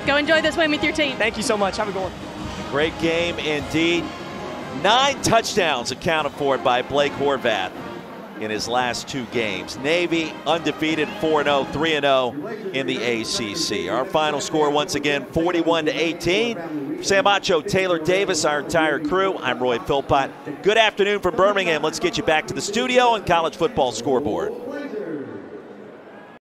Go enjoy this win with your team. Thank you so much. Have a good one. Great game indeed. 9 touchdowns accounted for by Blake Horvath in his last 2 games. Navy undefeated 4-0, 3-0 in the ACC. Our final score once again 41-18. Sam Acho, Taylor Davis, our entire crew. I'm Roy Philpott. Good afternoon from Birmingham. Let's get you back to the studio and College Football Scoreboard.